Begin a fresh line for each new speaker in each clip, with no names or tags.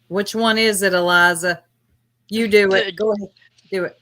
Which one is it, Eliza? You do it. Go ahead. Do it.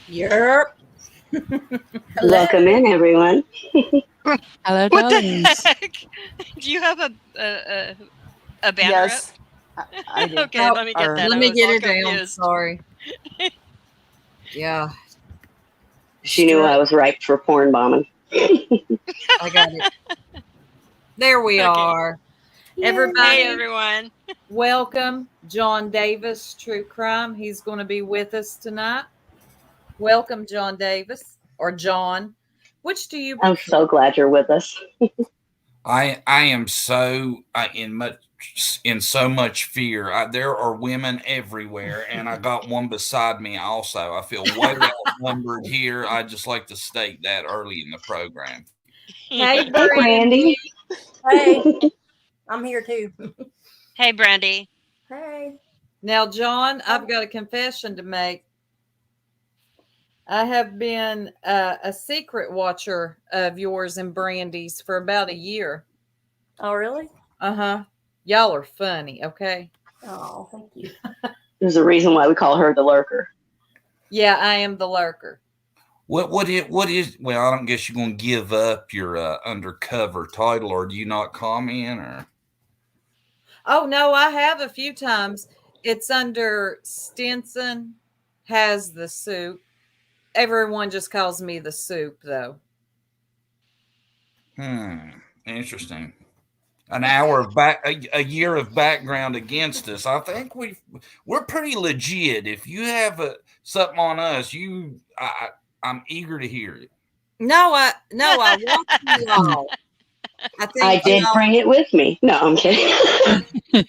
Yerp.
Welcome in, everyone.
Hello,
What the
darlings.
heck? Do you have a banner
Yes, I
up?
do.
Okay, let me get that.
Let
I
me
was
get
all
her down.
confused.
Sorry. Yeah.
She knew I was ripe for porn bombing.
I got it. There we
Okay.
are. Everybody,
Hey, everyone.
welcome. John Davis, True Crime. He's going to be with us tonight. Welcome, John Davis, or John. Which do you
I'm so glad you're with us.
I am so in so much fear. There are women everywhere, and I got one beside me also. I feel way outnumbered here. I just like to state that early in the program.
Hey,
Hey, Brandy.
Hey, I'm here too.
Hey, Brandy.
Hey.
Now, John, I've got a confession to make. I have been a secret watcher of yours and Brandy's for about a year.
Oh, really?
Uh-huh. Y'all are funny, okay?
Oh, thank you.
There's a reason why we call her the lurker.
Yeah, I am the lurker.
What is? Well, I don't guess you're going to give up your undercover title, or do you not comment? Or
Oh, no, I have a few times. It's under Stinson has the soup. Everyone just calls me the soup, though.
Interesting. An hour of a year of background against us. I think we're pretty legit. If you have something on us, I'm eager to hear it.
No, I watch you all.
I did bring it with me. No, I'm kidding.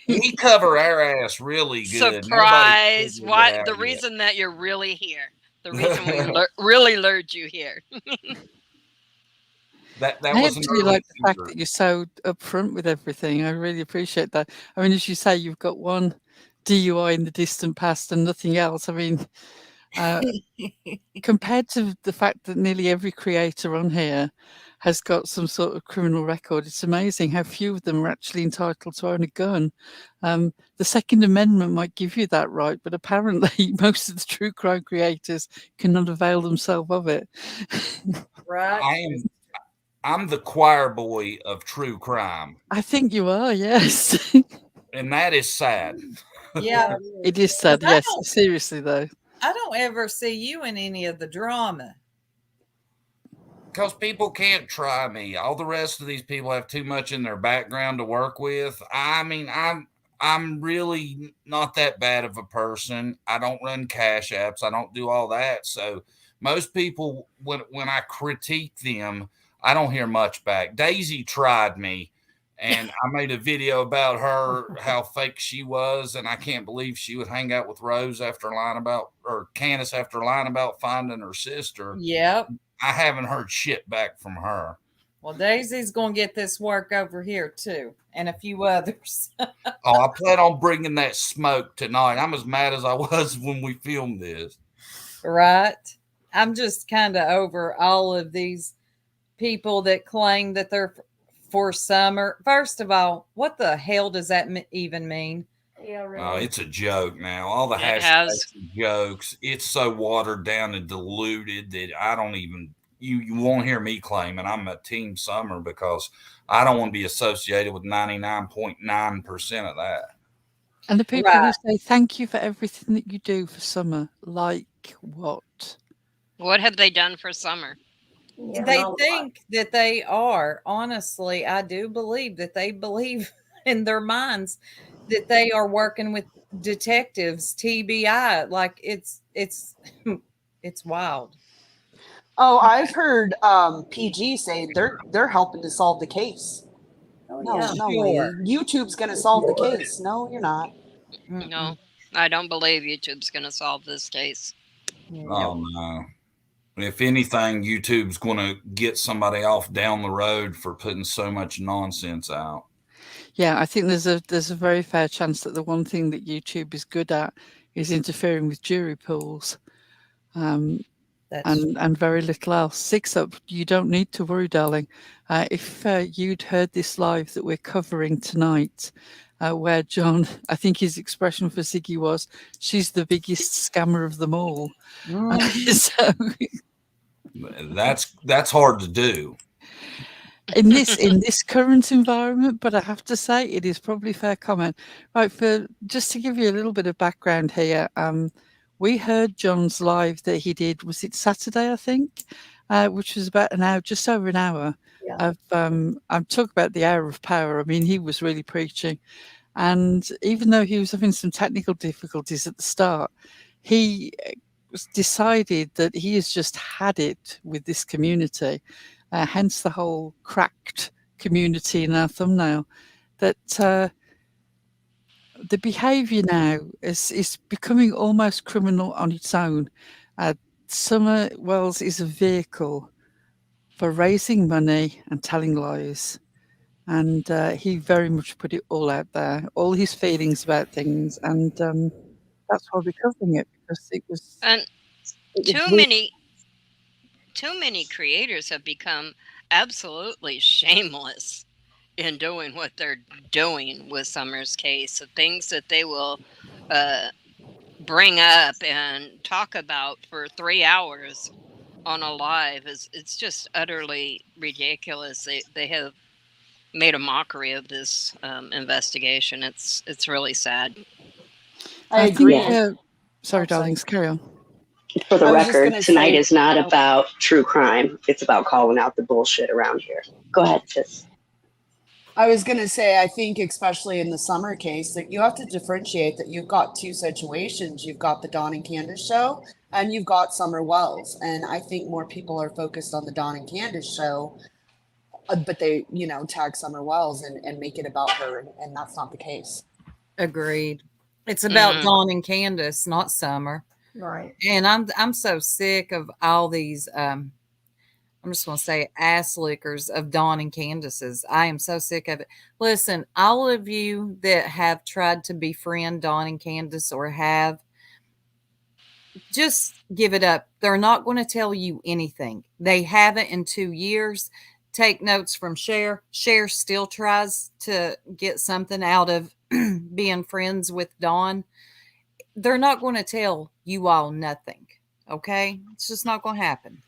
We cover our ass really good.
Surprise! What the reason that you're really here? The reason we really lured you here.
I actually like the fact that you're so upfront with everything. I really appreciate that. I mean, as you say, you've got one DUI in the distant past and nothing else. I mean, compared to the fact that nearly every creator on here has got some sort of criminal record, it's amazing how few of them are actually entitled to own a gun. The Second Amendment might give you that right, but apparently most of the true crime creators cannot avail themselves of it.
Right.
I'm the choir boy of true crime.
I think you are, yes.
And that is sad.
Yeah.
It is sad, yes. Seriously, though.
I don't ever see you in any of the drama.
Because people can't try me. All the rest of these people have too much in their background to work with. I mean, I'm really not that bad of a person. I don't run cash apps. I don't do all that. So most people, when I critique them, I don't hear much back. Daisy tried me, and I made a video about her, how fake she was, and I can't believe she would hang out with Rose after lying about, or Candace after lying about finding her sister.
Yep.
I haven't heard shit back from her.
Well, Daisy's going to get this work over here too, and a few others.
Oh, I plan on bringing that smoke tonight. I'm as mad as I was when we filmed this.
Right? I'm just kind of over all of these people that claim that they're for summer. First of all, what the hell does that even mean?
Yeah,
Oh,
really.
it's a joke now. All the
It
hashtags
has.
are jokes. It's so watered down and diluted that I don't even you won't hear me claiming I'm a team summer because I don't want to be associated with 99.9% of that.
And the people who
Right.
say thank you for everything that you do for summer, like what?
What have they done for summer?
Yeah,
They
not a lot.
think that they are. Honestly, I do believe that they believe in their minds that they are working with detectives, TBI. Like it's it's wild.
Oh, I've heard PG say they're helping to solve the case.
Oh,
No,
yeah.
no
Sure.
way. YouTube's gonna solve the case. No, you're not.
Mm-mm.
No, I don't believe YouTube's going to solve this case.
Oh no. If anything, YouTube's going to get somebody off down the road for putting so much nonsense out.
Yeah, I think there's a very fair chance that the one thing that YouTube is good at is interfering with jury pools,
That's
and very little else. Six up, you don't need to worry, darling. If you'd heard this live that we're covering tonight, where John, I think his expression for Ziggy was, "She's the biggest scammer of them all." So
That's hard to do.
in this current environment, but I have to say it is probably fair comment. Right, for just to give you a little bit of background here, we heard John's live that he did, was it Saturday, I think, which was about an hour, just over an hour.
Yeah.
I'm talking about the hour of power. I mean, he was really preaching. And even though he was having some technical difficulties at the start, he decided that he has just had it with this community, hence the whole cracked community in our thumbnail, that the behaviour now is becoming almost criminal on its own. Summer Wells is a vehicle for raising money and telling lies. And he very much put it all out there, all his feelings about things. And that's why we're covering it, because it was...
And too many creators have become absolutely shameless in doing what they're doing with Summer's case. The things that they will bring up and talk about for 3 hours on a live it's just utterly ridiculous. They have made a mockery of this investigation. It's really sad.
I agree.
Sorry,
Oh,
darlings, carry on.
For the
I was just
record,
gonna
tonight
say-
is not about true crime. It's about calling out the bullshit around here. Go ahead, sis.
I was going to say, I think, especially in the Summer case, that you have to differentiate that you've got two situations. You've got the Dawn and Candace show, and you've got Summer Wells. And I think more people are focused on the Dawn and Candace show, but they, tag Summer Wells and make it about her, and that's not the case.
agreed. It's about
Mhm.
Dawn and Candace, not Summer.
Right.
And I'm so sick of all these I'm just going to say ass lickers of Dawn and Candace's. I am so sick of it. Listen, all of you that have tried to befriend Dawn and Candace or have, just give it up. They're not going to tell you anything. They haven't in 2 years. Take notes from Cher. Cher still tries to get something out of being friends with Dawn. They're not going to tell you all nothing. Okay? It's just not going to happen.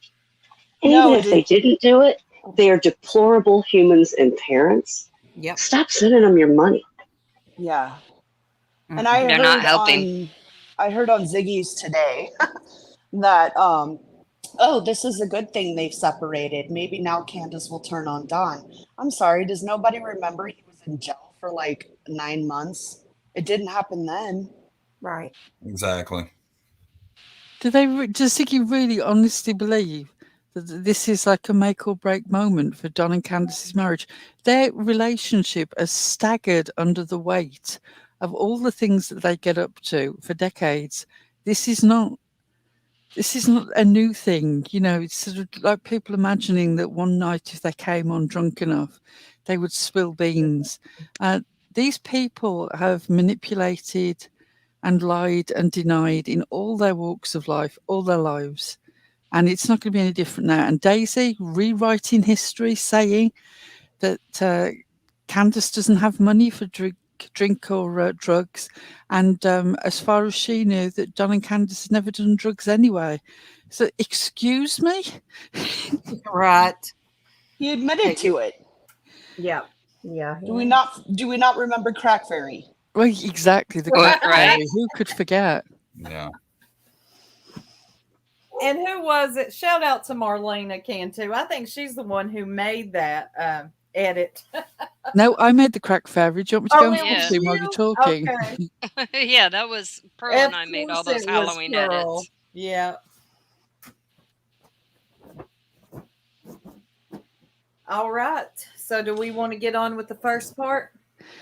And
No,
even if they didn't do it, they are deplorable humans and parents.
Yep.
Stop sending them your money.
Yeah. And
Mm-mm.
I
They're
heard
not helping.
I heard on Ziggy's today that this is a good thing they've separated. Maybe now Candace will turn on Dawn. I'm sorry, does nobody remember he was in jail for like 9 months? It didn't happen then.
Right.
Exactly.
Does Ziggy really honestly believe that this is like a make or break moment for Don and Candace's marriage? Their relationship has staggered under the weight of all the things that they get up to for decades. This is not this is not a new thing. You know, it's sort of like people imagining that one night if they came on drunk enough, they would spill beans. These people have manipulated and lied and denied in all their walks of life, all their lives. And it's not going to be any different now. And Daisy rewriting history, saying that Candace doesn't have money for drink or drugs. And as far as she knew, that Don and Candace had never done drugs anyway. So, excuse me?
Right.
He admitted to it.
Yeah. Yeah.
Do we not remember Crack Fairy?
Well, exactly. The
Right.
crack fairy. Who could forget?
Yeah.
And who was it? Shout out to Marlena Cantu. I think she's the one who made that edit.
No, I made the crack fairy. Do you want me to go and
it
fix
was
him while you're talking?
Okay.
Yeah, that was Pearl and I made all those Halloween edits.
Yeah. All right. So do we want to get on with the first part?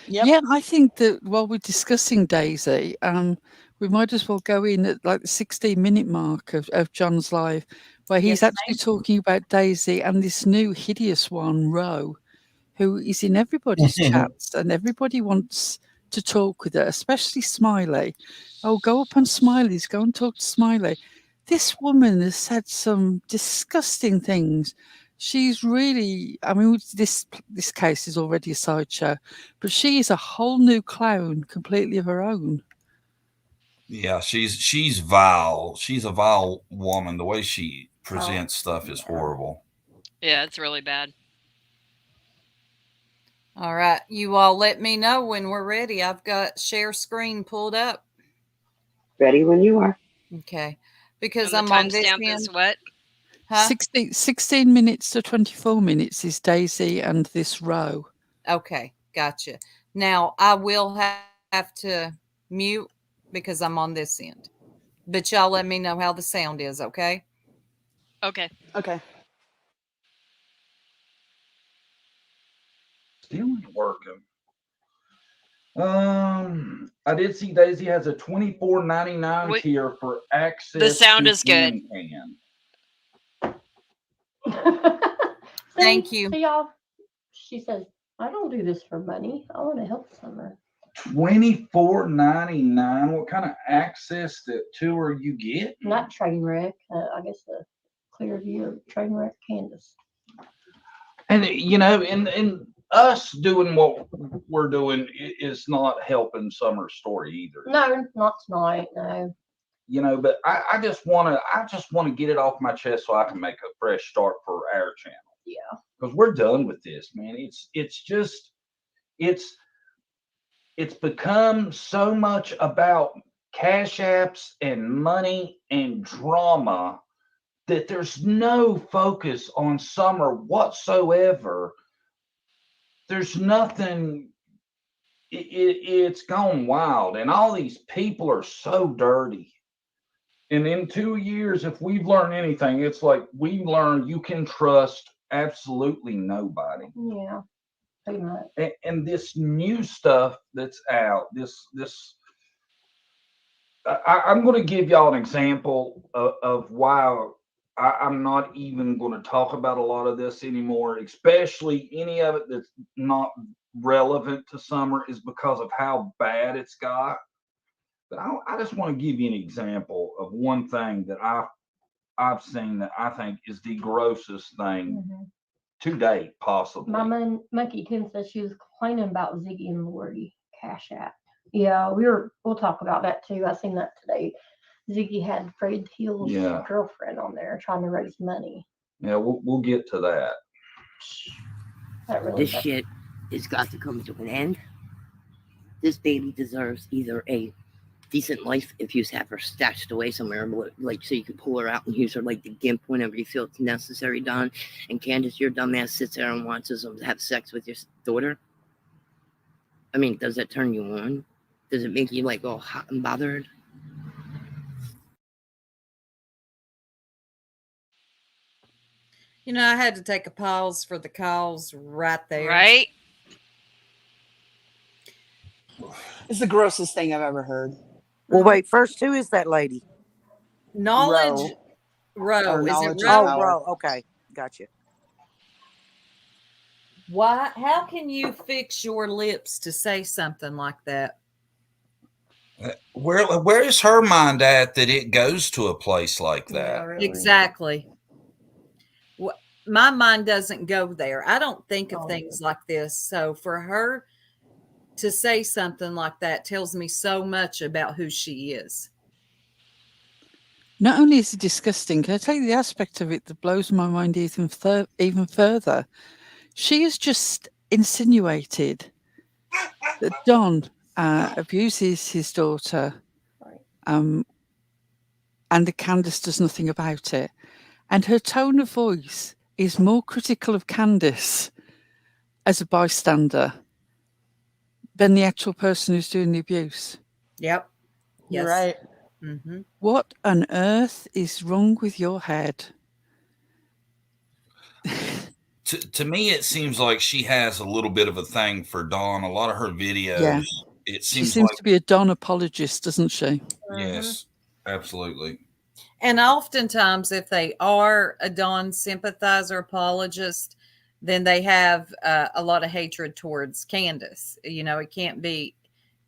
Yep.
Yeah, I think that while we're discussing Daisy, we might as well go in at like the 16-minute mark of John's live, where he's
Yes,
actually talking about Daisy and this new hideous one, Ro, who is in everybody's chats and everybody wants to talk with her, especially Smiley. Oh, go up on Smiley's, go and talk to Smiley. This woman has said some disgusting things. She's really, I mean, this case is already a sideshow, but she is a whole new clown, completely of her own.
Yeah, she's vile. She's a vile woman. The way she presents stuff is horrible.
Yeah, it's really bad.
All right. You all let me know when we're ready. I've got share screen pulled up.
Ready when you are.
Okay. Because
And
I'm on
the
this
timestamp is
end.
what?
Huh?
16 minutes to 24 minutes is Daisy and this Ro.
Okay. Gotcha. Now, I will have to mute because I'm on this end. But y'all let me know how the sound is, okay?
Okay.
Okay.
Still ain't working. I did see Daisy has a $24.99
Wait.
tier for access.
The sound
to
is good.
Can.
Thank you.
See y'all. She says, I don't do this for money. I want to help Summer.
$24.99. What kind of access to her you get?
Not train wreck. I guess the clear view of train wreck Candace.
And you know, and us doing what we're doing is not helping Summer's story either.
No, not tonight. No.
You know, but I just want to get it off my chest so I can make a fresh start for our channel.
Yeah.
Because we're done with this, man. It's become so much about cash apps and money and drama that there's no focus on Summer whatsoever. There's nothing. It's gone wild, and all these people are so dirty. And in 2 years, if we've learned anything, it's like we've learned you can trust absolutely nobody.
Yeah. Pretty much.
And this new stuff that's out, I'm going to give y'all an example of why I'm not even going to talk about a lot of this anymore, especially any of it that's not relevant to Summer, is because of how bad it's got. But I just want to give you an example of one thing that I've seen that I think is the grossest thing to date, possibly.
Mama Monkey Tim says she was complaining about Ziggy and Lori Cash App. Yeah, we'll talk about that too. I seen that today. Ziggy had Fred Hill's girlfriend on there trying to raise money.
Yeah, we'll get to that.
Really
this shit has got to come to an end. This baby deserves either a decent life if you have her stashed away somewhere, like so you can pull her out and use her like the gimp whenever you feel it's necessary, Don. And Candace, your dumbass sits there and watches them have sex with your daughter. I mean, does that turn you on? Does it make you like all hot and bothered?
You know, I had to take a pause for the calls right there.
Right?
It's the grossest thing I've ever heard.
Well, wait, first, who is that lady?
Knowledge Row. Is it
knowledge is
Row?
power.
Row. Okay, gotcha.
Why? How can you fix your lips to say something like that?
Where is her mind at that it goes to a place like that?
really.
Exactly. My mind doesn't go there. I don't think of things like this. So for her to say something like that tells me so much about who she is.
Not only is it disgusting, can I tell you the aspect of it that blows my mind even further? She has just insinuated that Don abuses his daughter, and that Candace does nothing about it. And her tone of voice is more critical of Candace as a bystander than the actual person who's doing the abuse.
Yep.
You're right.
Mm-hmm.
What on earth is wrong with your head?
To me, it seems like she has a little bit of a thing for Dawn. A lot of her videos,
Yeah.
it
She
seems
seems
like
to be a Don apologist, doesn't she?
yes, absolutely.
And oftentimes, if they are a Dawn sympathizer apologist, then they have a lot of hatred towards Candace. You know, it can't be,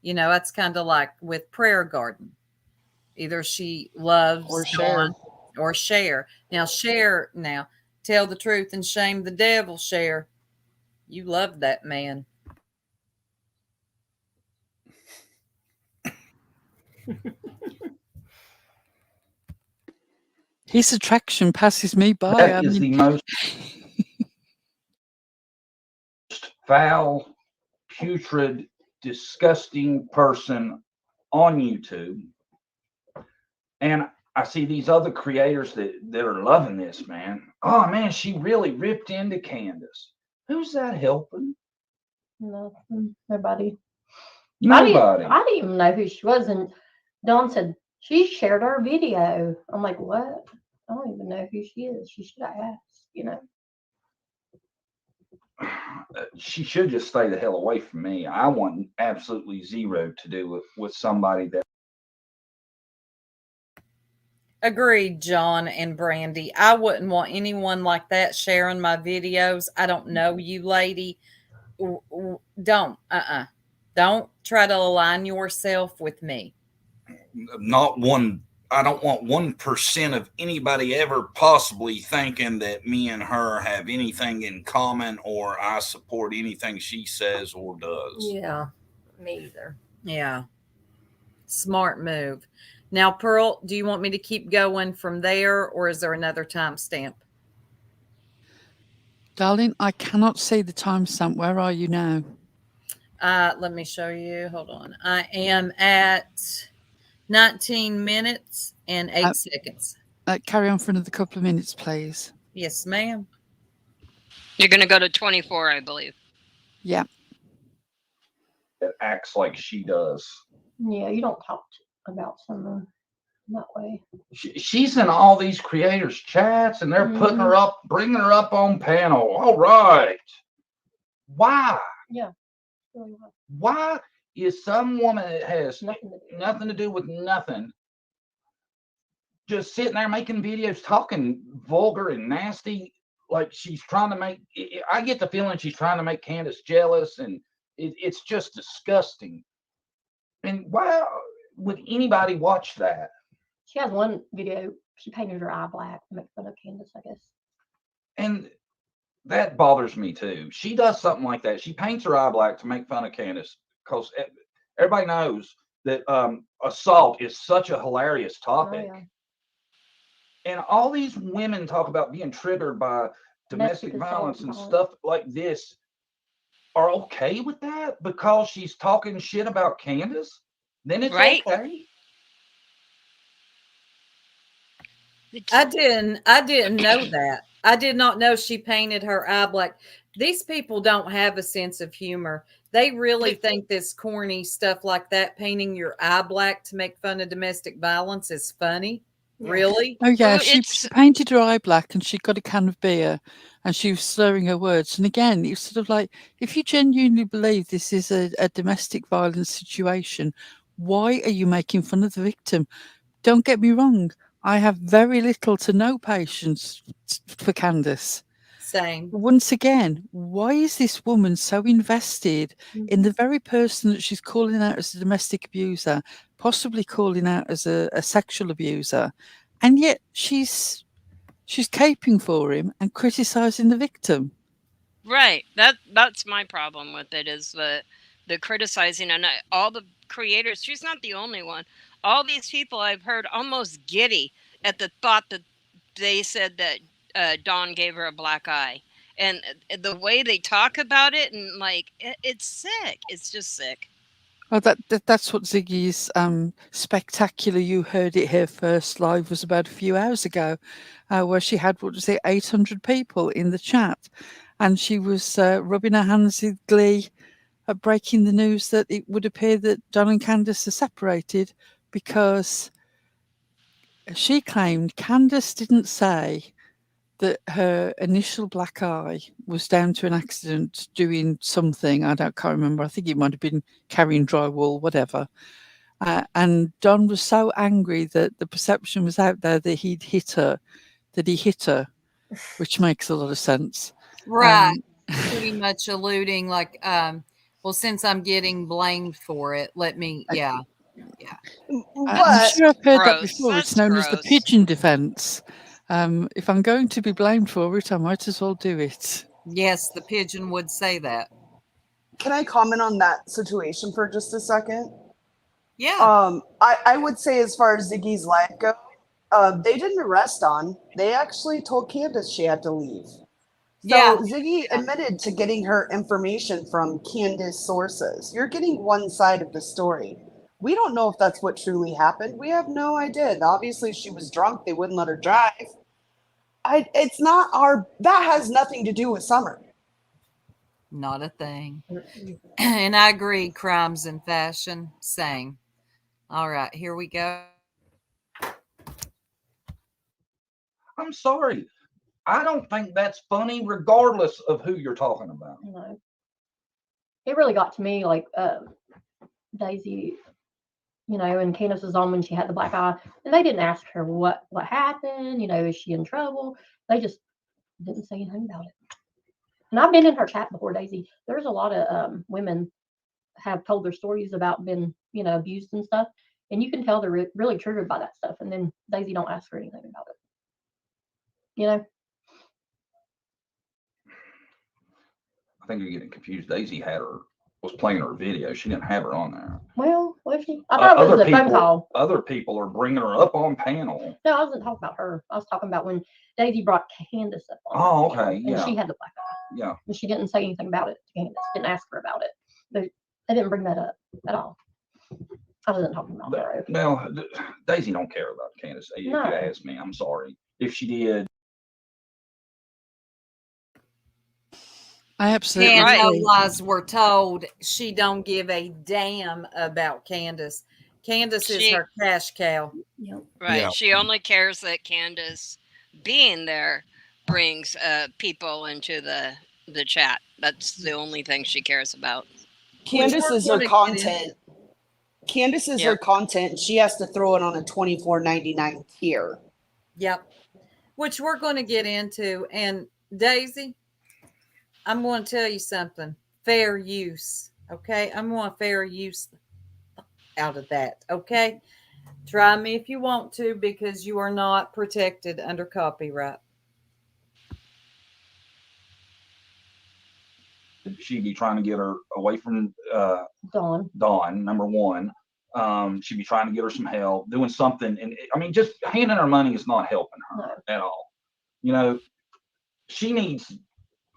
you know, it's kind of like with Prayer Garden. Either she loves
Or Cher.
Dawn or Cher. Now, Cher, tell the truth and shame the devil, Cher. You love that man.
His attraction passes me by.
That is the most foul, putrid, disgusting person on YouTube. And I see these other creators that are loving this, man. Oh, man, she really ripped into Candace. Who's that helping?
Nothing. Nobody.
Nobody.
I didn't even know who she was. And Dawn said, she shared our video. I'm like, what? I don't even know who she is. She should have asked, you know.
She should just stay the hell away from me. I want absolutely zero to do with somebody that.
Agreed, John and Brandy. I wouldn't want anyone like that sharing my videos. I don't know you, lady. Don't. Don't try to align yourself with me.
Not one. I don't want 1% of anybody ever possibly thinking that me and her have anything in common or I support anything she says or does.
Yeah, me either.
Yeah. Smart move. Now, Pearl, do you want me to keep going from there or is there another timestamp?
Darling, I cannot see the timestamp. Where are you now?
Let me show you. Hold on. I am at 19 minutes and 8 seconds.
Carry on for another couple of minutes, please.
Yes, ma'am.
You're going to go to 24, I believe.
Yeah.
That acts like she does.
Yeah, you don't talk about someone that way.
She's in all these creators' chats, and they're putting her up, bringing her up on panel. All right. Why?
Yeah.
Why is some woman that has
nothing
to do with nothing just sitting there making videos talking vulgar and nasty, like she's trying to make, I get the feeling she's trying to make Candace jealous, and it's just disgusting. And why would anybody watch that?
She has one video, she painted her eye black to make fun of Candace, I guess.
And that bothers me too. She does something like that. She paints her eye black to make fun of Candace, because everybody knows that assault is such a hilarious topic.
Oh, yeah.
And all these women talk about being triggered by domestic violence and stuff like this are okay with that because she's talking shit about Candace. Then it's
right.
Okay.
I didn't know that. I did not know she painted her eye black. These people don't have a sense of humor. They really think this corny stuff like that, painting your eye black to make fun of domestic violence, is funny. Really?
Oh, yeah.
Well,
She painted her eye black and she got a can of beer and she was slurring her words. And again, it's sort of like, if you genuinely believe this is a domestic violence situation, why are you making fun of the victim? Don't get me wrong. I have very little to no patience for Candace.
Same.
Once again, why is this woman so invested in the very person that she's calling out as a domestic abuser, possibly calling out as a sexual abuser, and yet she's caping for him and criticizing the victim?
Right. That's my problem with it, is the criticizing, and all the creators. She's not the only one. All these people I've heard almost giddy at the thought that they said that Dawn gave her a black eye, and the way they talk about it, and like it's sick. It's just sick.
Oh, that's what Ziggy's spectacular "You Heard It Here First" live was about a few hours ago, where she had, what was it, 800 people in the chat, and she was rubbing her hands with glee at breaking the news that it would appear that Don and Candace are separated, because she claimed Candace didn't say that her initial black eye was down to an accident doing something. Can't remember. I think it might have been carrying drywall, whatever. And Don was so angry that the perception was out there that he hit her, which makes a lot of sense.
Right. Pretty much alluding like, well, since I'm getting blamed for it, let me, yeah.
I'm sure I've heard that before.
That's
it's known as the
gross.
pigeon defense. If I'm going to be blamed for it, I might as well do it.
Yes, the pigeon would say that.
Can I comment on that situation for just a second?
Yeah.
I would say, as far as Ziggy's life goes, they didn't arrest Dawn. They actually told Candace she had to leave. So Ziggy admitted to getting her information from Candace sources. You're getting one side of the story. We don't know if that's what truly happened. We have no idea. Obviously, she was drunk. They wouldn't let her drive. It's not our. That has nothing to do with Summer.
Not a thing. And I agree. Crimes and fashion, same. All right, here we go.
I'm sorry. I don't think that's funny, regardless of who you're talking about.
No. It really got to me, like Daisy, and Candace was on when she had the black eye, and they didn't ask her what happened. Is she in trouble? They just didn't say anything about it. And I've been in her chat before, Daisy. There's a lot of women have told their stories about being, abused and stuff, and you can tell they're really triggered by that stuff. And then Daisy don't ask for anything about it.
I think you're getting confused. Daisy was playing her video. She didn't have her on there.
Well, was she? I thought it was a phone call.
Other people are bringing her up on panel.
No, I wasn't talking about her. I was talking about when Daisy brought Candace up on.
Oh, okay,
and she had the black eye.
Yeah.
And she didn't say anything about it to Candace. Didn't ask her about it. They didn't bring that up at all. I wasn't talking about her.
Well, Daisy don't care about Candace. If you ask me, I'm sorry. If she did.
I absolutely
And no
agree.
lies were told. She don't give a damn about Candace. Candace is her cash cow.
Right.
Yeah.
She only cares that Candace being there brings people into the chat. That's the only thing she cares about.
Candace is her content. Candace is her content. She has to throw it on a $24.99 tier.
Yep. Which we're going to get into. And Daisy, I'm going to tell you something. Fair use. Okay. I'm going to fair use out of that. Okay. Try me if you want to, because you are not protected under copyright.
She'd be trying to get her away from
Dawn,
number one. She'd be trying to get her some help, doing something. And I mean, just handing her money is not helping her at all. She needs,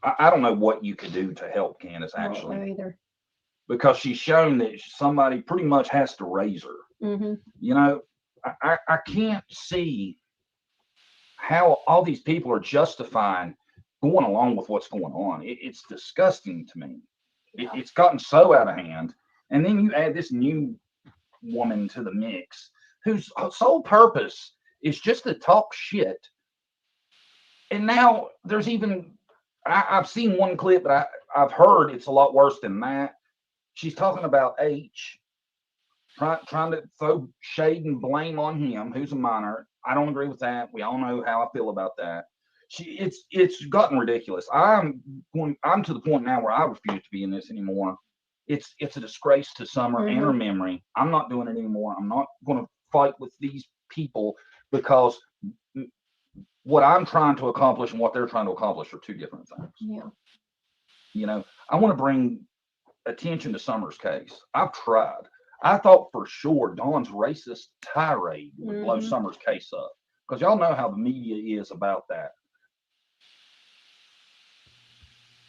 I don't know what you could do to help Candace, actually.
I don't know either.
Because she's shown that somebody pretty much has to raise her.
Mm-hmm.
I can't see how all these people are justifying going along with what's going on. It's disgusting to me. It's gotten so out of hand. And then you add this new woman to the mix whose sole purpose is just to talk shit. And now there's even, I've seen one clip, but I've heard it's a lot worse than that. She's talking about H, trying to throw shade and blame on him, who's a minor. I don't agree with that. We all know how I feel about that. It's gotten ridiculous. I'm to the point now where I refuse to be in this anymore. It's a disgrace to Summer and her memory. I'm not doing it anymore. I'm not going to fight with these people because what I'm trying to accomplish and what they're trying to accomplish are two different things.
Yeah.
You know, I want to bring attention to Summer's case. I've tried. I thought for sure Dawn's racist tirade would blow Summer's case up because y'all know how the media is about that.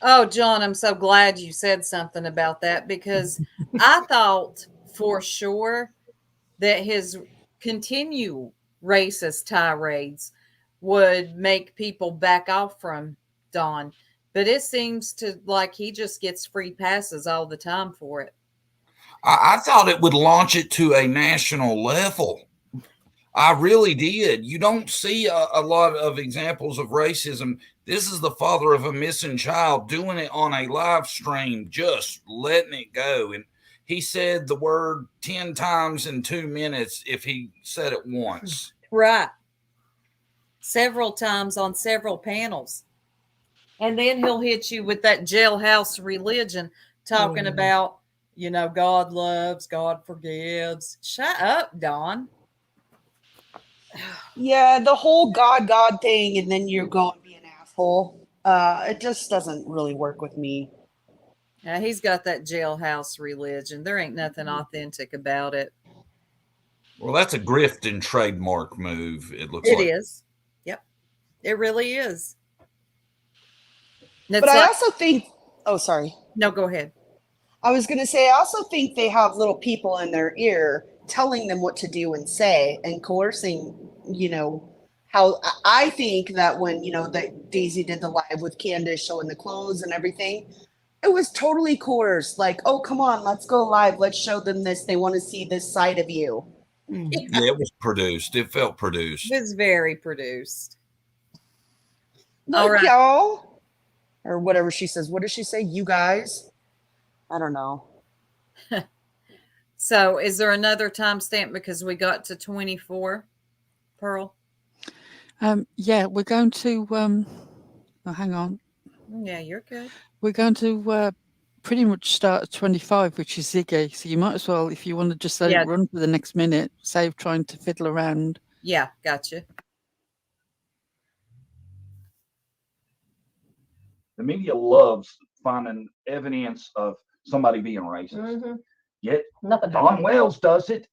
Oh, John, I'm so glad you said something about that because I thought for sure that his continued racist tirades would make people back off from Dawn. But it seems to like he just gets free passes all the time for it.
I thought it would launch it to a national level. I really did. You don't see a lot of examples of racism. This is the father of a missing child doing it on a live stream, just letting it go. And he said the word 10 times in 2 minutes if he said it once.
Right. Several times on several panels. And then he'll hit you with that jailhouse religion talking about, you know, God loves, God forgives. Shut up, Dawn.
Yeah, the whole God thing, and then you're going to be an asshole. It just doesn't really work with me.
Yeah, he's got that jailhouse religion. There ain't nothing authentic about it.
Well, that's a grift and trademark move. It looks like
it is. Yep, it really is.
But I also think, oh, sorry.
No, go ahead.
I was going to say, I also think they have little people in their ear telling them what to do and say and coercing, you know, how I think that when, you know, that Daisy did the live with Candace showing the clothes and everything, it was totally coerced. Like, oh, come on, let's go live. Let's show them this. They want to see this side of you.
Yeah, it was produced. It felt produced.
It was very produced.
Look,
all right,
y'all. Or whatever she says. What does she say? You guys? I don't know.
So is there another timestamp because we got to 24, Pearl?
Yeah, we're going to oh, hang on.
Yeah, you're good.
We're going to pretty much start at 25, which is Ziggy. So you might as well, if you want to just let it run for the next minute, save trying to fiddle around.
Yeah, gotcha.
The media loves finding evidence of somebody being racist. Yet Don Wells does it.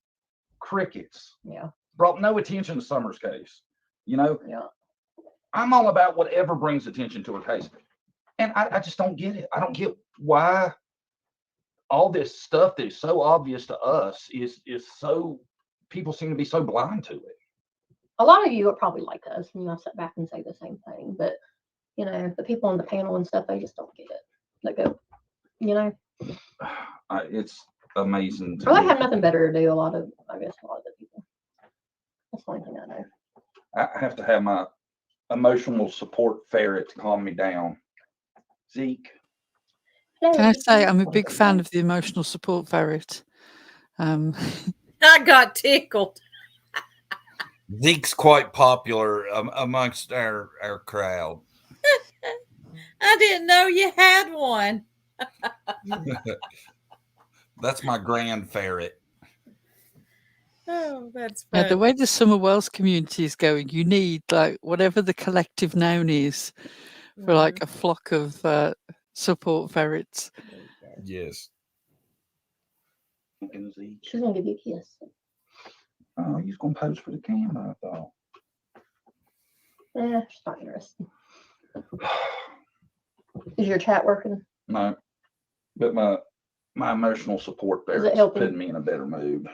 Crickets.
Yeah.
Brought no attention to Summer's case. You know?
Yeah.
I'm all about whatever brings attention to her case. And I just don't get it. I don't get why all this stuff that is so obvious to us is so, people seem to be so blind to it.
A lot of you are probably like us, and you'll sit back and say the same thing. But, you know, the people on the panel and stuff, they just don't get it. They go, you know.
It's amazing.
Or they have nothing better to do, I guess a lot of the people. That's the only thing I know.
I have to have my emotional support ferret to calm me down. Zeke.
Can I say I'm a big fan of the emotional support ferret?
I got tickled.
Zeke's quite popular amongst our crowd.
I didn't know you had one.
That's my grand ferret.
Oh, that's funny.
Yeah, the way the Summer Wells community is going, you need like whatever the collective noun is for like a flock of support ferrets.
Yes.
She's gonna give you a kiss.
Oh, he's gonna pose for the camera, I thought.
Yeah, she's not interested. Is your chat working?
No. But my emotional support
Is it
ferret's
helping?
putting me in a better mood.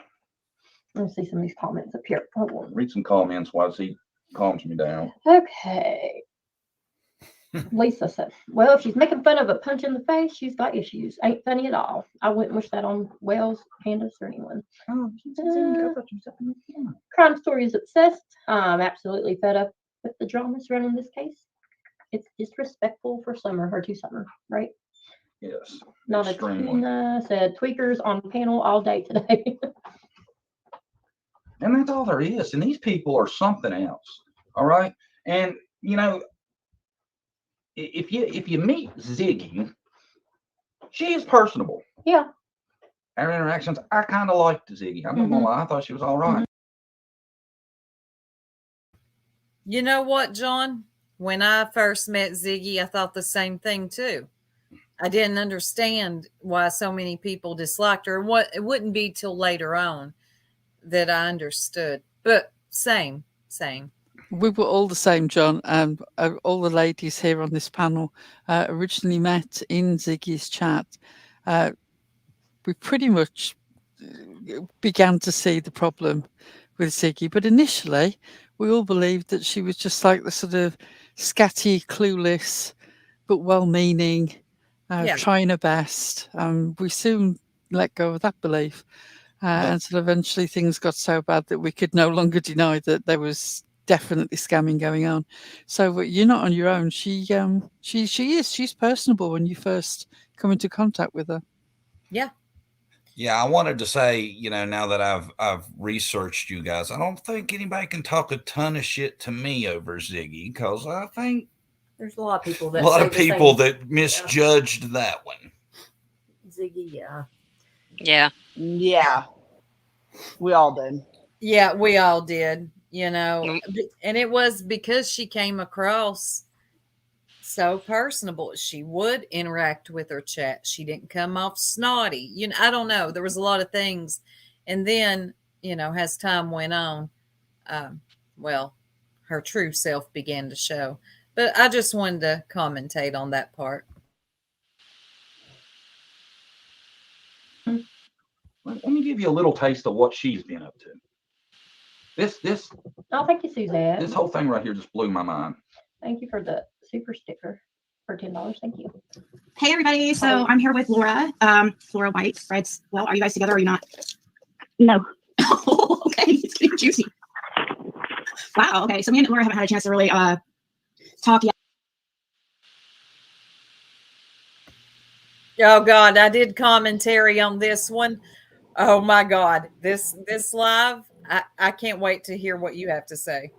Let me see some of these comments up here. Hold on.
Read some comments while Zeke calms me down.
Okay. Lisa said, well, if she's making fun of a punch in the face, she's got issues. Ain't funny at all. I wouldn't wish that on Wells, Candace, or anyone. Crime Story is obsessed. I'm absolutely fed up with the drama surrounding this case. It's disrespectful for Summer, her to Summer, right?
Yes.
Not
extremely.
a tuna said tweakers on panel all day today.
And that's all there is. And these people are something else. All right. And you know, if you meet Ziggy, she is personable.
Yeah.
Our interactions, I kind of liked Ziggy. I'm not gonna lie, I thought she was all right.
You know what, John? When I first met Ziggy, I thought the same thing too. I didn't understand why so many people disliked her. It wouldn't be till later on that I understood. But same.
We were all the same, John, and all the ladies here on this panel originally met in Ziggy's chat. We pretty much began to see the problem with Ziggy, but initially we all believed that she was just like the sort of scatty, clueless, but well-meaning, trying her best. We soon let go of that belief, until eventually things got so bad that we could no longer deny that there was definitely scamming going on. So you're not on your own. She's personable when you first come into contact with her.
Yeah, I wanted to say, you know, now that I've researched you guys, I don't think anybody can talk a ton of shit to me over Ziggy, because I think
There's a lot of people that
a lot
say
of
the same.
people that misjudged that one.
Ziggy, yeah.
Yeah.
Yeah. We all did.
Yeah, we all did, you know. And it was because she came across so personable. She would interact with her chat. She didn't come off snotty. You know, I don't know. There was a lot of things. And then, you know, as time went on, well, her true self began to show. But I just wanted to commentate on that part.
Let me give you a little taste of what she's been up to. This
Oh, thank you, Suzanne.
this whole thing right here just blew my mind.
Thank you for the super sticker for $10. Thank you.
Hey everybody, so I'm here with Laura, Laura White, Fred's. Well, are you guys together or are you not? No. Okay, it's getting juicy. Wow, okay, so me and Laura haven't had a chance to really talk yet.
Oh God, I did commentary on this one. Oh my God, this live, I can't wait to hear what you have to say.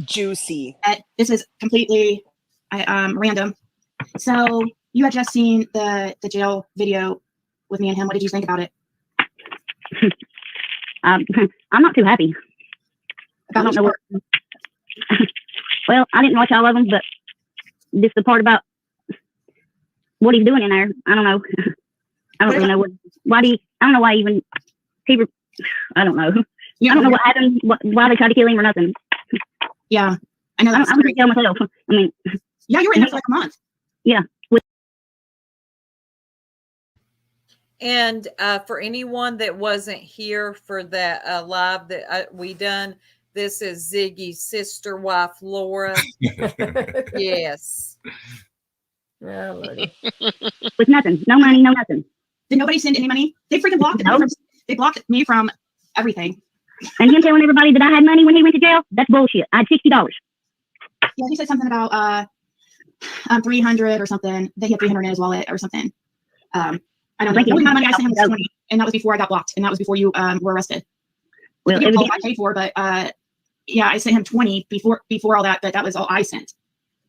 Juicy.
This is completely random. So you had just seen the jail video with me and him. What did you think about it?
I'm not too happy. I don't know what. Well, I didn't watch all of them, but this the part about what he's doing in there. I don't know. I don't really know why do you, I don't know why even people. I don't know. I don't know what happened. Why they tried to kill him or nothing.
Yeah, I know.
I'm gonna kill myself. I mean.
Yeah, you were in there for like a month.
Yeah.
And for anyone that wasn't here for that live that we done, this is Ziggy's sister wife, Laura. Yes.
Yeah, Lordy.
With nothing. No money, no nothing.
Did nobody send any money? They freaking blocked me. They blocked me from everything.
And him telling everybody that I had money when he went to jail, that's bullshit. I had $60.
Yeah, he said something about 300 or something. They had 300 in his wallet or something. I don't know. The only amount of money I sent him was 20, and that was before I got blocked, and that was before you were arrested. Well, I paid for, but yeah, I sent him 20 before all that, but that was all I sent.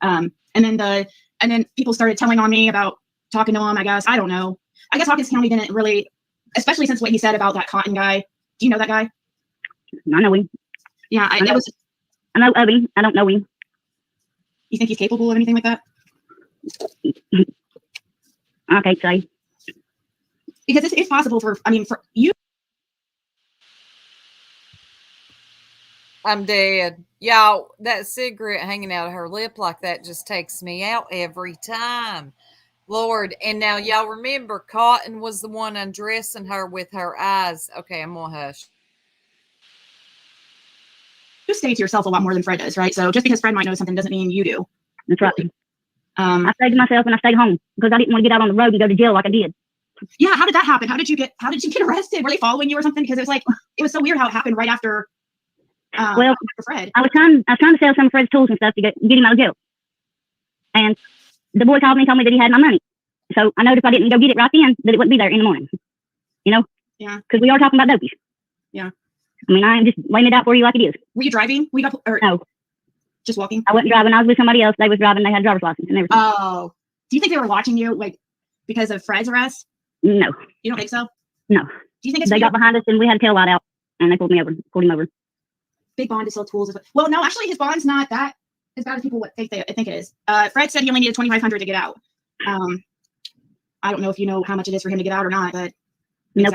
And then people started telling on me about talking to him. I guess I don't know. I guess Hawkins County didn't really, especially since what he said about that Cotton guy. Do you know that guy?
I know him.
Yeah,
I know of him. I don't know him.
You think he's capable of anything like that?
I can't say.
Because it's possible for you.
I'm dead. Y'all, that cigarette hanging out of her lip like that just takes me out every time. Lord. And now y'all remember Cotton was the one undressing her with her eyes. Okay, I'm gonna hush.
You stay to yourself a lot more than Fred does, right? So just because Fred might know something doesn't mean you do.
That's right. I stayed to myself and I stayed home because I didn't want to get out on the road and go to jail like I did.
Yeah, how did that happen? How did you get arrested? Were they following you or something? Because it was so weird how it happened right after
well,
after Fred.
I was trying to sell some of Fred's tools and stuff to get him out of jail. And the boy called me and told me that he had my money. So I know if I didn't go get it right then, that it wouldn't be there in the morning. You know?
Yeah.
Because we are talking about dopies.
Yeah.
I mean, I'm just laying it out for you like it is.
Were you driving? Or
no,
just walking?
I wasn't driving. I was with somebody else. They was driving. They had driver's license and everything.
Oh, do you think they were watching you, like, because of Fred's arrest?
No.
You don't think so?
No.
Do you think it's
they got behind us and we had a tail light out and they pulled him over.
Big bond is still tools. Well, no, actually, his bond's not that as bad as people think it is. Fred said he only needed $2,500 to get out. I don't know if you know how much it is for him to get out or not, but
nope.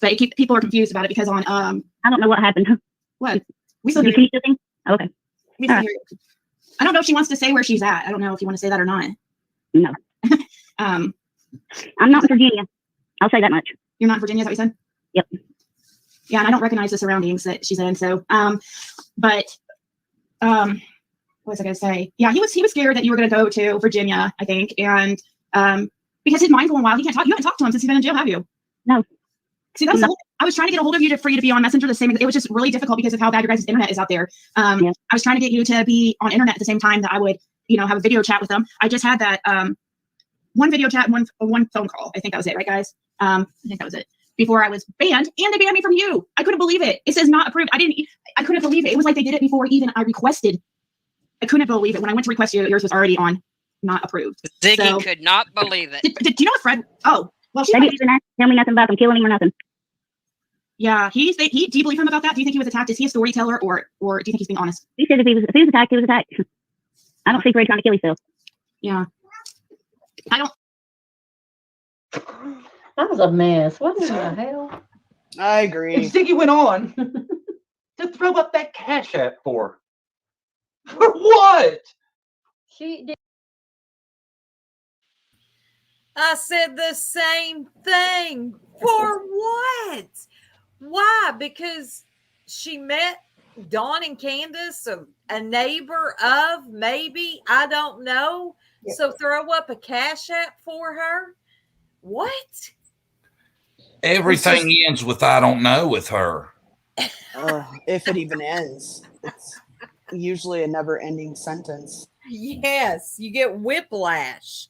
But people are confused about it because on
I don't know what happened.
What? We still
hear you. Still okay.
We still hear you. I don't know if she wants to say where she's at. I don't know if you want to say that or not.
No. I'm not in Virginia. I'll say that much.
You're not in Virginia, is that what you said?
Yep.
Yeah, and I don't recognize the surroundings that she's in. So, what was I gonna say? Yeah, he was scared that you were gonna go to Virginia, I think, and because his mind's going wild, he can't talk. You haven't talked to him since he's been in jail, have you?
No.
See, that was I was trying to get a hold of you for you to be on Messenger the same. It was just really difficult because of how bad your guys' internet is out there. I was trying to get you to be on internet at the same time that I would, have a video chat with them. I just had that one video chat, one phone call. I think that was it, right, guys? I think that was it. Before I was banned, and they banned me from you. I couldn't believe it. It says not approved. I couldn't believe it. It was like they did it before even I requested. I couldn't believe it. When I went to request you, yours was already on not approved.
Ziggy could not believe it.
Do you know what Fred? Oh, well,
they didn't even tell me nothing about them killing him or nothing.
Yeah, do you believe him about that? Do you think he was attacked? Is he a storyteller, or do you think he's being honest?
He said if he was attacked, he was attacked. I don't see Fred trying to kill himself.
Yeah, I don't.
That was a mess. What in the hell?
I agree.
And Ziggy went on to throw up that Cash App for what?
She did.
I said the same thing. For what? Why? Because she met Dawn and Candace, a neighbor of, maybe, I don't know. Yep. So throw up a Cash App for her? What?
Everything ends with I don't know with her.
If it even ends. It's usually a never-ending sentence.
Yes, you get whiplash.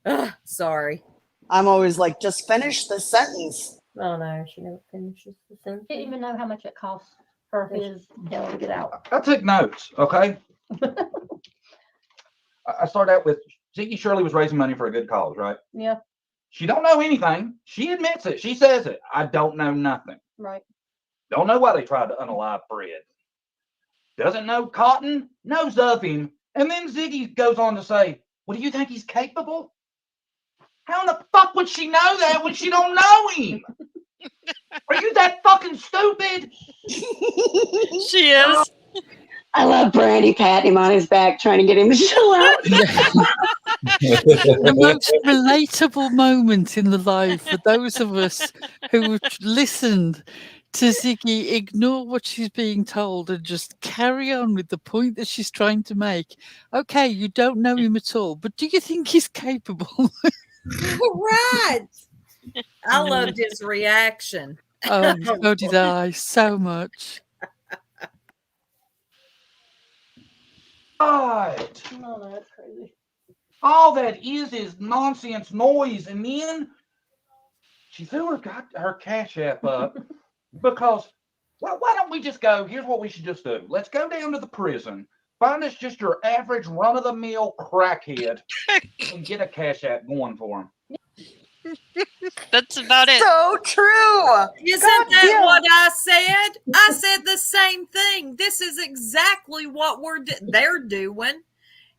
Ugh, sorry.
I'm always like, just finish the sentence.
Oh no, she never finishes the sentence. Didn't even know how much it costs for his tail to get out.
I took notes, okay? I started out with Ziggy Shirley was raising money for a good cause, right?
Yeah.
She don't know anything. She admits it. She says it. I don't know nothing.
Right.
Don't know why they tried to unalive Fred. Doesn't know Cotton, knows of him. And then Ziggy goes on to say, well, do you think he's capable? How in the fuck would she know that when she don't know him? Are you that fucking stupid?
She is.
I love Brandy patting him on his back, trying to get him to chill out.
The most relatable moment in the life for those of us who listened to Ziggy ignore what she's being told and just carry on with the point that she's trying to make. Okay, you don't know him at all, but do you think he's capable?
Right. I loved his reaction.
Oh, so did I, so much.
God.
No, that's crazy.
All that is nonsense noise. And then she threw her Cash App up because, well, why don't we just go, here's what we should just do. Let's go down to the prison, find us just your average run-of-the-mill crackhead and get a Cash App going for him.
That's about it.
So true.
Isn't that what I said? I said the same thing. This is exactly what they're doing.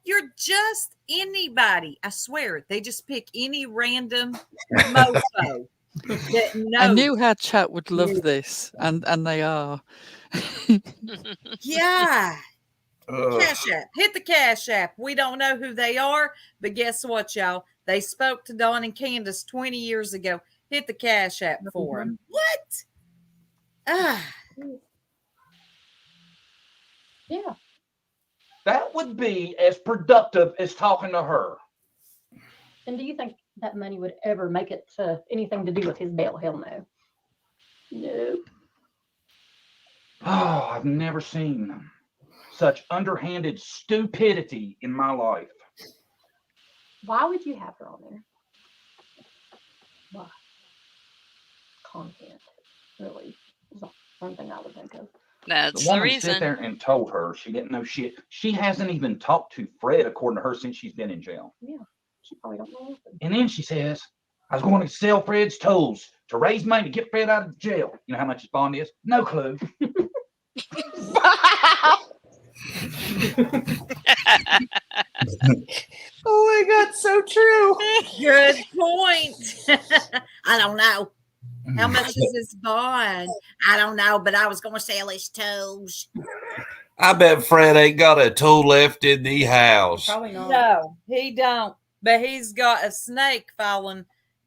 You're just anybody. I swear, they just pick any random mofo.
I knew how chat would love this, and they are.
Yeah. Cash App. Hit the Cash App. We don't know who they are, but guess what, y'all? They spoke to Dawn and Candace 20 years ago. Hit the Cash App for them. What?
Yeah.
That would be as productive as talking to her.
And do you think that money would ever make it to anything to do with his bail? Hell no. Nope.
Oh, I've never seen such underhanded stupidity in my life.
Why would you have her on there? Why? Content, really.
One thing I would think of.
That's
The
the
woman sit
reason.
there and told her she didn't know shit. She hasn't even talked to Fred, according to her, since she's been in jail.
Yeah, she probably don't know nothing.
And then she says, I was going to sell Fred's toes to raise money to get Fred out of jail. You know how much his bond is? No clue.
Oh my God, so true.
Good point. I don't know. How much is his bond? I don't know, but I was going to sell his toes.
I bet Fred ain't got a toe left in the house.
Probably not.
No, he don't. But he's got a snake falling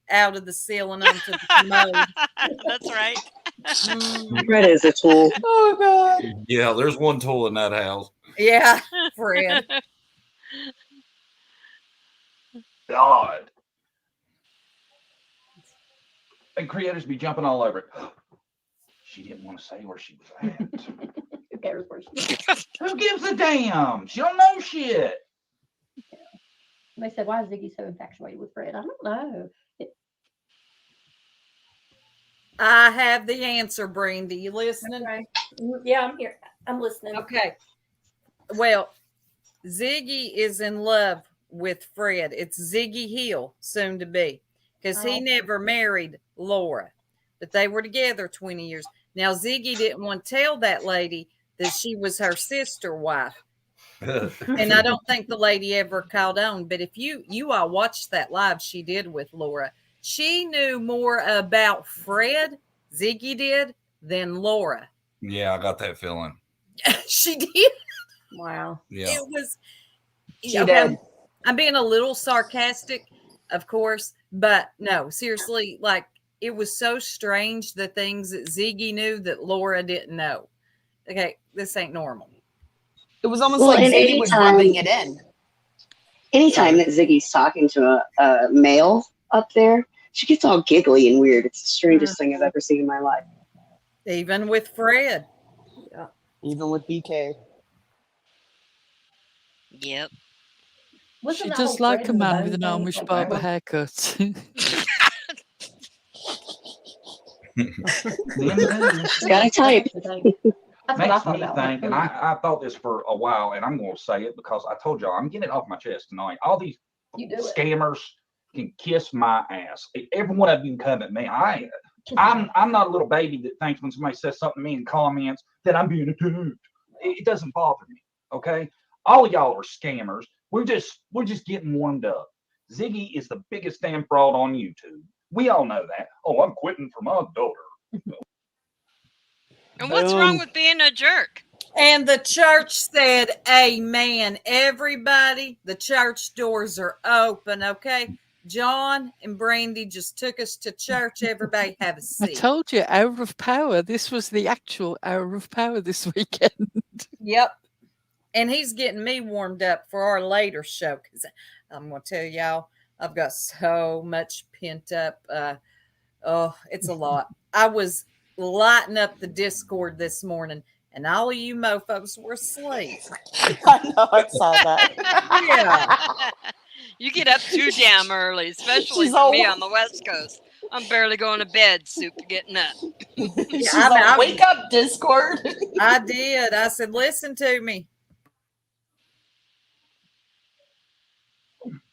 out of the ceiling onto the commode.
That's right.
Fred is a tool.
Oh God.
Yeah, there's one tool in that house.
Yeah, Fred.
God. And creators be jumping all over it. She didn't want to say where she was at.
Who cares where she is?
Who gives a damn? She don't know shit.
Yeah. And they said, why is Ziggy so infatuated with Fred? I don't know.
I have the answer, Brandy. You listening?
Okay. Yeah, I'm here. I'm listening.
Okay. Well, Ziggy is in love with Fred. It's Ziggy Hill, soon to be, because he never married Laura, but they were together 20 years. Now, Ziggy didn't want to tell that lady that she was her sister wife. And I don't think the lady ever called on. But if you all watched that live she did with Laura, she knew more about Fred, Ziggy did, than Laura.
Yeah, I got that feeling.
She did.
Wow.
Yeah.
It was.
She did.
I'm being a little sarcastic, of course, but no, seriously, like it was so strange the things that Ziggy knew that Laura didn't know. Okay, this ain't normal.
It was almost like Ziggy was rubbing it in.
Anytime that Ziggy's talking to a male up there, she gets all giggly and weird. It's the strangest thing I've ever seen in my life.
Even with Fred.
Yeah. Even with BK.
Yep.
Wasn't
She
that
does
whole
like
Fred
a
and the
man
bone
with an
thing
Amish
like
barber
that?
haircut.
It's got a type.
That's what I
Makes
thought
me
about.
think, and I thought this for a while, and I'm going to say it because I told y'all I'm getting it off my chest tonight. All these
You do it.
scammers can kiss my ass. Every one of you can come at me. I'm not a little baby that thinks when somebody says something to me in comments that I'm being attacked. It doesn't bother me. Okay, all of y'all are scammers. We're just getting warmed up. Ziggy is the biggest damn fraud on YouTube. We all know that. Oh, I'm quitting for my daughter.
And what's wrong with being a jerk?
And the church said, amen. Everybody, the church doors are open, okay? John and Brandy just took us to church. Everybody have a
I
seat.
told you, Hour of Power. This was the actual Hour of Power this weekend.
Yep. And he's getting me warmed up for our later show because I'm going to tell y'all, I've got so much pent up. It's a lot. I was lighting up the Discord this morning, and all of you mofos were asleep.
I know, I saw that.
Yeah.
You get up too damn early, especially
She's
for
all-
me on the West Coast. I'm barely going to bed, soup getting up.
She's
I
like,
know.
wake up, Discord.
I did. I said, listen to me.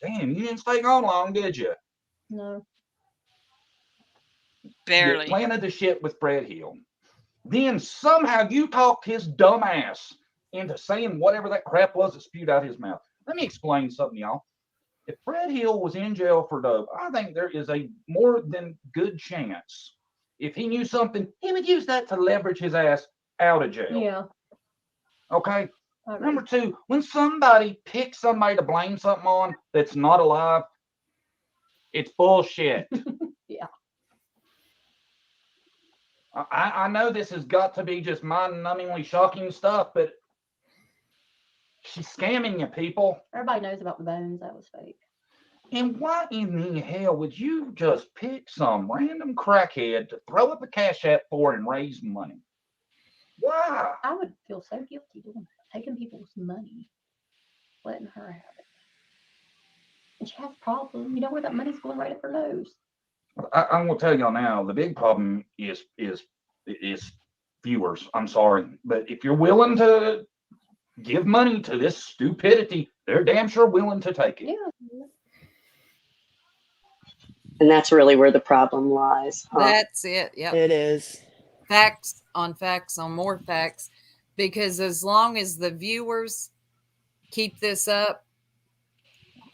Damn, you didn't stay gone long, did you?
No.
Barely.
You planted the shit with Fred Hill. Then somehow you talked his dumb ass into saying whatever that crap was that spewed out his mouth. Let me explain something, y'all. If Fred Hill was in jail for dope, I think there is a more than good chance. If he knew something, he would use that to leverage his ass out of jail.
Yeah.
Okay. Number two, when somebody picks somebody to blame something on that's not alive, it's bullshit.
Yeah.
I know this has got to be just mind-numbingly shocking stuff, but she's scamming you, people.
Everybody knows about the bones. That was fake.
And why in the hell would you just pick some random crackhead to throw up a cash app for and raise money? Why?
I would feel so guilty doing that, taking people's money, letting her have it. And she has a problem. You know where that money's going right up her nose.
I'm going to tell y'all now, the big problem is viewers. I'm sorry, but if you're willing to give money to this stupidity, they're damn sure willing to take it.
Yeah.
And that's really where the problem lies. Huh?
That's it. Yep.
It is.
Facts on more facts. Because as long as the viewers keep this up,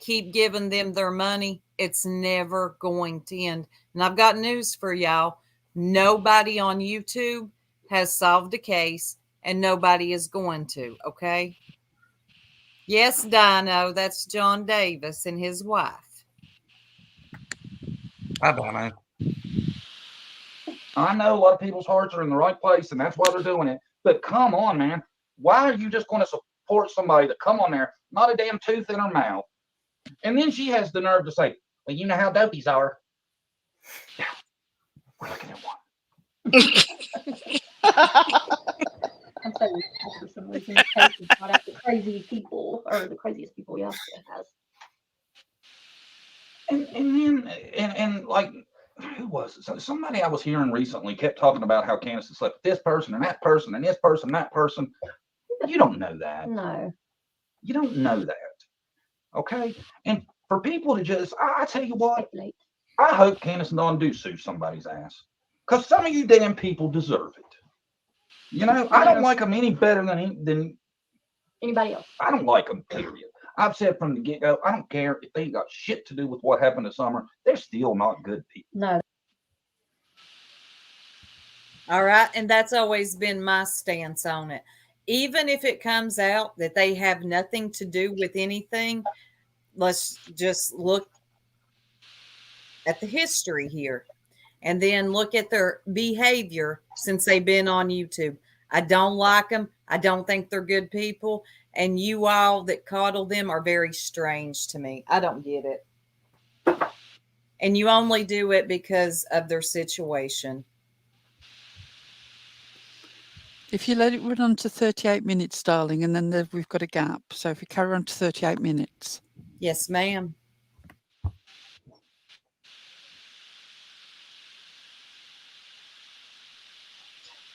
keep giving them their money, it's never going to end. And I've got news for y'all. Nobody on YouTube has solved a case, and nobody is going to, okay? Yes, Dino, that's John Davis and his wife.
Hi, Dino.
I know a lot of people's hearts are in the right place, and that's why they're doing it. But come on, man. Why are you just going to support somebody that come on there, not a damn tooth in her mouth? And then she has the nerve to say, well, you know how dopies are. Yeah, we're looking at one.
I'm saying for some reason, the case is not after crazy people, or the craziest people Yasha has.
And then like, who was it? So somebody I was hearing recently kept talking about how Candace had slept with this person and that person and this person and that person. You don't know that.
No.
You don't know that. Okay? And for people to just, I tell you what, I hope Candace and Dawn do sue somebody's ass. Because some of you damn people deserve it. You know, I don't like them any better than
anybody else.
I don't like them, period. I've said from the get-go, I don't care if they got shit to do with what happened this summer. They're still not good people.
No.
All right. And that's always been my stance on it. Even if it comes out that they have nothing to do with anything, let's just look at the history here and then look at their behavior since they've been on YouTube. I don't like them. I don't think they're good people. And you all that coddle them are very strange to me. I don't get it. And you only do it because of their situation.
If you let it run on to 38 minutes, darling, and then we've got a gap. So if you carry on to 38 minutes.
Yes, ma'am.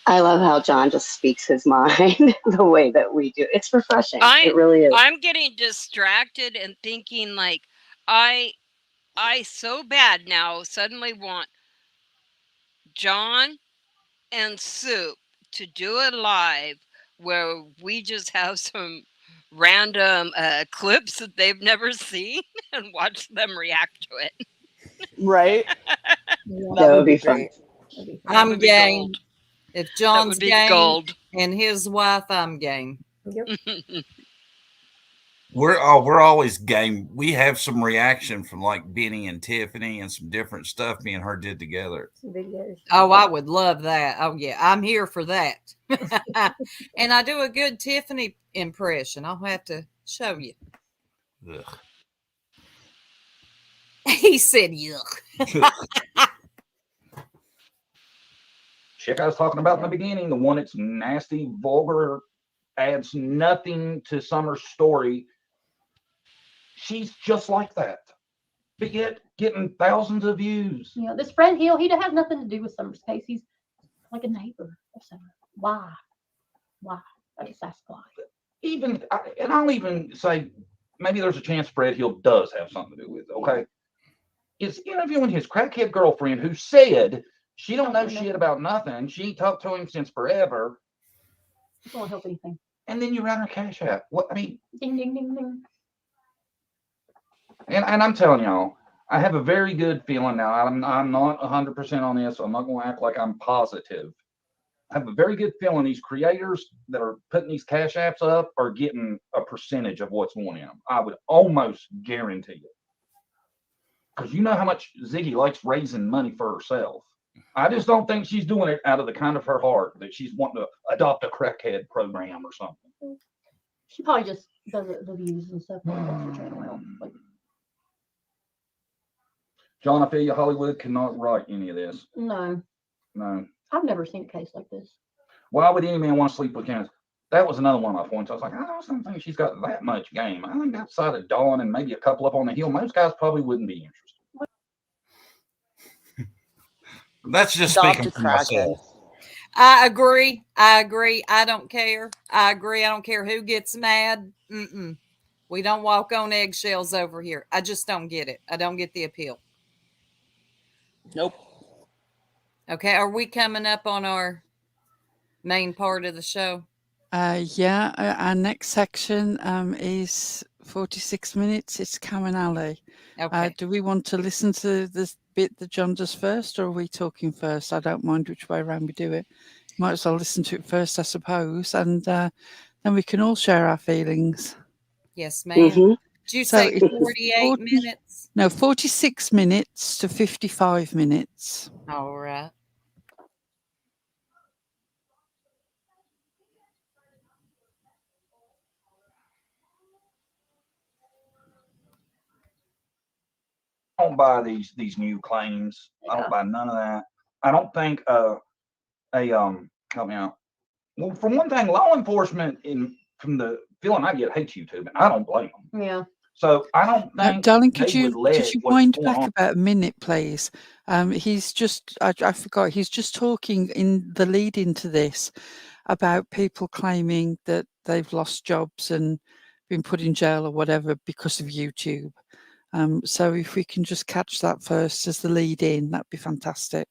I love how John just speaks his mind the way that we do. It's refreshing. It really is.
I'm getting distracted and thinking like I so bad now suddenly want John and Soup to do a live where we just have some random clips that they've never seen and watch them react to it.
Right?
That would be fun.
I'm game. If John's game
gold.
And his wife, I'm game.
We're always game. We have some reaction from like Benny and Tiffany and some different stuff me and her did together.
Oh, I would love that. Oh yeah, I'm here for that. And I do a good Tiffany impression. I'll have to show you.
Ugh.
He said yuck.
Chick I was talking about in the beginning, the one that's nasty, vulgar, adds nothing to Summer's story. She's just like that, but yet getting thousands of views.
You know, this friend he has nothing to do with Summer's case. He's like a neighbor of Summer. Why? I just ask why.
And I'll even say maybe there's a chance Fred Hill does have something to do with it. Okay, is interviewing his crackhead girlfriend who said she don't know shit about nothing. She ain't talked to him since forever.
It won't help anything.
And then you run her cash app. What I mean?
Ding ding ding ding.
And I'm telling y'all, I have a very good feeling now. I'm not 100% on this, so I'm not going to act like I'm positive. I have a very good feeling these creators that are putting these cash apps up are getting a percentage of what's going in them. I would almost guarantee it. Because you know how much Ziggy likes raising money for herself. I just don't think she's doing it out of the kind of her heart that she's wanting to adopt a crackhead program or something.
She probably just does it the views and stuff. Her channel out. Like,
John, I feel you, Hollywood cannot write any of this.
no, I've never seen a case like this.
Why would any man want to sleep with Candace? That was another one of my points. I was like, I don't think she's got that much game. I think outside of Dawn and maybe a couple up on the hill, most guys probably wouldn't be interested.
That's just speaking for myself.
I agree. I agree. I don't care. I agree. I don't care who gets mad. We don't walk on eggshells over here. I just don't get it. I don't get the appeal.
Nope.
Okay. Are we coming up on our main part of the show?
Yeah, our next section is 46 minutes. It's Caminale.
Okay.
Do we want to listen to this bit that John does first, or are we talking first? I don't mind which way around we do it. Might as well listen to it first, I suppose, and then we can all share our feelings.
Yes, ma'am. Did you say
it's
48 minutes?
No, 46 minutes to 55 minutes.
All right.
I don't buy these new claims. I don't buy none of that. I don't think help me out. Well, for one thing, law enforcement from the feeling I get hates YouTube, and I don't blame them.
Yeah.
So I don't think
darling,
could you
wind back about a minute, please? He's just I forgot, he's just talking in the lead into this about people claiming that they've lost jobs and been put in jail or whatever because of YouTube. So if we can just catch that first as the lead in, that'd be fantastic.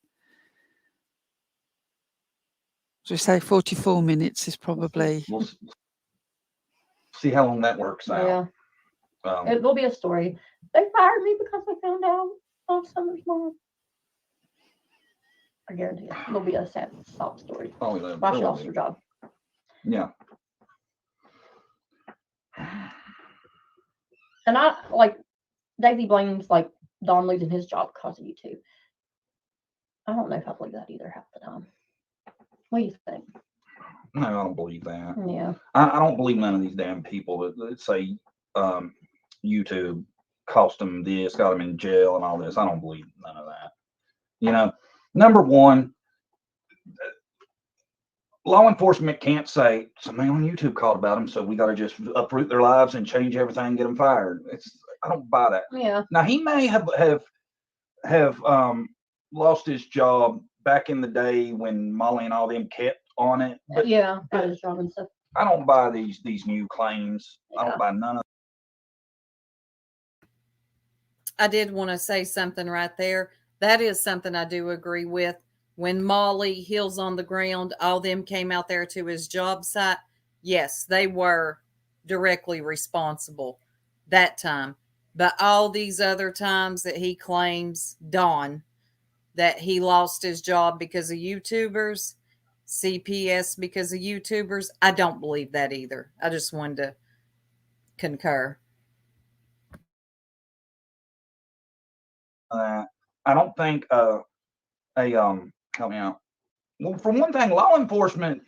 So we say 44 minutes is probably.
We'll see how long that works out.
Yeah. It will be a story. They fired me because I found out on Summer's mom. I guarantee it. It'll be a sad sob story.
Oh,
Why she lost her job.
Yeah.
And I like Daisy blames like Don losing his job because of YouTube. I don't know if I believe that either half the time. What do you think?
No, I don't believe that.
Yeah.
I don't believe none of these damn people that say YouTube cost them this, got them in jail and all this. I don't believe none of that. You know, number one, law enforcement can't say somebody on YouTube called about them, so we got to just uproot their lives and change everything and get them fired. I don't buy that.
Yeah.
Now he may have lost his job back in the day when Molly and all them kept on it. But
yeah, got his job and stuff.
I don't buy these new claims. Yeah. I don't buy none of.
I did want to say something right there. That is something I do agree with. When Molly, heels on the ground, all them came out there to his job site. Yes, they were directly responsible that time. But all these other times that he claims, Don, that he lost his job because of YouTubers, CPS because of YouTubers, I don't believe that either. I just wanted to concur.
I don't think help me out. Well, for one thing, law enforcement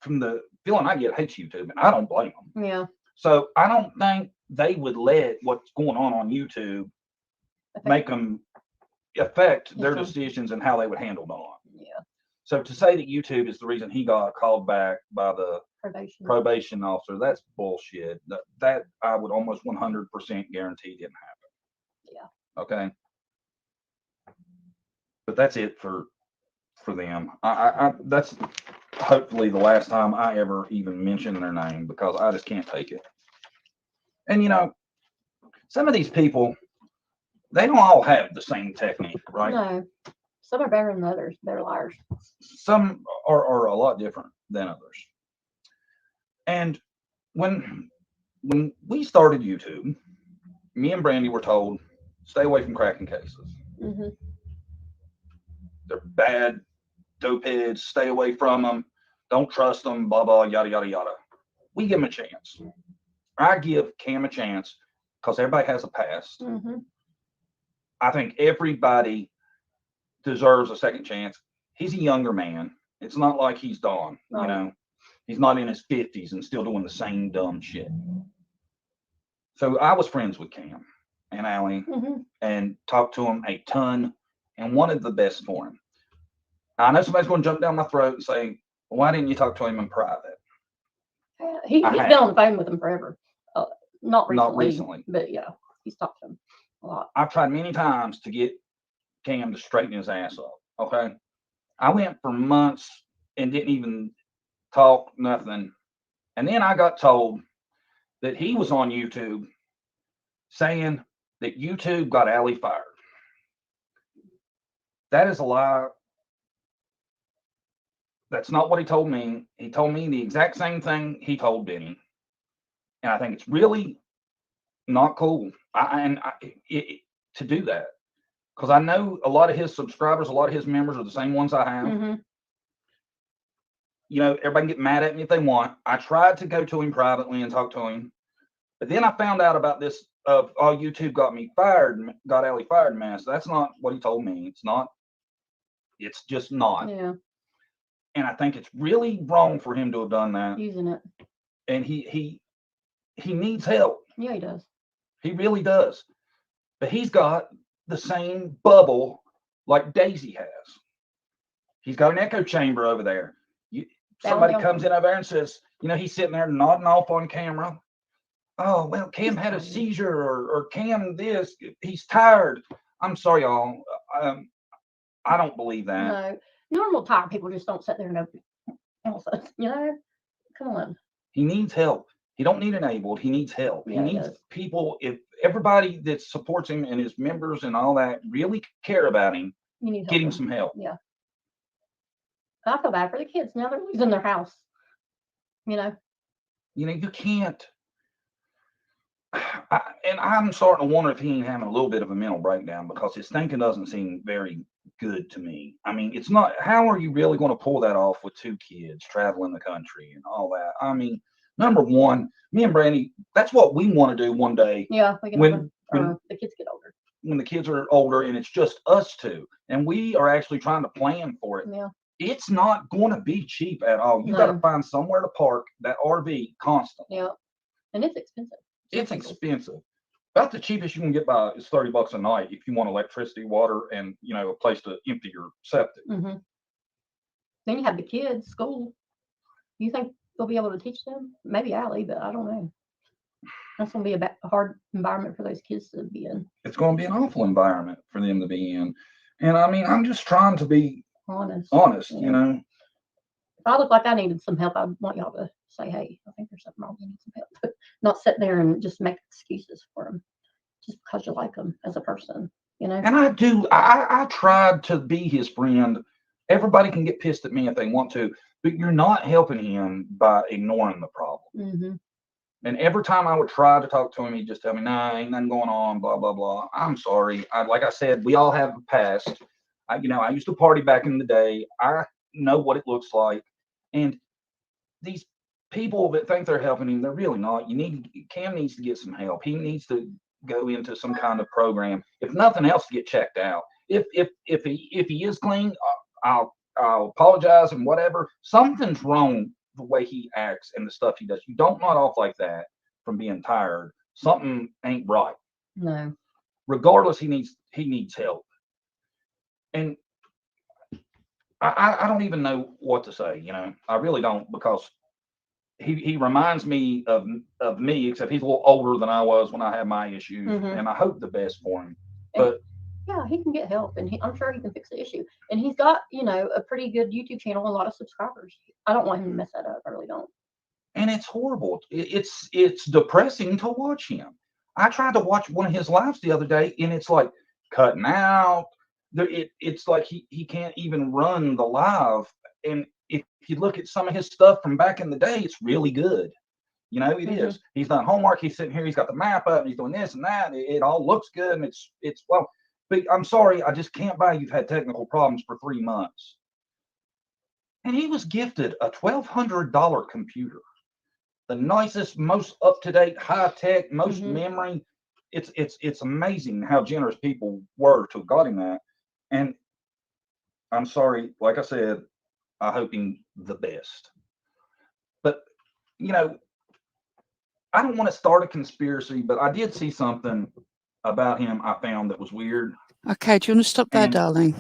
from the feeling I get hates YouTube, and I don't blame them.
Yeah.
So I don't think they would let what's going on YouTube make them affect their decisions and how they would handle Don.
Yeah.
So to say that YouTube is the reason he got called back by the probation officer, that's bullshit. That I would almost 100% guarantee didn't happen.
Yeah.
Okay. But that's it for them. I that's hopefully the last time I ever even mention their name, because I just can't take it. And you know, some of these people, they don't all have the same technique, right?
No. Some are better than others. They're liars.
Some are a lot different than others. And when we started YouTube, me and Brandy were told, stay away from cracking cases.
Mm-hmm.
They're bad dopeheads. Stay away from them. Don't trust them. Blah, blah, yada, yada, yada. We give them a chance. I give Cam a chance because everybody has a past.
Mm-hmm.
I think everybody deserves a second chance. He's a younger man. It's not like he's Don. Right. You know, he's not in his 50s and still doing the same dumb shit. So I was friends with Cam and Allie and talked to him a ton and wanted the best for him. I know somebody's going to jump down my throat and say, well, why didn't you talk to him in private?
He's been on the phone with him forever. Not recently.
Not recently.
But yeah, he's talked to him a lot.
I've tried many times to get Cam to straighten his ass up. Okay. I went for months and didn't even talk, nothing. And then I got told that he was on YouTube saying that YouTube got Allie fired. That is a lie. That's not what he told me. He told me the exact same thing he told Benny. And I think it's really not cool to do that. Because I know a lot of his subscribers, a lot of his members are the same ones I have.
Mm-hmm.
You know, everybody can get mad at me if they want. I tried to go to him privately and talk to him. But then I found out about this of, oh, YouTube got me fired, got Allie fired mess. That's not what he told me. It's not. It's just not.
Yeah.
And I think it's really wrong for him to have done that.
Using it.
And he needs help.
Yeah, he does.
He really does. But he's got the same bubble like Daisy has. He's got an echo chamber over there. Somebody comes in over there and says, you know, he's sitting there nodding off on camera. Oh, well, Cam had a seizure, or Cam this, he's tired. I'm sorry, y'all. I don't believe that.
No, normal tired people just don't sit there and open. You know, come on.
He needs help. He don't need enabled. He needs help.
Yeah,
he needs people. If everybody that supports him and his members and all that really care about him, get him some help.
Yeah. I feel bad for the kids. Now they're losing their house. You know,
you can't. And I'm starting to wonder if he ain't having a little bit of a mental breakdown, because his thinking doesn't seem very good to me. I mean, it's not. How are you really going to pull that off with 2 kids traveling the country and all that? I mean, number one, me and Brandy, that's what we want to do one day.
Yeah,
when
the kids get older.
When the kids are older and it's just us 2, and we are actually trying to plan for it.
Yeah.
It's not going to be cheap at all. You got to find somewhere to park that RV constantly.
Yeah, and it's expensive.
It's expensive. About the cheapest you can get by is $30 a night if you want electricity, water, and a place to empty your septic.
Mm-hmm. Then you have the kids, school. You think they'll be able to teach them? Maybe Allie, but I don't know. That's going to be a hard environment for those kids to be in.
It's going to be an awful environment for them to be in. And I mean, I'm just trying to be honest,
yeah. If I look like I needed some help, I'd want y'all to say, hey, I think there's something wrong. You need some help. Not sit there and just make excuses for them just because you like them as a person, And
I do. I tried to be his friend. Everybody can get pissed at me if they want to, but you're not helping him by ignoring the problem.
Mm-hmm.
And every time I would try to talk to him, he'd just tell me, nah, ain't nothing going on, blah, blah, blah. I'm sorry. Like I said, we all have a past. I used to party back in the day. I know what it looks like. And these people that think they're helping him, they're really not. Cam needs to get some help. He needs to go into some kind of program, if nothing else, to get checked out. If he is clean, I'll apologize and whatever. Something's wrong the way he acts and the stuff he does. You don't nod off like that from being tired. Something ain't right.
No.
Regardless, he needs help. And I don't even know what to say, I really don't, because he reminds me of me, except he's a little older than I was when I had my issues, and I hope the best for him. But
yeah, he can get help, and I'm sure he can fix the issue. And he's got, a pretty good YouTube channel, and a lot of subscribers. I don't want him to mess that up. I really don't.
And it's horrible. It's depressing to watch him. I tried to watch one of his lives the other day, and it's like cutting out. It's like he can't even run the live. And if you look at some of his stuff from back in the day, it's really good. It is. He's done homework. He's sitting here. He's got the map up. And he's doing this and that. It all looks good. And it's well. But I'm sorry, I just can't buy you've had technical problems for 3 months. And he was gifted a $1,200 computer, the nicest, most up-to-date, high-tech, most memory. It's amazing how generous people were to have got him that. And I'm sorry, like I said, I hope him the best. But, I don't want to start a conspiracy, but I did see something about him I found that was weird.
Okay, do you want to stop there, darling?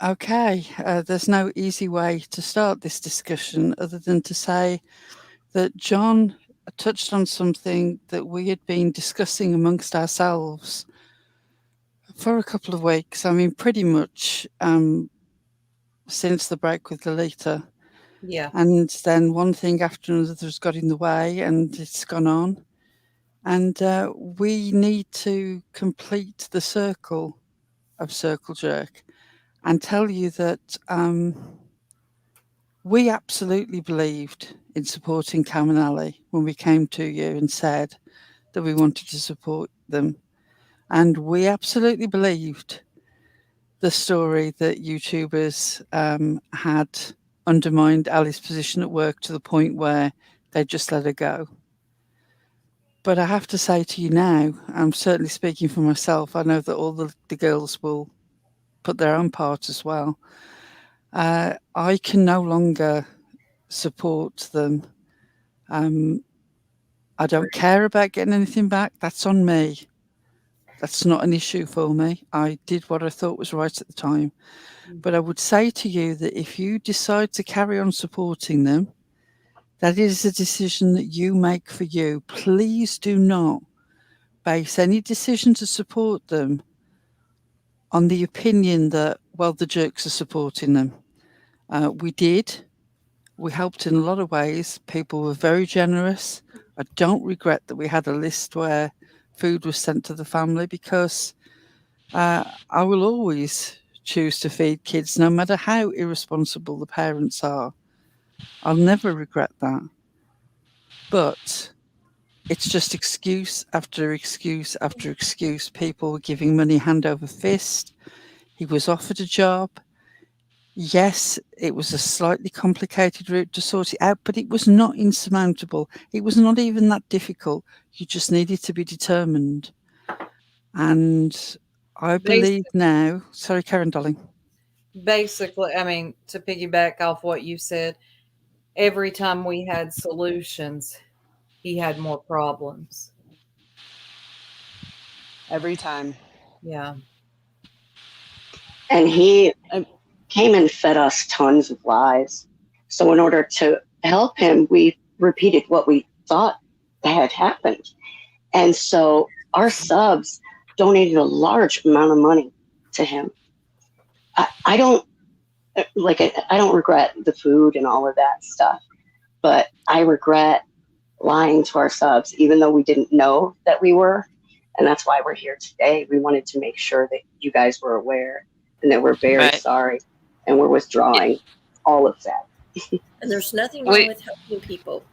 Okay, there's no easy way to start this discussion other than to say that John touched on something that we had been discussing amongst ourselves for a couple of weeks. I mean, pretty much since the break with Lolita.
Yeah.
And then one thing after another has got in the way, and it's gone on. And we need to complete the circle of Circle Jerk and tell you that we absolutely believed in supporting Cam and Ali when we came to you and said that we wanted to support them. And we absolutely believed the story that YouTubers had undermined Ali's position at work to the point where they just let her go. But I have to say to you now, I'm certainly speaking for myself, I know that all the girls will put their own part as well. I can no longer support them. I don't care about getting anything back. That's on me. That's not an issue for me. I did what I thought was right at the time. But I would say to you that if you decide to carry on supporting them, that is a decision that you make for you. Please do not base any decision to support them on the opinion that, well, the jerks are supporting them. We did. We helped in a lot of ways. People were very generous. I don't regret that we had a list where food was sent to the family, because I will always choose to feed kids, no matter how irresponsible the parents are. I'll never regret that. But it's just excuse after excuse after excuse. People were giving money hand over fist. He was offered a job. Yes, it was a slightly complicated route to sort it out, but it was not insurmountable. It was not even that difficult. You just needed to be determined. And I believe now, sorry, Karen, darling.
Basically, I mean, to piggyback off what you said, every time we had solutions, he had more problems.
Every time.
Yeah.
And he came and fed us tons of lies. So in order to help him, we repeated what we thought had happened. And so our subs donated a large amount of money to him. I don't regret the food and all of that stuff, but I regret lying to our subs, even though we didn't know that we were. And that's why we're here today. We wanted to make sure that you guys were aware and that we're very sorry and we're withdrawing all of that.
And there's nothing wrong with helping people.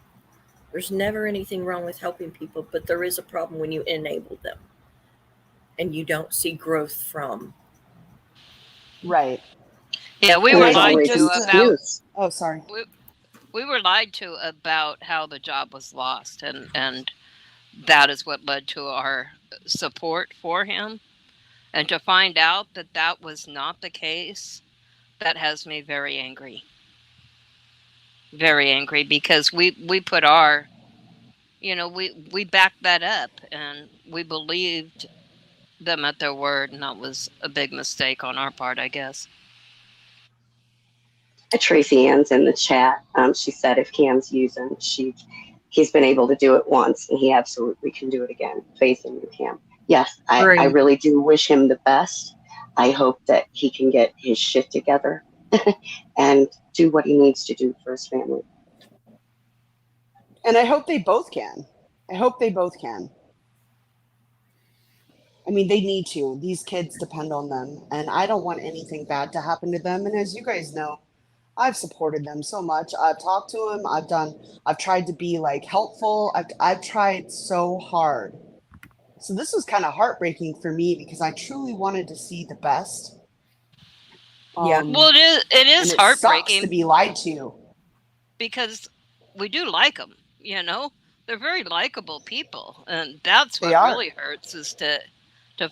There's never anything wrong with helping people, but there is a problem when you enable them and you don't see growth from.
Right.
Yeah, we were lied to about.
Oh, sorry.
We were lied to about how the job was lost, and that is what led to our support for him. And to find out that that was not the case, that has me very angry. Very angry, because we put our, we backed that up and we believed them at their word, and that was a big mistake on our part, I guess.
Tracy Ann's in the chat. She said if Cam's using, he's been able to do it once and he absolutely can do it again. Faith in you, Cam. Yes, I really do wish him the best. I hope that he can get his shit together and do what he needs to do for his family.
And I hope they both can. I mean, they need to. These kids depend on them, and I don't want anything bad to happen to them. And as you guys know, I've supported them so much. I've talked to them. I've tried to be helpful. I've tried so hard. So this was kind of heartbreaking for me because I truly wanted to see the best.
Yeah. Well, it is heartbreaking.
Sucks to be lied to.
Because we do like them, They're very likable people. And that's what really hurts, is to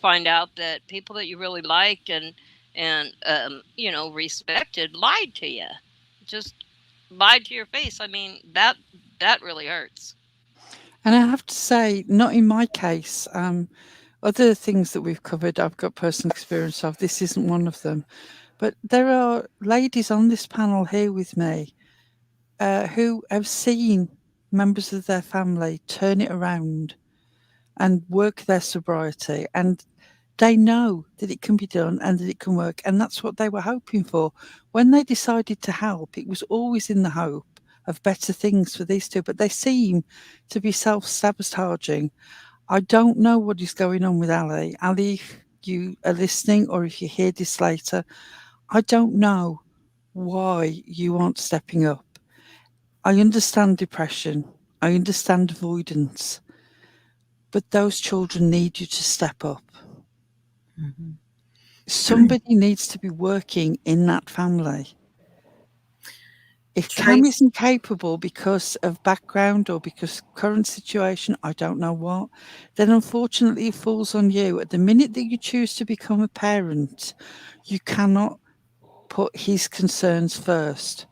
find out that people that you really liked and respected lied to you. Just lied to your face. I mean, that really hurts.
And I have to say, not in my case. Other things that we've covered, I've got personal experience of. This isn't one of them. But there are ladies on this panel here with me who have seen members of their family turn it around and work their sobriety. And they know that it can be done and that it can work. And that's what they were hoping for. When they decided to help, it was always in the hope of better things for these two, but they seem to be self-sabotaging. I don't know what is going on with Ali. Ali, if you are listening or if you hear this later, I don't know why you aren't stepping up. I understand depression. I understand avoidance. But those children need you to step up.
Mm-hmm.
Somebody needs to be working in that family. If Cam isn't capable because of background or because current situation, I don't know what, then unfortunately it falls on you. At the minute that you choose to become a parent, you cannot put his concerns first.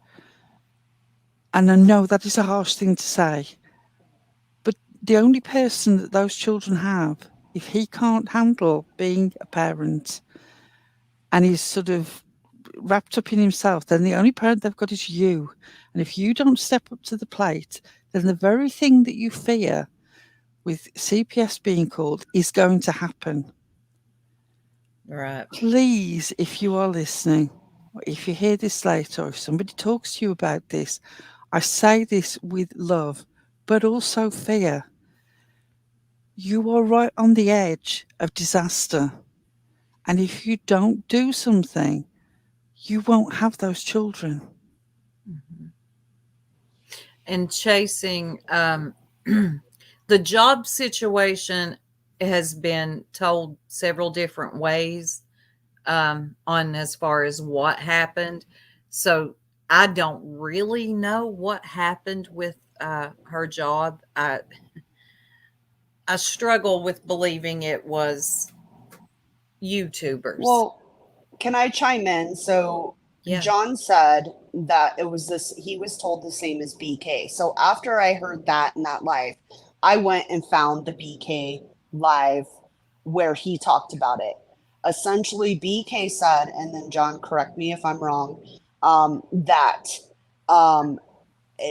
And I know that is a harsh thing to say, but the only person that those children have, if he can't handle being a parent and he's sort of wrapped up in himself, then the only parent they've got is you. And if you don't step up to the plate, then the very thing that you fear with CPS being called is going to happen.
Right.
Please, if you are listening, or if you hear this later, or if somebody talks to you about this, I say this with love, but also fear. You are right on the edge of disaster. And if you don't do something, you won't have those children.
Mm-hmm. And chasing the job situation has been told several different ways on as far as what happened. So I don't really know what happened with her job. I struggle with believing it was YouTubers.
Well, can I chime in? So
yeah.
John said that it was this, he was told the same as BK. So after I heard that in that live, I went and found the BK live where he talked about it. Essentially, BK said, and then John, correct me if I'm wrong, that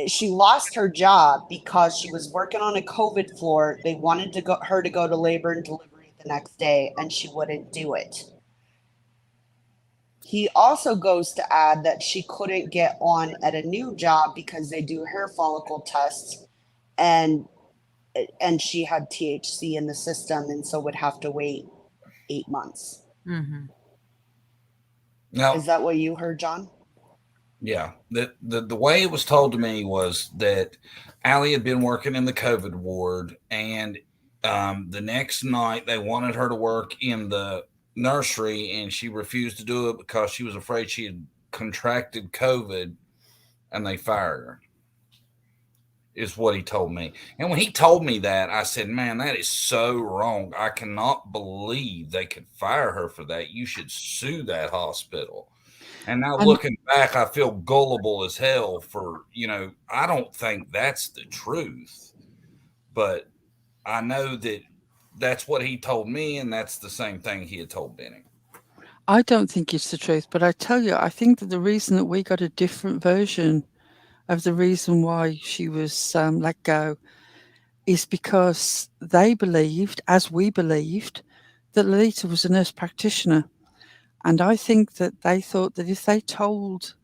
she lost her job because she was working on a COVID floor. They wanted her to go to labor and delivery the next day, and she wouldn't do it. He also goes to add that she couldn't get on at a new job because they do hair follicle tests, and she had THC in the system, and so would have to wait 8 months.
Mm-hmm.
Now,
is that what you heard, John?
Yeah. The way it was told to me was that Allie had been working in the COVID ward, and the next night they wanted her to work in the nursery, and she refused to do it because she was afraid she had contracted COVID, and they fired her, is what he told me. And when he told me that, I said, man, that is so wrong. I cannot believe they could fire her for that. You should sue that hospital. And now looking back, I feel gullible as hell for, I don't think that's the truth, but I know that that's what he told me, and that's the same thing he had told Benny.
I don't think it's the truth, but I tell you, I think that the reason that we got a different version of the reason why she was let go is because they believed, as we believed, that Lolita was a nurse practitioner. And I think that they thought that if they told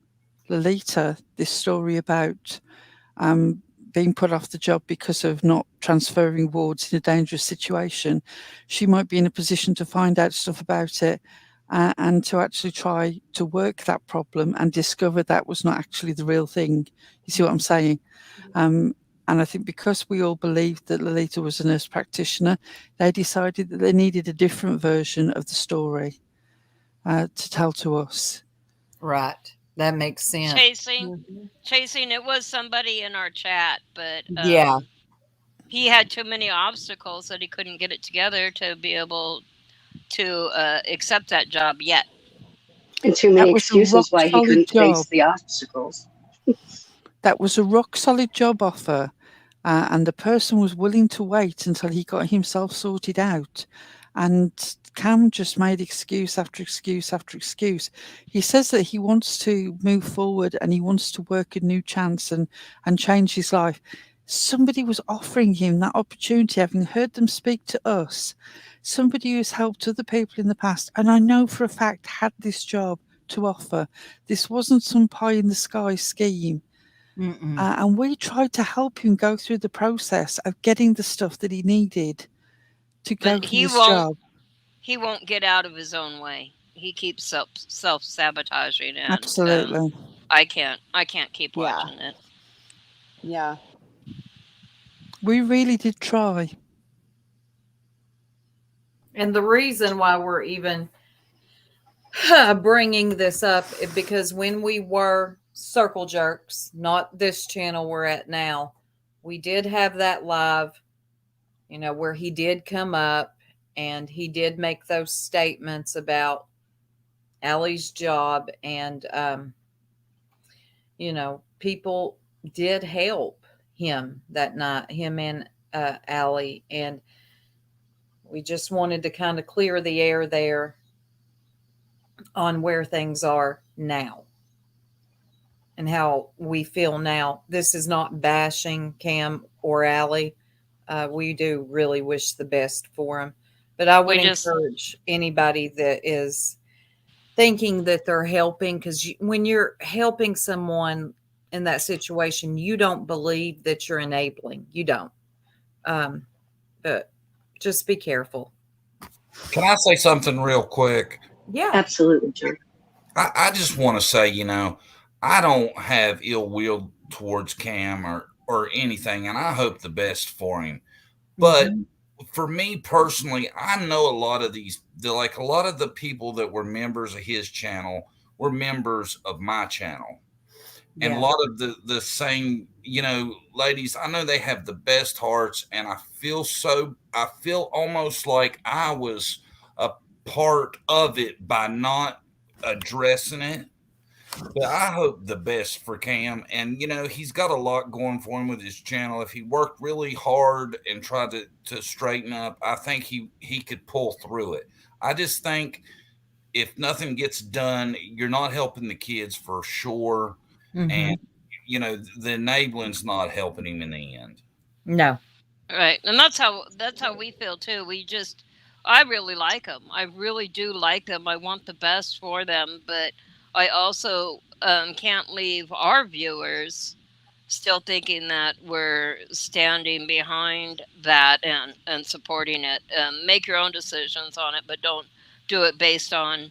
Lolita this story about being put off the job because of not transferring wards in a dangerous situation, she might be in a position to find out stuff about it and to actually try to work that problem and discover that was not actually the real thing. You see what I'm saying? And I think because we all believed that Lolita was a nurse practitioner, they decided that they needed a different version of the story to tell to us.
Right. That makes sense.
Chasing, it was somebody in our chat, but
yeah,
he had too many obstacles that he couldn't get it together to be able to accept that job yet.
And too many excuses why he couldn't face the obstacles.
That was a rock solid job offer, and the person was willing to wait until he got himself sorted out. And Cam just made excuse after excuse after excuse. He says that he wants to move forward and he wants to work a new chance and change his life. somebody was offering him that opportunity, having heard them speak to us, somebody who's helped other people in the past, and I know for a fact had this job to offer. This wasn't some pie in the sky scheme. And we tried to help him go through the process of getting the stuff that he needed to go
But
for this job.
He won't get out of his own way. He keeps self-sabotaging, and
Absolutely.
I can't keep watching it.
Yeah.
We really did try.
And the reason why we're even bringing this up is because when we were Circle Jerks, not this channel we're at now, we did have that live, you know, where he did come up and he did make those statements about Allie's job. And, you know, people did help him that night, him and Allie. And we just wanted to kind of clear the air there on where things are now and how we feel now. This is not bashing Cam or Allie. We do really wish the best for them. But I would encourage anybody that is thinking that they're helping, because when you're helping someone in that situation, you don't believe that you're enabling. You don't. But just be careful.
Can I say something real quick?
Yeah,
absolutely, John.
I just want to say, you know, I don't have ill will towards Cam or anything, and I hope the best for him. But for me personally, I know a lot of a lot of the people that were members of his channel were members of my channel. And a lot of the same, you know, ladies, I know they have the best hearts, and I feel almost like I was a part of it by not addressing it. But I hope the best for Cam. And, you know, he's got a lot going for him with his channel. If he worked really hard and tried to straighten up, I think he could pull through it. I just think if nothing gets done, you're not helping the kids for sure. And, you know, the enabling's not helping him in the end.
No.
Right. And that's how we feel too. I really like them. I really do like them. I want the best for them, but I also can't leave our viewers still thinking that we're standing behind that and supporting it. Make your own decisions on it, but don't do it based on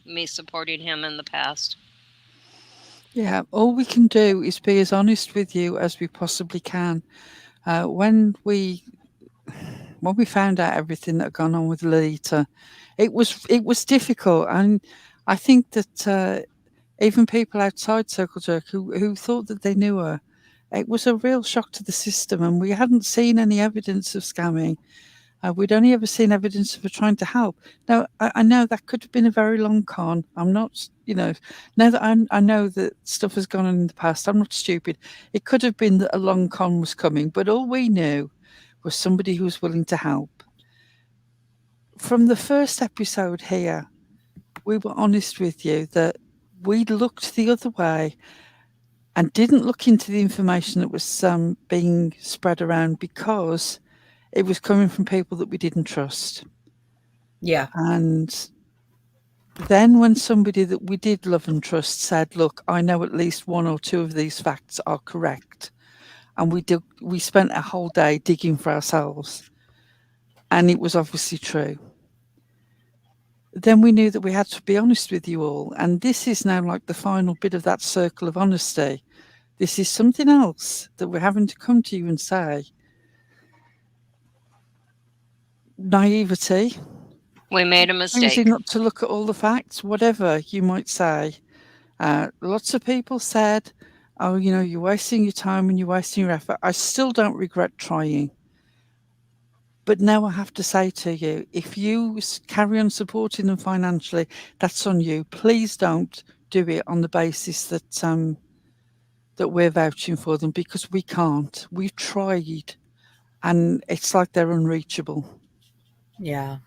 me supporting him in the past.
Yeah, all we can do is be as honest with you as we possibly can. When we found out everything that had gone on with Lolita, it was difficult, and I think that even people outside Circle Jerk who thought that they knew her, it was a real shock to the system, and we hadn't seen any evidence of scamming. We'd only ever seen evidence of her trying to help. Now, I know that could have been a very long con. I'm not, you know, now that I know that stuff has gone on in the past, I'm not stupid. It could have been that a long con was coming, but all we knew was somebody who was willing to help. From the first episode here, we were honest with you that we looked the other way and didn't look into the information that was being spread around because it was coming from people that we didn't trust.
Yeah.
And then when somebody that we did love and trust said, look, I know at least one or two of these facts are correct. And we spent a whole day digging for ourselves. And it was obviously true. Then we knew that we had to be honest with you all. And this is now like the final bit of that circle of honesty. This is something else that we're having to come to you and say. Naivety.
We made a mistake.
Choosing not to look at all the facts, whatever you might say. Lots of people said, oh, you know, you're wasting your time and you're wasting your effort. I still don't regret trying. But now I have to say to you, if you carry on supporting them financially, that's on you. Please don't do it on the basis that that we're vouching for them, because we can't. We've tried, and it's like they're unreachable.
Yeah.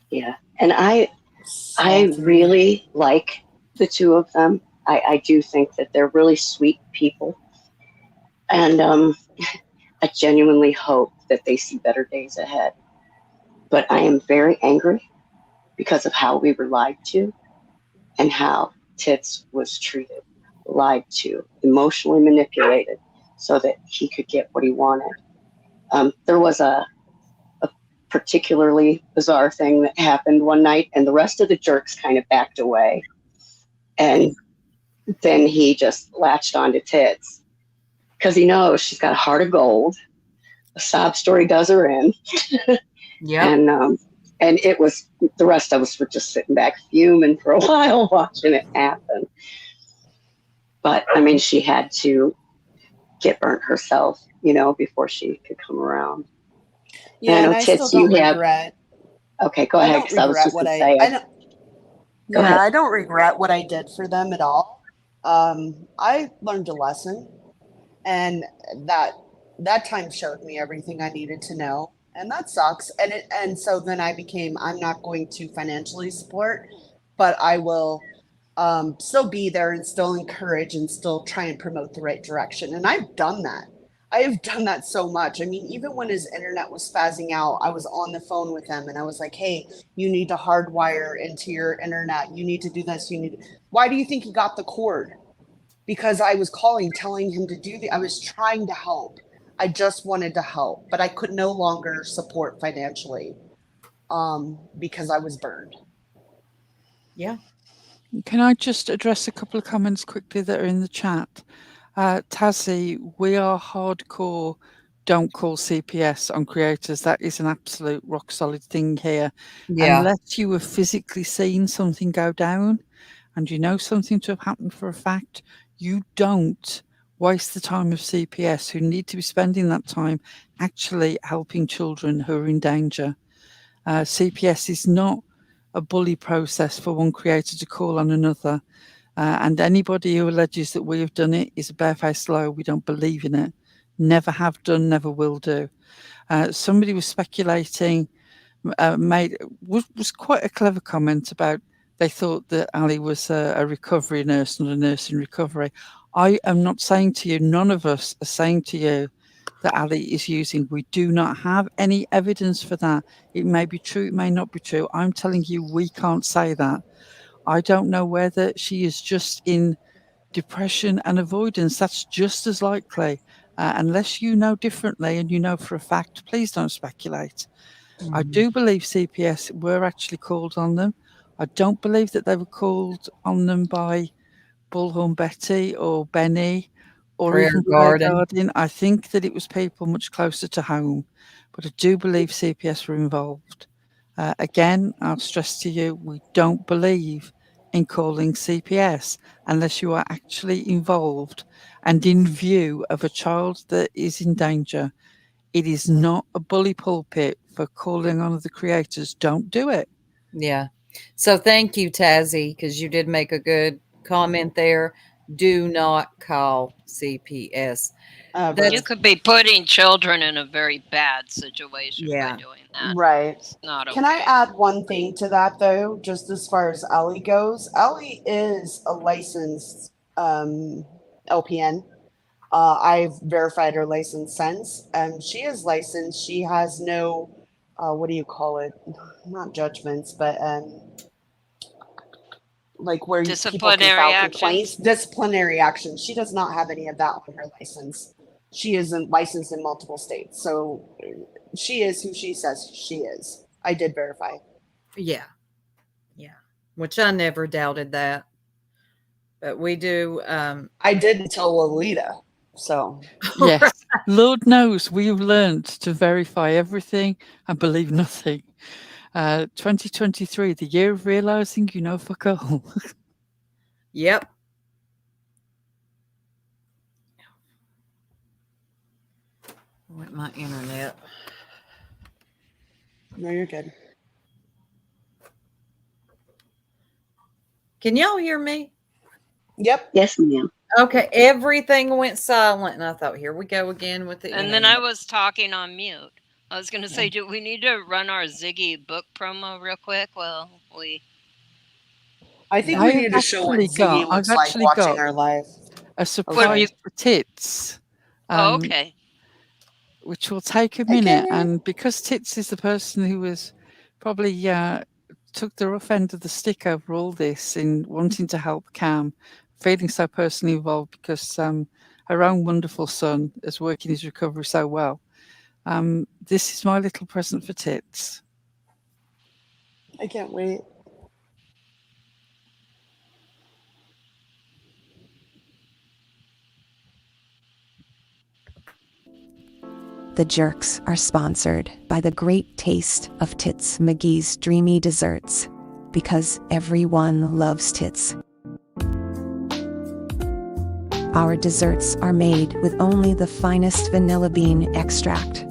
Yeah. And I really like the two of them. I do think that they're really sweet people. And I genuinely hope that they see better days ahead. But I am very angry because of how we were lied to and how Tits was treated, lied to, emotionally manipulated so that he could get what he wanted. There was a particularly bizarre thing that happened one night, and the rest of the jerks kind of backed away. And then he just latched onto Tits because he knows she's got a heart of gold. A sob story does her in.
Yeah.
And it was, the rest of us were just sitting back fuming for a while watching it happen. But I mean, she had to get burnt herself, you know, before she could come around.
Yeah, and I
Tits,
still don't
you have.
regret.
Okay, go
I
ahead.
don't
'Cause I was
regret
just
what
gonna say it. Go ahead.
I don't regret what I did for them at all. I learned a lesson, and that time showed me everything I needed to know, and that sucks. And so then I became, I'm not going to financially support, but I will still be there and still encourage and still try and promote the right direction. And I've done that. I have done that so much. I mean, even when his internet was spazzing out, I was on the phone with him and I was like, hey, you need to hardwire into your internet. You need to do this. Why do you think he got the cord? Because I was calling, telling him to do I was trying to help. I just wanted to help, but I could no longer support financially because I was burned.
Yeah.
Can I just address a couple of comments quickly that are in the chat? Tazzy, we are hardcore, don't call CPS on creators. That is an absolute rock solid thing here.
Yeah.
Unless you have physically seen something go down and you know something to have happened for a fact, you don't waste the time of CPS who need to be spending that time actually helping children who are in danger. CPS is not a bully process for one creator to call on another. And anybody who alleges that we have done it is a barefaced liar. We don't believe in it. Never have done, never will do. Somebody was speculating, was quite a clever comment about they thought that Ali was a recovery nurse, not a nurse in recovery. I am not saying to you, none of us are saying to you that Ali is using. We do not have any evidence for that. It may be true, it may not be true. I'm telling you, we can't say that. I don't know whether she is just in depression and avoidance. That's just as likely. Unless you know differently and you know for a fact, please don't speculate. I do believe CPS were actually called on them. I don't believe that they were called on them by Bullhorn Betty or Benny or
Prayer
even Prayer
Garden.
Garden. I think that it was people much closer to home, but I do believe CPS were involved. Again, I'll stress to you, we don't believe in calling CPS unless you are actually involved and in view of a child that is in danger. It is not a bully pulpit for calling on the creators. Don't do it.
Yeah. So thank you, Tazzy, because you did make a good comment there. Do not call CPS.
You could be putting children in a very bad situation by doing that.
Right.
It's not okay.
Can I add one thing to that, though, just as far as Ellie goes? Ellie is a licensed LPN. I've verified her license since. She is licensed. She has no, what do you call it? Not judgments, but like where people can file complaints. Disciplinary action. She does not have any of that on her license. She isn't licensed in multiple states. So she is who she says she is. I did verify.
Yeah. Yeah. Which I never doubted that. But we do.
I did until Lolita. So.
Yes. Lord knows we have learned to verify everything and believe nothing. 2023, the year of realizing you know fuck all.
Yep. Went my internet.
No, you're good.
Can y'all hear me?
Yep.
Yes, ma'am.
Okay. Everything went silent, and I thought, here we go again with the
And then I was talking on mute. I was going to say, do we need to run our Ziggy book promo real quick? Well,
I think we need to show what Ziggy looks like watching our live.
A surprise for Tits
Okay.
Which will take a minute. And because Tits is the person who was probably took the rough end of the stick over all this in wanting to help Cam, feeling so personally involved because her own wonderful son is working his recovery so well. This is my little present for Tits.
I can't wait.
The Jerks are sponsored by the great taste of Tits McGee's Dreamy Desserts, because everyone loves Tits. Our desserts are made with only the finest vanilla bean extract,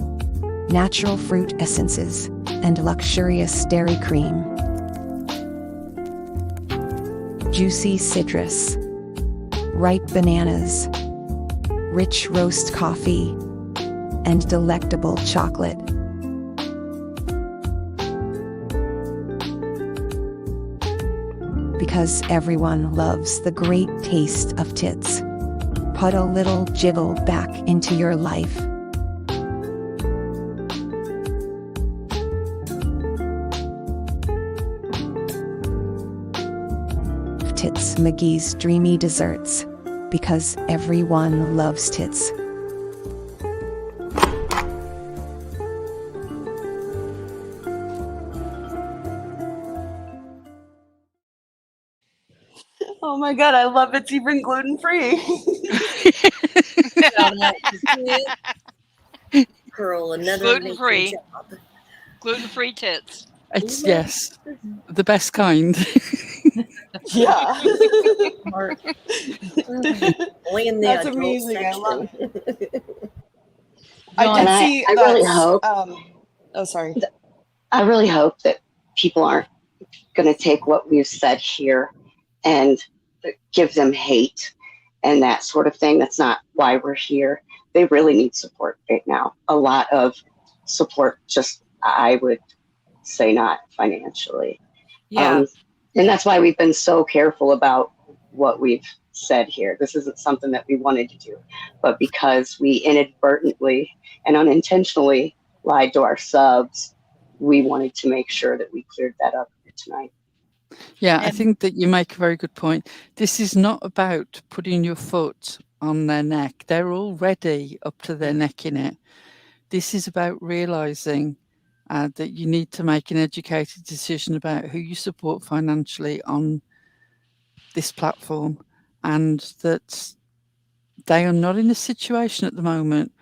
natural fruit essences, and luxurious dairy cream. Juicy citrus, ripe bananas, rich roast coffee, and delectable chocolate. Because everyone loves the great taste of Tits. Put a little jiggle back into your life. Tits McGee's Dreamy Desserts, because everyone loves Tits.
Oh my God, I love it's even gluten-free.
Girl, another
Gluten-free.
amazing job.
Gluten-free tits.
It's, yes, the best kind.
Yeah.
Only in the
That's
adult
amazing. I love
section.
it. I did see
I really hope.
Oh, sorry.
I really hope that people aren't going to take what we've said here and give them hate and that sort of thing. That's not why we're here. They really need support right now. A lot of support, just I would say not financially.
Yeah.
And that's why we've been so careful about what we've said here. This isn't something that we wanted to do, but because we inadvertently and unintentionally lied to our subs, we wanted to make sure that we cleared that up here tonight.
Yeah, I think that you make a very good point. This is not about putting your foot on their neck. They're already up to their neck in it. This is about realizing that you need to make an educated decision about who you support financially on this platform, and that they are not in a situation at the moment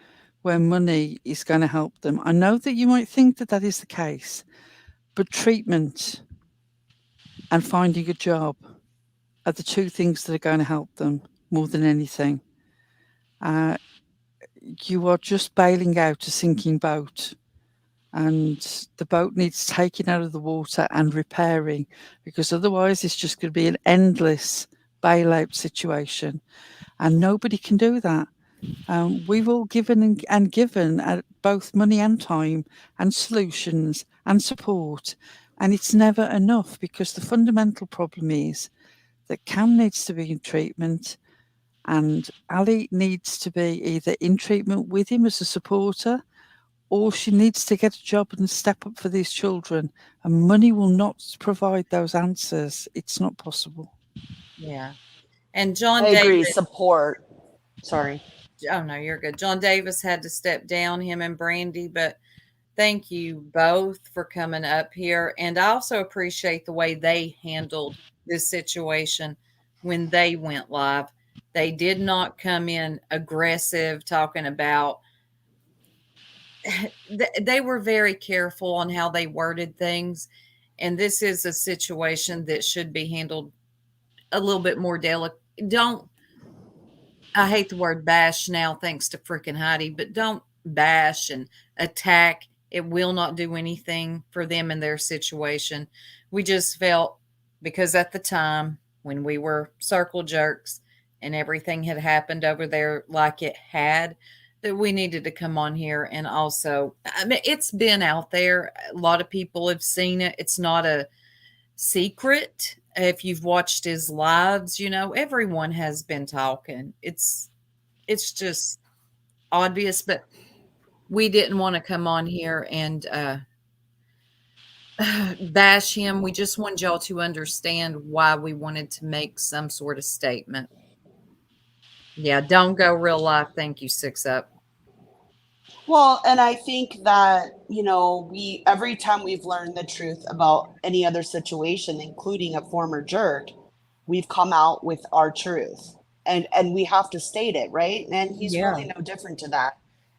where money is going to help them. I know that you might think that that is the case, but treatment and finding a job are the two things that are going to help them more than anything. You are just bailing out a sinking boat, and the boat needs taking out of the water and repairing, because otherwise it's just going to be an endless bailout situation, and nobody can do that. We've all given and given both money and time and solutions and support, and it's never enough, because the fundamental problem is that Cam needs to be in treatment, and Ali needs to be either in treatment with him as a supporter, or she needs to get a job and step up for these children. And money will not provide those answers. It's not possible.
Yeah. And John
I agree.
Davis.
Support. Sorry.
Oh, no, you're good. John Davis had to step down, him and Brandy, but thank you both for coming up here. And I also appreciate the way they handled this situation when they went live. They did not come in aggressive, talking about, they were very careful on how they worded things. And this is a situation that should be handled a little bit more delicate. I hate the word bash now, thanks to freaking Heidi, but don't bash and attack. It will not do anything for them in their situation. We just felt, because at the time when we were circle jerks and everything had happened over there like it had, that we needed to come on here. And also, I mean, it's been out there. A lot of people have seen it. It's not a secret. If you've watched his lives, you know, everyone has been talking. It's just obvious, but we didn't want to come on here and bash him. We just wanted y'all to understand why we wanted to make some sort of statement. Yeah, don't go real life. Thank you, 6up.
Well, and I think that, every time we've learned the truth about any other situation, including a former jerk, we've come out with our truth. And we have to state it, right? And he's really no different to that.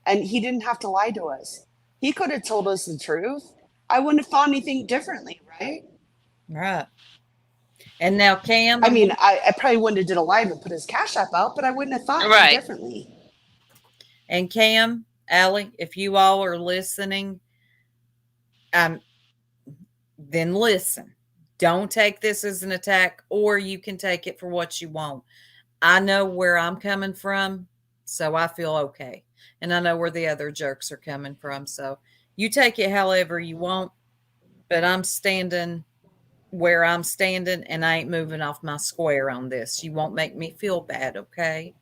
And he didn't have to lie to us. He could have told us the truth. I wouldn't have thought anything differently, right?
Right. And now Cam,
I mean, I probably wouldn't have did a live and put his Cash App out, but I wouldn't have thought any differently.
And Cam, Allie, if you all are listening, then listen. Don't take this as an attack, or you can take it for what you want. I know where I'm coming from, so I feel okay. And I know where the other jerks are coming from. So you take it however you want, but I'm standing where I'm standing, and I ain't moving off my square on this. You won't make me feel bad, okay?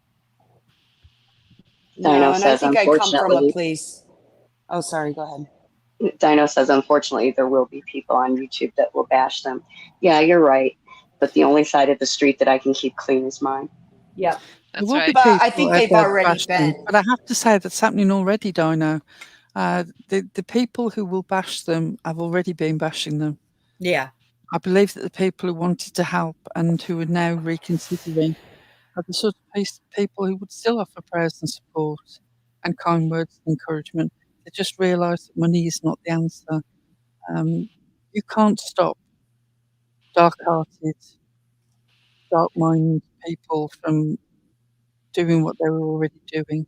No, and I think I come from a place. Oh, sorry, go ahead.
Dino says, unfortunately, there will be people on YouTube that will bash them. Yeah, you're right. But the only side of the street that I can keep clean is mine.
Yep.
That's right.
But I think they've already been.
But I have to say that's happening already, Dino. The people who will bash them have already been bashing them.
Yeah.
I believe that the people who wanted to help and who are now reconsidering are the sort of people who would still offer prayers and support and kind words and encouragement. They just realise that money is not the answer. You can't stop dark-hearted, dark-minded people from doing what they were already doing.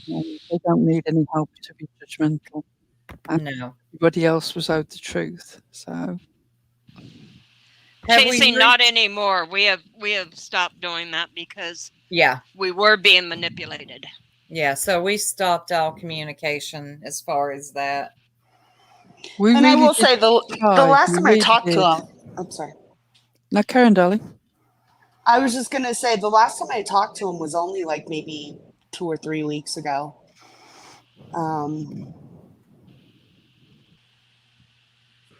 They don't need any help to be judgmental. And
no.
Everybody else was owed the truth. So,
Chasing, not anymore. We have stopped doing that because we were being manipulated.
Yeah, so we stopped all communication as far as that.
And I will say the last time I talked to him, I'm sorry.
No, Karen, darling.
I was just gonna say the last time I talked to him was only like maybe 2 or 3 weeks ago.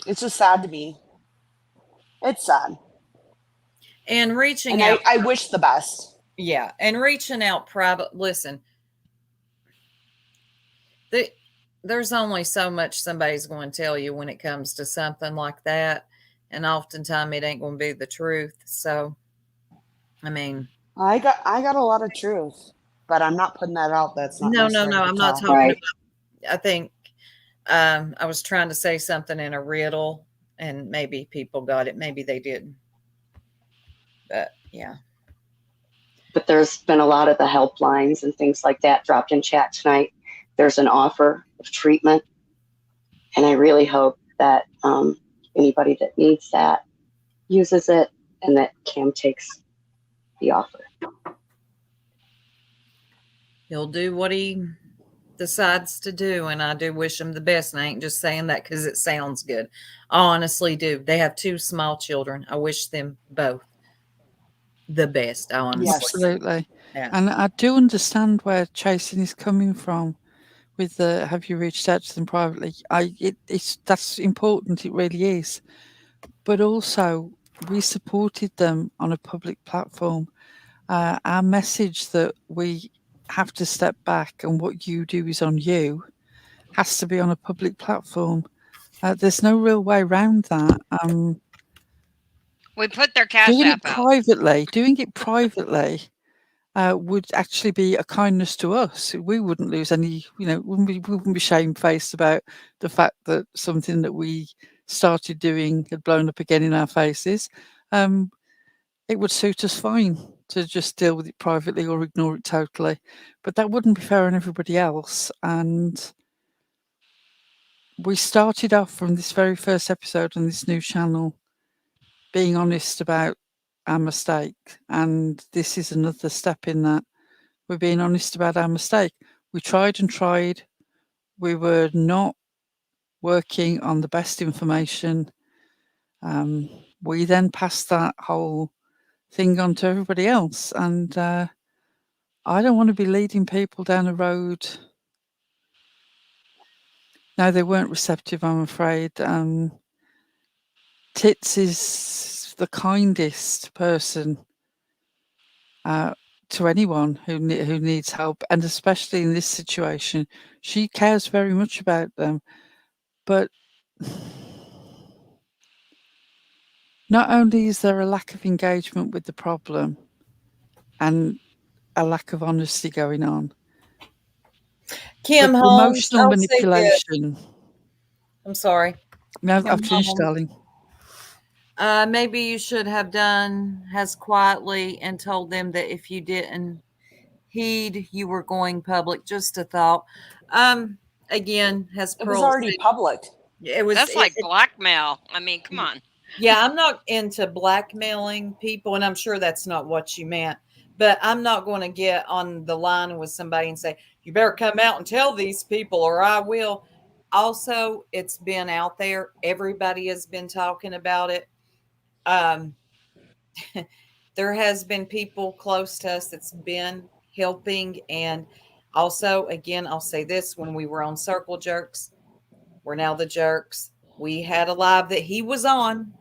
It's just sad to me. It's sad.
And reaching out.
I wish the best.
Yeah, and reaching out private. Listen, there's only so much somebody's going to tell you when it comes to something like that, and oftentimes it ain't going to be the truth. So, I mean,
I got a lot of truth, but I'm not putting that out. That's not
no. I'm not talking about. I think I was trying to say something in a riddle, and maybe people got it. Maybe they didn't. But yeah.
But there's been a lot of the helplines and things like that dropped in chat tonight. There's an offer of treatment, and I really hope that anybody that needs that uses it, and that Cam takes the offer.
He'll do what he decides to do, and I do wish him the best. And I ain't just saying that because it sounds good. I honestly do. They have 2 small children. I wish them both the best. I honestly.
Absolutely.
Yeah.
And I do understand where Chasing is coming from with the have you reached out to them privately. That's important. It really is. But also, we supported them on a public platform. Our message that we have to step back and what you do is on you has to be on a public platform. There's no real way around that.
We put their Cash App out.
Doing it privately would actually be a kindness to us. We wouldn't lose any, we wouldn't be shamefaced about the fact that something that we started doing had blown up again in our faces. It would suit us fine to just deal with it privately or ignore it totally. But that wouldn't be fair on everybody else. And we started off from this very first episode on this new channel being honest about our mistake. And this is another step in that. We're being honest about our mistake. We tried and tried. We were not working on the best information. We then passed that whole thing on to everybody else. And I don't want to be leading people down a road. No, they weren't receptive, I'm afraid. Tits is the kindest person to anyone who needs help, and especially in this situation, she cares very much about them. But not only is there a lack of engagement with the problem and a lack of honesty going on,
Kim
but
Holmes,
emotional
I'll say this.
manipulation.
I'm sorry.
No,
Kim
I've finished,
Holmes.
darling.
Maybe you should have done as quietly and told them that if you didn't heed, you were going public. Just a thought. Again, has
It was
Pearl
already
said,
public.
it was.
That's like blackmail. I mean, come on.
Yeah, I'm not into blackmailing people, and I'm sure that's not what you meant. But I'm not going to get on the line with somebody and say, you better come out and tell these people or I will. Also, it's been out there. Everybody has been talking about it. There has been people close to us that's been helping. And also, again, I'll say this, when we were on Circle Jerks, we're now the Jerks. We had a live that he was on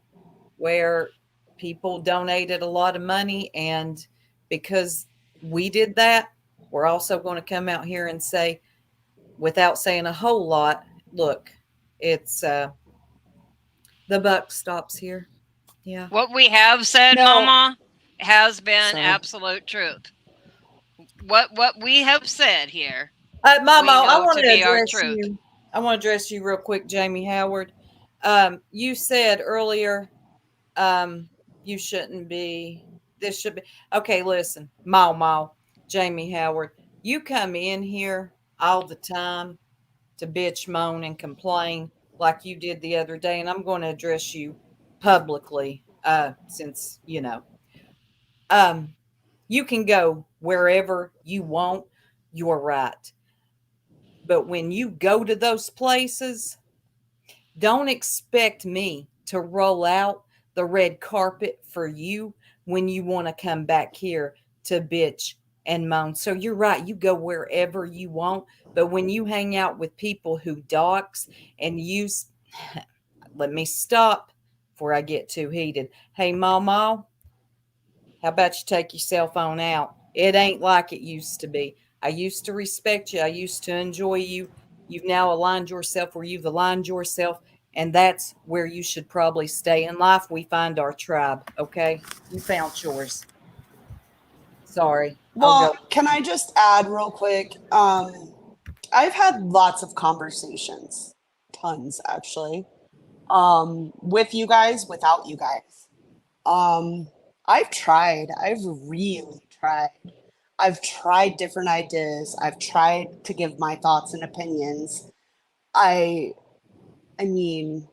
where people donated a lot of money. And because we did that, we're also going to come out here and say, without saying a whole lot, look, it's the buck stops here. Yeah.
What we have said, Mama, has been
Sorry.
absolute truth. What we have said here,
Mama, I want
to
to
be our
address
truth.
you. I want to address you real quick, Jamie Howard. You said earlier, you shouldn't be. This should be okay. Listen, Mal, Jamie Howard, you come in here all the time to bitch, moan, and complain like you did the other day, and I'm going to address you publicly, since you know. You can go wherever you want. You're right. But when you go to those places, don't expect me to roll out the red carpet for you when you want to come back here to bitch and moan. So you're right. You go wherever you want. But when you hang out with people who dox and use, let me stop before I get too heated. Hey, Mama, how about you take your cell phone out? It ain't like it used to be. I used to respect you. I used to enjoy you. You've now aligned yourself where you've aligned yourself, and that's where you should probably stay. In life, we find our tribe, okay? You found yours. Sorry.
Well, can I just add real quick? I've had lots of conversations, tons actually, with you guys, without you guys. I've tried. I've really tried. I've tried different ideas. I've tried to give my thoughts and opinions. I mean,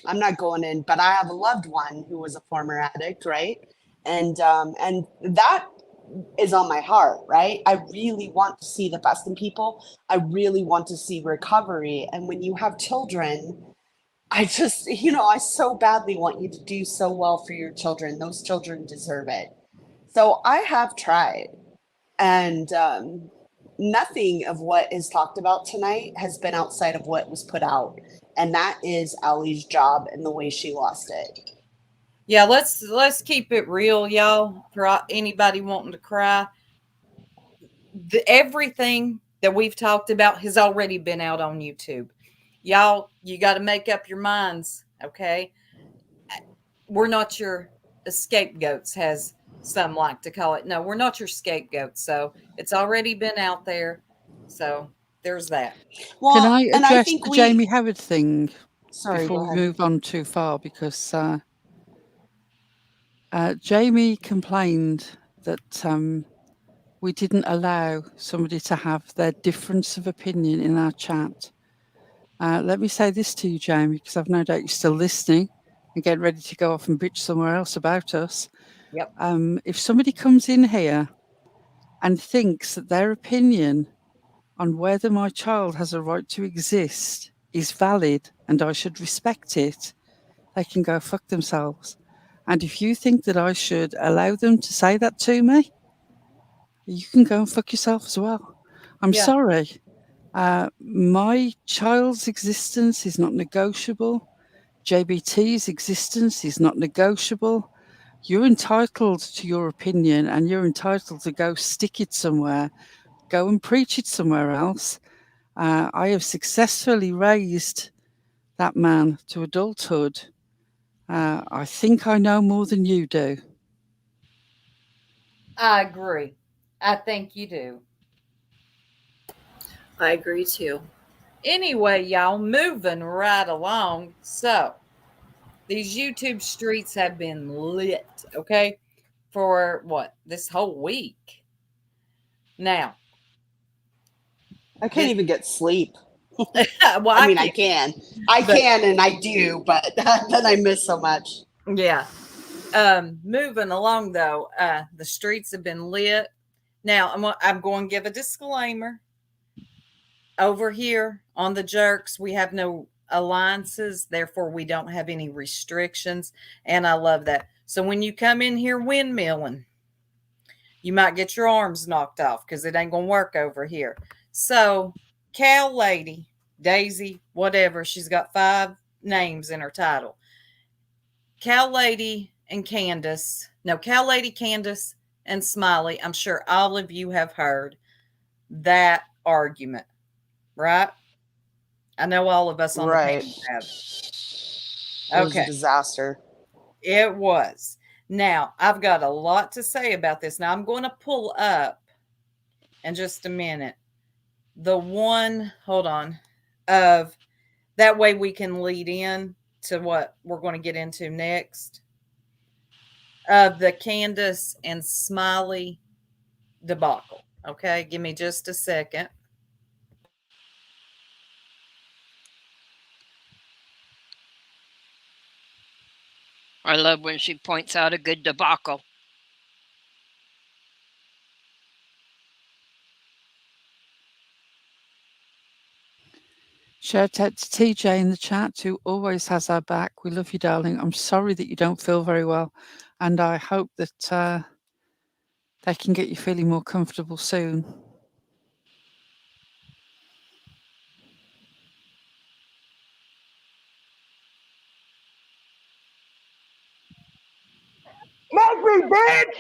I'm not going in, but I have a loved one who was a former addict, right? And that is on my heart, right? I really want to see the best in people. I really want to see recovery. And when you have children, I just, I so badly want you to do so well for your children. Those children deserve it. So I have tried. And nothing of what is talked about tonight has been outside of what was put out. And that is Allie's job and the way she lost it.
Yeah, let's keep it real, y'all. For anybody wanting to cry, everything that we've talked about has already been out on YouTube. Y'all, you got to make up your minds, okay? We're not your scapegoats, as some like to call it. No, we're not your scapegoats. So it's already been out there. So there's that.
Well, can I address the Jamie Howard thing before we move on too far? Because Jamie complained that we didn't allow somebody to have their difference of opinion in our chat. Let me say this to you, Jamie, because I've no doubt you're still listening and getting ready to go off and bitch somewhere else about us.
Yep.
If somebody comes in here and thinks that their opinion on whether my child has a right to exist is valid and I should respect it, they can go fuck themselves. And if you think that I should allow them to say that to me, you can go and fuck yourself as well. I'm
Yeah.
sorry. My child's existence is not negotiable. JBT's existence is not negotiable. You're entitled to your opinion, and you're entitled to go stick it somewhere, go and preach it somewhere else. I have successfully raised that man to adulthood. I think I know more than you do.
I agree. I think you do.
I agree too.
Anyway, y'all, moving right along. So, these YouTube streets have been lit, okay, for what? This whole week. Now,
I can't even get sleep.
well,
I mean, I can and I do, but then I miss so much.
Yeah. Moving along though, the streets have been lit. Now, I'm going to give a disclaimer. Over here on the Jerks, we have no alliances, therefore we don't have any restrictions, and I love that. So when you come in here windmilling, you might get your arms knocked off because it ain't gonna work over here. So Cow Lady, Daisy, whatever, she's got 5 names in her title. Cow Lady and Candace, Cow Lady, Candace and Smiley, I'm sure all of you have heard that argument, right? I know all of us on the panel have.
It was a disaster.
It was. Now, I've got a lot to say about this. Now, I'm going to pull up in just a minute the one, hold on, of that way we can lead in to what we're going to get into next. Of the Candace and Smiley debacle. Okay, give me just a second.
I love when she points out a good debacle.
Shout out to TJ in the chat, who always has our back. We love you, darling. I'm sorry that you don't feel very well, and I hope that they can get you feeling more comfortable soon.
Make me, bitch!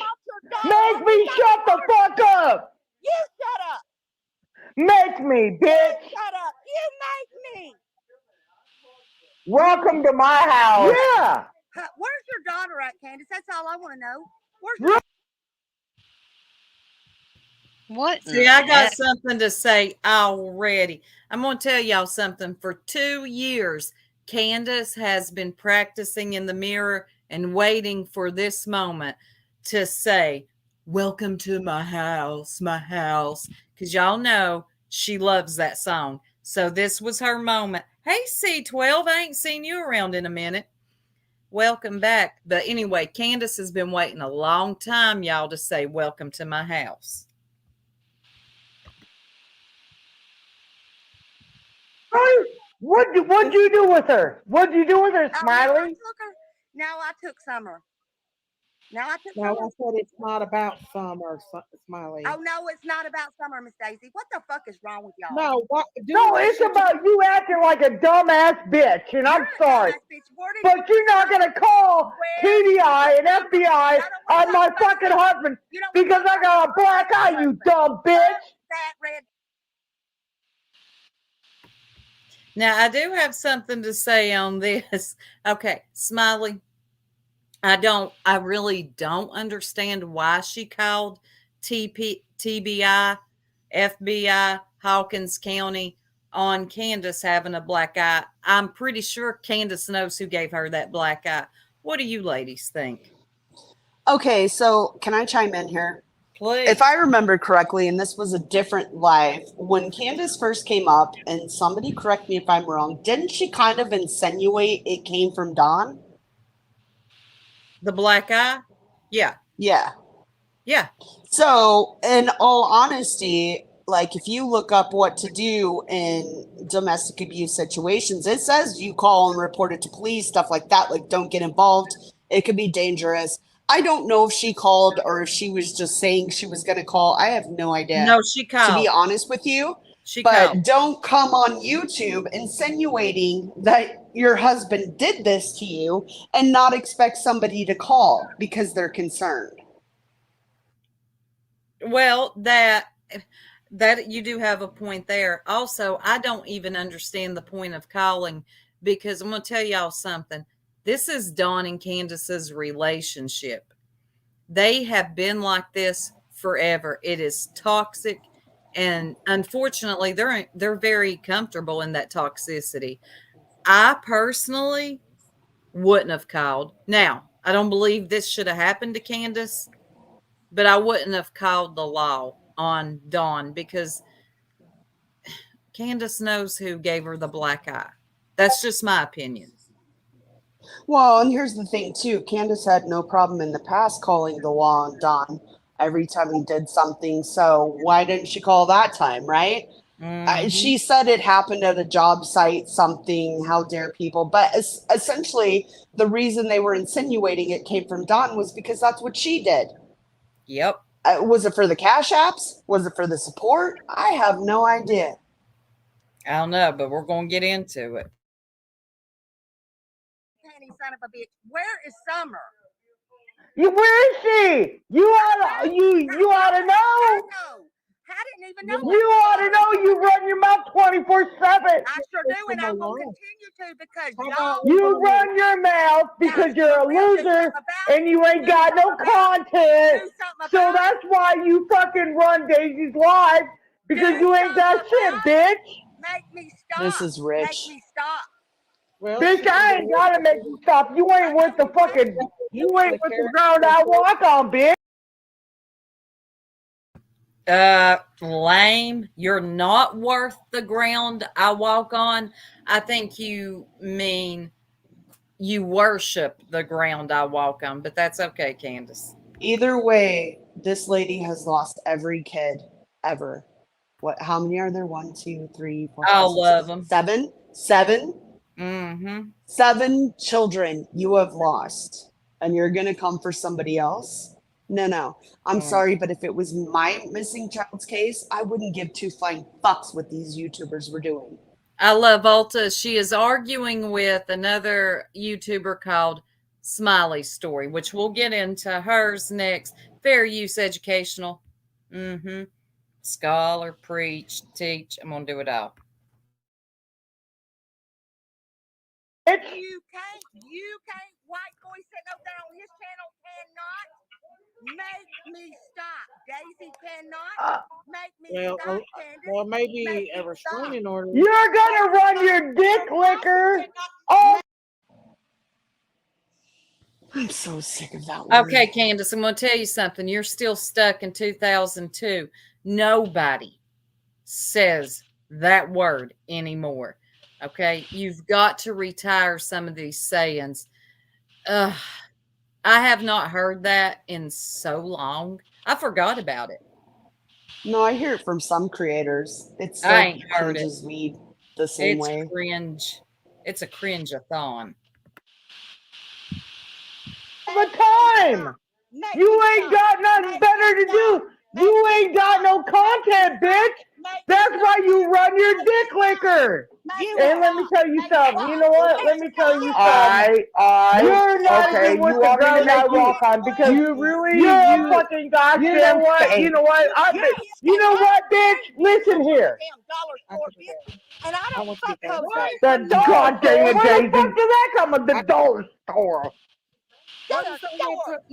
Make me shut the fuck up!
You shut up!
Make me, bitch!
Shut up! You make me!
Welcome to my house. Yeah!
Where's your daughter at, Candace? That's all I want to know. Where's your
What?
See, I got something to say already. I'm going to tell y'all something. For 2 years, Candace has been practicing in the mirror and waiting for this moment to say, welcome to my house, because y'all know she loves that song. So this was her moment. Hey, C12, I ain't seen you around in a minute. Welcome back. But anyway, Candace has been waiting a long time, y'all, to say welcome to my house.
What'd you do with her? What'd you do with her, Smiley?
Now I took Summer.
No, I said it's not about Summer, Smiley.
Oh no, it's not about Summer, Miss Daisy. What the fuck is wrong with y'all?
No, it's about you acting like a dumbass bitch, and I'm sorry. But you're not gonna call TDI and FBI on my fucking husband because I got a black eye, you dumb bitch.
Now, I do have something to say on this. Okay, Smiley, I really don't understand why she called TBI, FBI, Hawkins County on Candace having a black eye. I'm pretty sure Candace knows who gave her that black eye. What do you ladies think?
Okay, so can I chime in here?
Please.
If I remember correctly, and this was a different live, when Candace first came up, and somebody correct me if I'm wrong, didn't she kind of insinuate it came from Dawn?
The black eye? Yeah.
Yeah.
Yeah.
So, in all honesty, like if you look up what to do in domestic abuse situations, it says you call and report it to police, stuff like that. Like, don't get involved. It could be dangerous. I don't know if she called or if she was just saying she was going to call. I have no idea.
No, she
To be
called.
honest with you.
She
But
called.
don't come on YouTube insinuating that your husband did this to you and not expect somebody to call because they're concerned.
Well, that you do have a point there. Also, I don't even understand the point of calling, because I'm going to tell y'all something. This is Dawn and Candace's relationship. They have been like this forever. It is toxic, and unfortunately, they're very comfortable in that toxicity. I personally wouldn't have called. Now, I don't believe this should have happened to Candace, but I wouldn't have called the law on Dawn, because Candace knows who gave her the black eye. That's just my opinion.
Well, and here's the thing too. Candace had no problem in the past calling the law on Don every time he did something. So why didn't she call that time, right? She said it happened at a job site, something, how dare people. But essentially, the reason they were insinuating it came from Don was because that's what she did.
Yep.
Was it for the cash apps? Was it for the support? I have no idea.
I don't know, but we're going to get into it.
Son of a bitch. Where is Summer?
Where is she? You ought to know.
I didn't even know.
You ought to know. You run your mouth 24/7.
I sure do, and I'm gonna continue to, because y'all.
You run your mouth because you're a loser and you ain't got no content. So that's why you fucking run Daisy's live, because you ain't got shit, bitch.
Make me stop.
This is Rich.
Make me stop.
Well, bitch, I ain't gotta make you stop. You ain't worth the fucking. You ain't worth the ground I walk on, bitch.
Lame. You're not worth the ground I walk on. I think you mean you worship the ground I walk on, but that's okay, Candace.
Either way, this lady has lost every kid ever. What? How many are there? 1, 2, 3, 4, 5,
All of them.
7? 7?
Mm-hmm.
7 children you have lost, and you're gonna come for somebody else? No. I'm sorry, but if it was my missing child's case, I wouldn't give 2 flying fucks what these YouTubers were doing.
I love Volta. She is arguing with another YouTuber called Smiley Story, which we'll get into hers next. Fair use educational. Scholar, preach, teach. I'm gonna do it all.
You can't, white boy sitting over there on his channel cannot make me stop. Daisy cannot make me stop, Candace.
Well, maybe a restraining order.
You're gonna run your dick liquor. Oh,
I'm so sick of that word.
Okay, Candace, I'm going to tell you something. You're still stuck in 2002. Nobody says that word anymore. Okay, you've got to retire some of these sayings. I have not heard that in so long. I forgot about it.
No, I hear it from some creators. It still
I ain't heard
cringes
it.
me the same
It's
way.
cringe. It's a cringe-a-thon.
the time. You ain't got nothing better to do. You ain't got no content, bitch. That's why you run your dick liquor. And let me tell you something. You know what? Let me tell you something. You're not even with the ground I walk on, because you're a fucking goddamn. You know what? You know what? You know what, bitch? Listen here.
And I don't fuck those.
The goddamn Daisy. Where the fuck did that come from? The dollar store.
What does that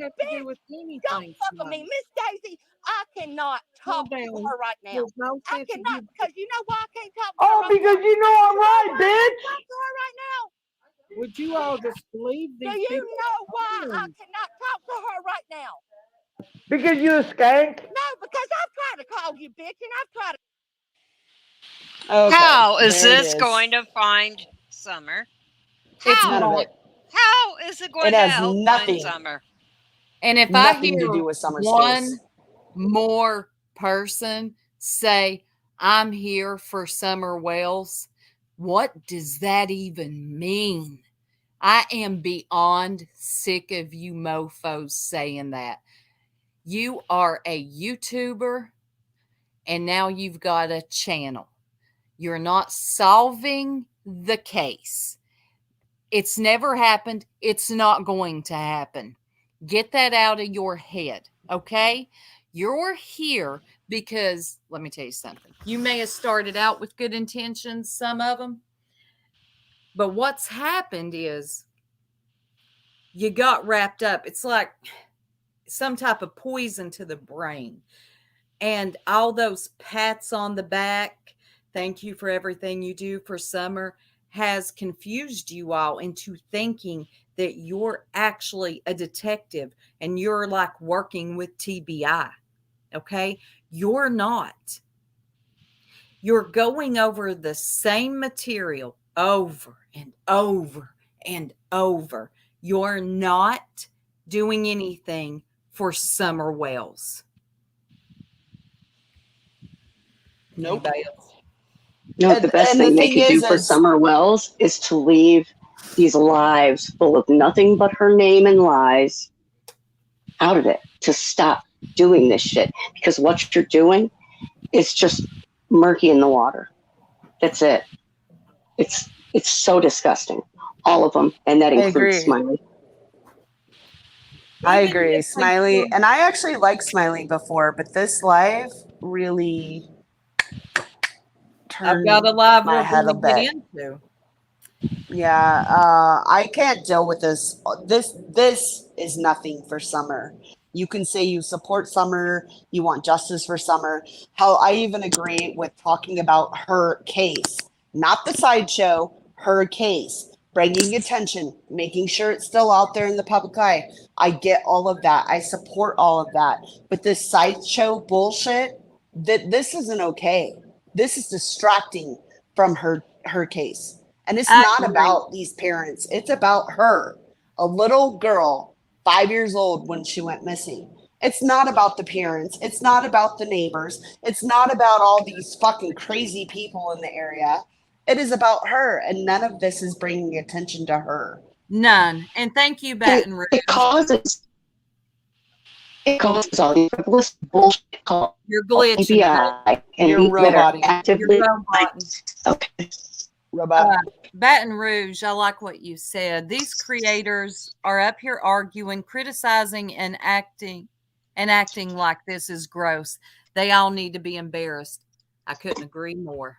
have to do with anything?
Don't fuck with me, Miss Daisy. I cannot talk to her right now. I cannot, because you know why I can't talk to her.
Oh, because you know I'm right, bitch.
Talk to her right now.
Would you all just believe these
people? Do you
people?
know why I cannot talk to her right now?
Because you a skank?
No, because I've tried to call you, bitch, and I've tried to.
Okay,
how is
there it
this going to find Summer?
It's
none of
not.
it.
How is it going
It
to
has
help
nothing.
find Summer?
And if
Nothing
I
to
hear
do with Summer's
one
case.
more person say, I'm here for Summer Wells, what does that even mean? I am beyond sick of you mofos saying that. You are a YouTuber and now you've got a channel. You're not solving the case. It's never happened. It's not going to happen. Get that out of your head, okay? You're here because, let me tell you something. You may have started out with good intentions, some of them, but what's happened is you got wrapped up. It's like some type of poison to the brain. And all those pats on the back, thank you for everything you do for Summer, has confused you all into thinking that you're actually a detective and you're like working with TBI. Okay? You're not. You're going over the same material over and over and over. You're not doing anything for Summer Wells.
Nope.
No, the best thing they could do for Summer Wells is to leave these lives full of nothing but her name and lies out of it. To stop doing this shit, because what you're doing is just murky in the water. That's it. It's so disgusting. All of them, and that includes Smiley.
I agree, Smiley, and I actually liked Smiley before, but this live really
I've got a live
my
we're
head a
going to get
bit.
into.
Yeah, I can't deal with this. This is nothing for Summer. You can say you support Summer, you want justice for Summer. Hell, I even agree with talking about her case, not the sideshow, her case, bringing attention, making sure it's still out there in the public eye. I get all of that. I support all of that. But this sideshow bullshit, this isn't okay. This is distracting from her case. And it's not about these parents. It's about her, a little girl, 5 years old when she went missing. It's not about the parents. It's not about the neighbors. It's not about all these fucking crazy people in the area. It is about her, and none of this is bringing attention to her.
None. And thank you, Baton Rouge.
It causes all these frivolous bullshit calls.
You're glitching.
You're roboting.
Actively
Okay. Baton Rouge, I like what you said. These creators are up here arguing, criticizing, and acting like this is gross. They all need to be embarrassed. I couldn't agree more.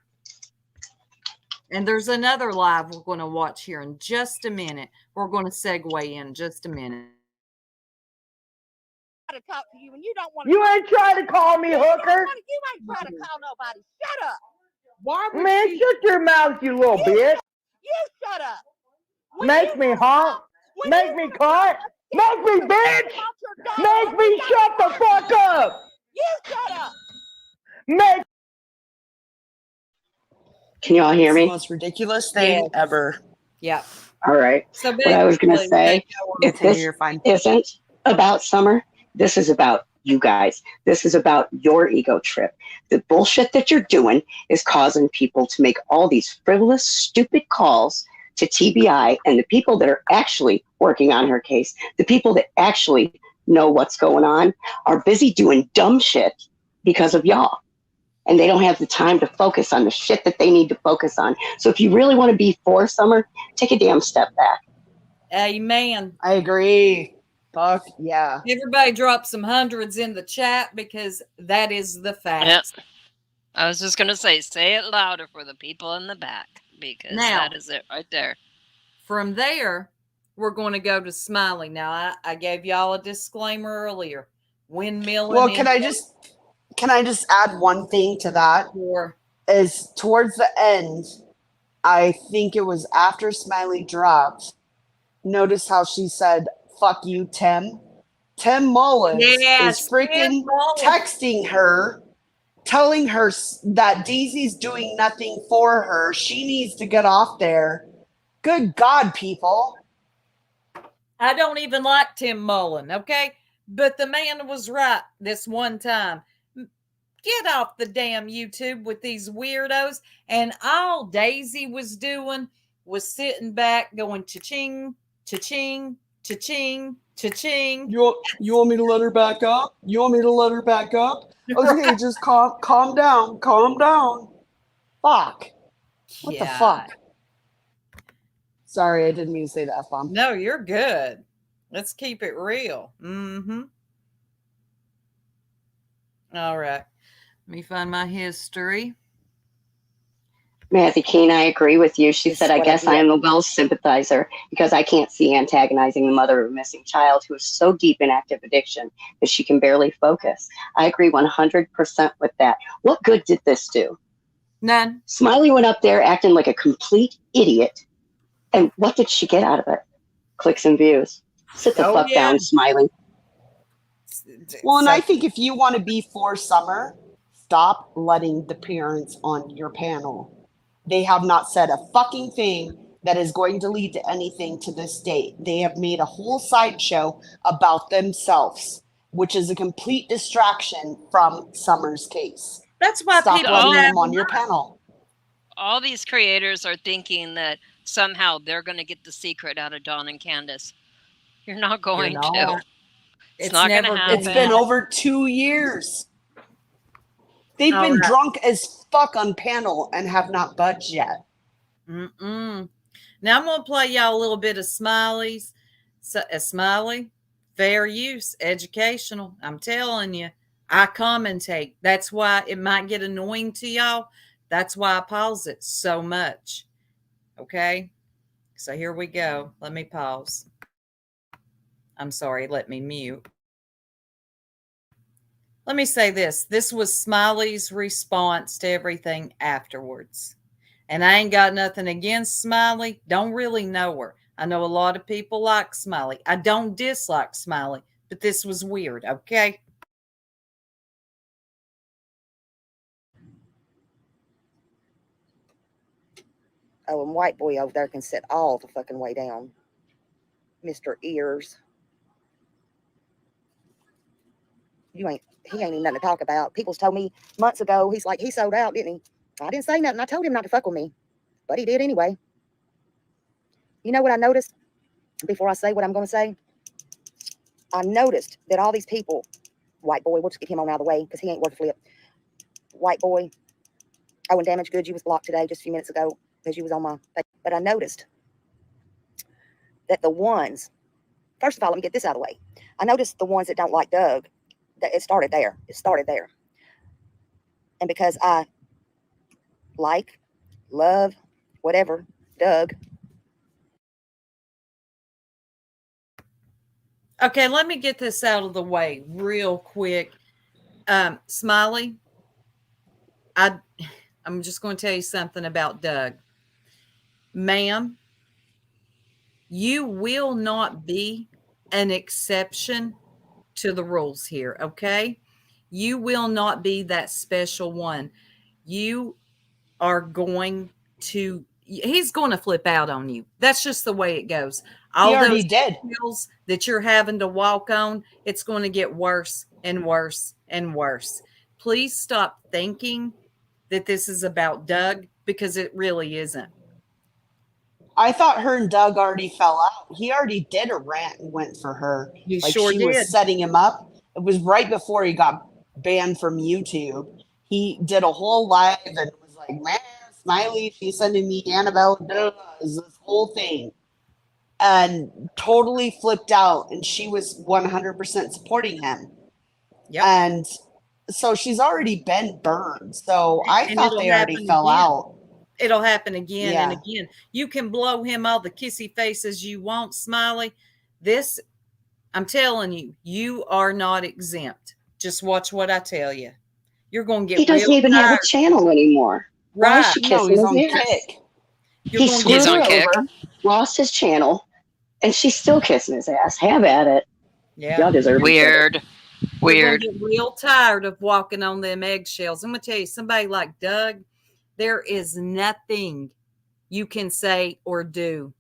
And there's another live we're going to watch here in just a minute. We're going to segue in just a minute.
To talk to you and you don't want
to. You ain't trying to call me hooker.
You ain't trying to call nobody. Shut up.
Why man, shut your mouth, you little bitch.
You shut up.
Make me honk. Make me cunt. Make me bitch. Make me shut the fuck up.
You shut up.
Make.
Can you all hear me?
It's the most ridiculous thing ever.
Yeah.
All right.
So
what I was going to say, if this isn't about Summer, this is about you guys. This is about your ego trip. The bullshit that you're doing is causing people to make all these frivolous, stupid calls to TBI, and the people that are actually working on her case, the people that actually know what's going on, are busy doing dumb shit because of y'all. And they don't have the time to focus on the shit that they need to focus on. So if you really want to be for Summer, take a damn step back.
Amen.
I agree. Fuck yeah.
Everybody drop some hundreds in the chat because that is the fact.
Yep. I was just going to say it louder for the people in the back because that is it right there.
From there, we're going to go to Smiley. Now, I gave y'all a disclaimer earlier. Windmilling.
Well, can I just add one thing to that?
Sure.
Is towards the end, I think it was after Smiley dropped, notice how she said, "Fuck you, Tim." Tim Mullins is freaking texting her, telling her that Daisy's doing nothing for her. She needs to get off there. Good God, people.
I don't even like Tim Mullen, okay? But the man was right this one time. Get off the damn YouTube with these weirdos. And all Daisy was doing was sitting back going cha-ching, cha-ching, cha-ching, cha-ching.
You want me to let her back up? You want me to let her back up? Okay, just calm down. Calm down. Fuck. What the fuck? Sorry, I didn't mean to say the F-bomb.
No, you're good. Let's keep it real. Mm-hmm. All right. Let me find my history.
Matthew Keene, I agree with you. She said, I guess I am a Wells sympathizer because I can't see antagonizing the mother of a missing child who is so deep in active addiction that she can barely focus. I agree 100% with that. What good did this do?
None.
Smiley went up there acting like a complete idiot. And what did she get out of it? Clicks and views. Sit the fuck down, Smiley.
Well, and I think if you want to be for Summer, stop letting the parents on your panel. They have not said a fucking thing that is going to lead to anything to this date. They have made a whole sideshow about themselves, which is a complete distraction from Summer's case.
That's why
stop
people
letting them on your panel.
All these creators are thinking that somehow they're going to get the secret out of Dawn and Candace. You're not going to. It's not going to happen.
It's been over 2 years. They've been drunk as fuck on panel and have not budged yet.
Mm-mm. Now I'm going to play y'all a little bit of Smiley's. Smiley, fair use, educational. I'm telling you, I commentate. That's why it might get annoying to y'all. That's why I pause it so much. Okay? So here we go. Let me pause. I'm sorry, let me mute. Let me say this. This was Smiley's response to everything afterwards. And I ain't got nothing against Smiley. Don't really know her. I know a lot of people like Smiley. I don't dislike Smiley, but this was weird, okay?
Oh, and white boy over there can sit all the fucking way down. Mr. Ears. He ain't even nothing to talk about. People's told me months ago, he's like, he sold out, didn't he? I didn't say nothing. I told him not to fuck with me. But he did anyway. You know what I noticed? Before I say what I'm going to say? I noticed that all these people, white boy, we'll just get him on out of the way because he ain't worth a flip. White boy. Oh, and Damaged Goods, you was blocked today just a few minutes ago because you was on my thing. But I noticed that the ones, first of all, let me get this out of the way. I noticed the ones that don't like Doug, that it started there. It started there. And because I like, love, whatever, Doug.
Okay, let me get this out of the way real quick. Smiley, I'm just going to tell you something about Doug. Ma'am, you will not be an exception to the rules here, okay? You will not be that special one. You are going to, he's going to flip out on you. That's just the way it goes. All those hills that you're having to walk on, it's going to get worse and worse and worse. Please stop thinking that this is about Doug because it really isn't.
I thought her and Doug already fell out. He already did a rant and went for her.
He
like
sure
she
did.
was setting him up. It was right before he got banned from YouTube. He did a whole live and was like, man, Smiley, she's sending me Annabelle does this whole thing. And totally flipped out. And she was 100% supporting him.
Yep.
And so she's already been burned. So I thought they already fell out.
It'll happen again and again. You can blow him all the kissy faces you want, Smiley. This, I'm telling you, you are not exempt. Just watch what I tell you. You're going to get.
He doesn't even have a channel anymore. Why is she kissing
he's
his
on
ass?
Kick.
He screwed her over, lost his channel, and she's still kissing his ass. Have at it.
Yeah.
Y'all deserve
Weird.
We're gonna get real tired of walking on them eggshells. I'm going to tell you, somebody like Doug, there is nothing you can say or do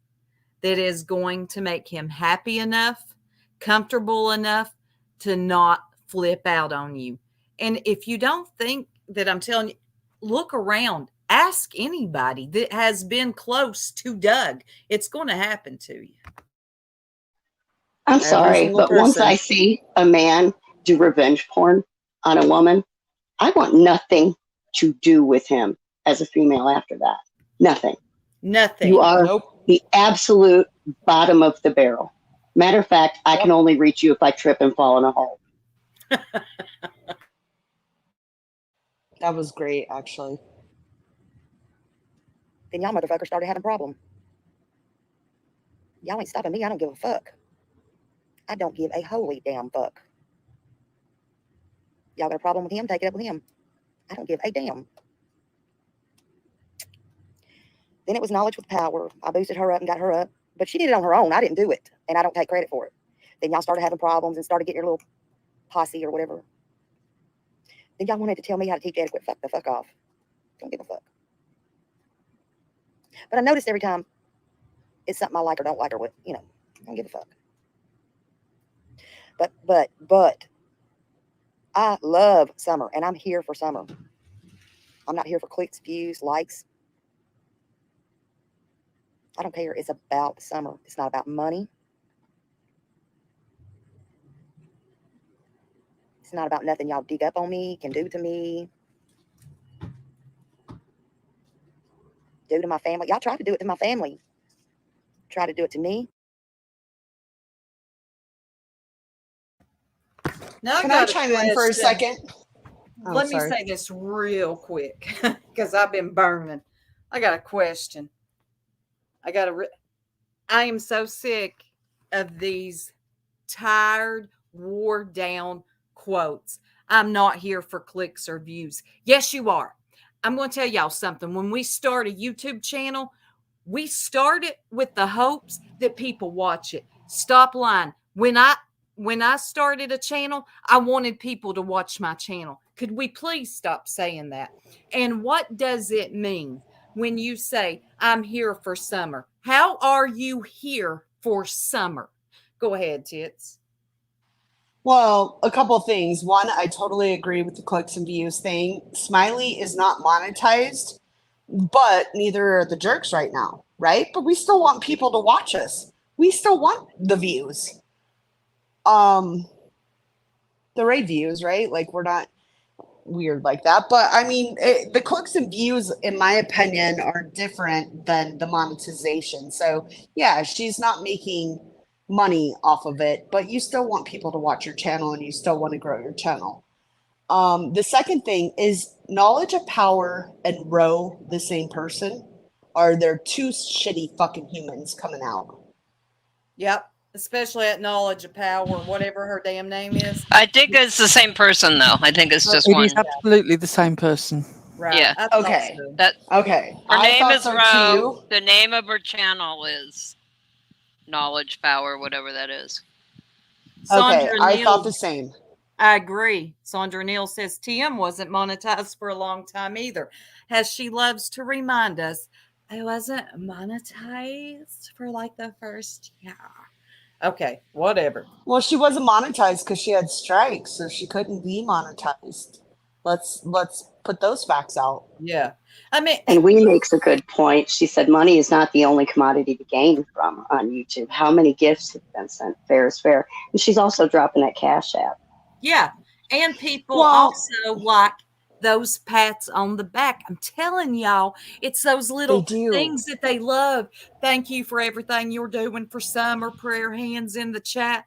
that is going to make him happy enough, comfortable enough to not flip out on you. And if you don't think that I'm telling you, look around. Ask anybody that has been close to Doug. It's going to happen to you.
I'm sorry, but once I see a man do revenge porn on a woman, I want nothing to do with him as a female after that. Nothing.
Nothing.
You are the absolute bottom of the barrel. Matter of fact, I can only reach you if I trip and fall in a hole.
That was great, actually.
Then y'all motherfuckers started having a problem. Y'all ain't stopping me. I don't give a fuck. I don't give a holy damn fuck. Y'all got a problem with him? Take it up with him. I don't give a damn. Then it was knowledge with power. I boosted her up and got her up. But she did it on her own. I didn't do it. And I don't take credit for it. Then y'all started having problems and started getting your little posse or whatever. Then y'all wanted to tell me how to teach etiquette. Fuck the fuck off. Don't give a fuck. But I noticed every time it's something I like or don't like or what, I don't give a fuck. But I love Summer and I'm here for Summer. I'm not here for clicks, views, likes. I don't care. It's about Summer. It's not about money. It's not about nothing y'all dig up on me, can do to me. Do to my family. Y'all try to do it to my family. Try to do it to me.
Now
Can I chime in for a second?
Let me say this real quick because I've been burning. I got a question. I am so sick of these tired, wore down quotes. I'm not here for clicks or views. Yes, you are. I'm going to tell y'all something. When we start a YouTube channel, we started with the hopes that people watch it. Stop lying. When I started a channel, I wanted people to watch my channel. Could we please stop saying that? And what does it mean when you say, I'm here for Summer? How are you here for Summer? Go ahead, Tits.
Well, a couple of things. One, I totally agree with the clicks and views thing. Smiley is not monetized, but neither are the jerks right now, right? But we still want people to watch us. We still want the views. The right views, right? Like, we're not weird like that. But I mean, the clicks and views, in my opinion, are different than the monetization. So yeah, she's not making money off of it, but you still want people to watch your channel and you still want to grow your channel. The second thing is knowledge of power and Ro the same person? Are there two shitty fucking humans coming out?
Yep. Especially at knowledge of power, whatever her damn name is.
I think it's the same person, though. I think it's just
It
one.
is absolutely the same person.
Right.
Yeah.
Okay.
So.
Okay.
Her
I
name is
so
Ro.
too.
The name of her channel is Knowledge Power, whatever that is.
Okay, I thought the same.
I agree. Sandra Neal says TM wasn't monetized for a long time either. As she loves to remind us, I wasn't monetized for like the first year. Okay, whatever.
Well, she wasn't monetized because she had strikes, so she couldn't be monetized. Let's put those facts out.
Yeah. I mean,
and Wee makes a good point. She said money is not the only commodity to gain from on YouTube. How many gifts have been sent? Fair is fair. And she's also dropping that Cash App.
Yeah. And people also like those pats on the back. I'm telling y'all, it's those little things that they love. Thank you for everything you're doing for Summer. Prayer hands in the chat.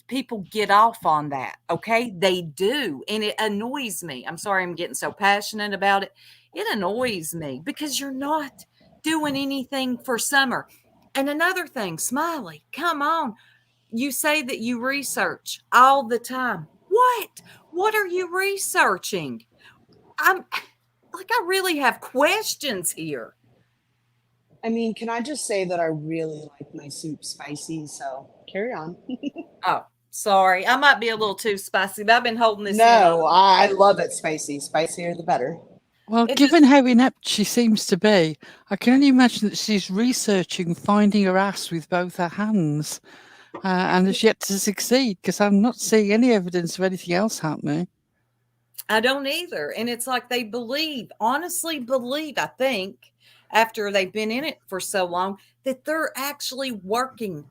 People get off on that. Okay. They do. And it annoys me. I'm sorry I'm getting so passionate about it. It annoys me because you're not doing anything for Summer. And another thing, Smiley, come on. You say that you research all the time. What are you researching? I really have questions here.
I mean, can I just say that I really like my soup spicy? So carry on.
Oh, sorry. I might be a little too spicy, but I've been holding this.
No, I love it spicy. Spicier the better.
Well, given how inept she seems to be, I can only imagine that she's researching finding her ass with both her hands. And has yet to succeed because I'm not seeing any evidence of anything else happening.
I don't either. And it's like they honestly believe, I think, after they've been in it for so long, that they're actually working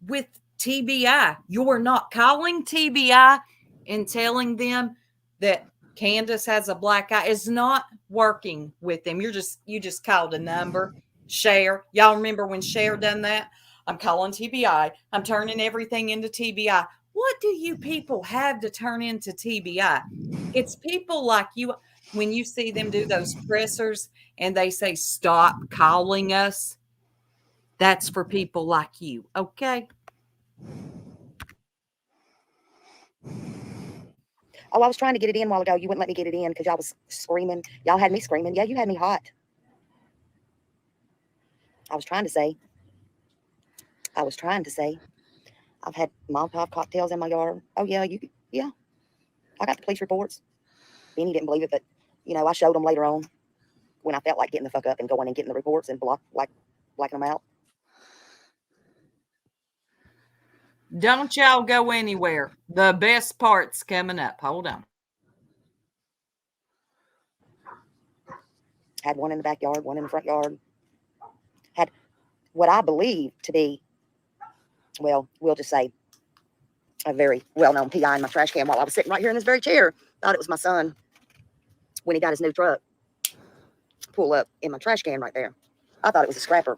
with TBI. You're not calling TBI and telling them that Candace has a black eye is not working with them. You just called a number. Cher. Y'all remember when Cher done that? I'm calling TBI. I'm turning everything into TBI. What do you people have to turn into TBI? It's people like you. When you see them do those pressers and they say, stop calling us, that's for people like you. Okay.
Oh, I was trying to get it in a while ago. You wouldn't let me get it in because y'all was screaming. Y'all had me screaming. Yeah, you had me hot. I was trying to say. I've had Molotov cocktails in my yard. Oh, yeah, yeah. I got the police reports. Benny didn't believe it, but, I showed them later on when I felt like getting the fuck up and going and getting the reports and blacking them out.
Don't y'all go anywhere. The best part's coming up. Hold on.
Had one in the backyard, one in the front yard. Had what I believe to be, well, we'll just say a very well-known PI in my trash can while I was sitting right here in this very chair. Thought it was my son when he got his new truck. Pull up in my trash can right there. I thought it was a scrapper.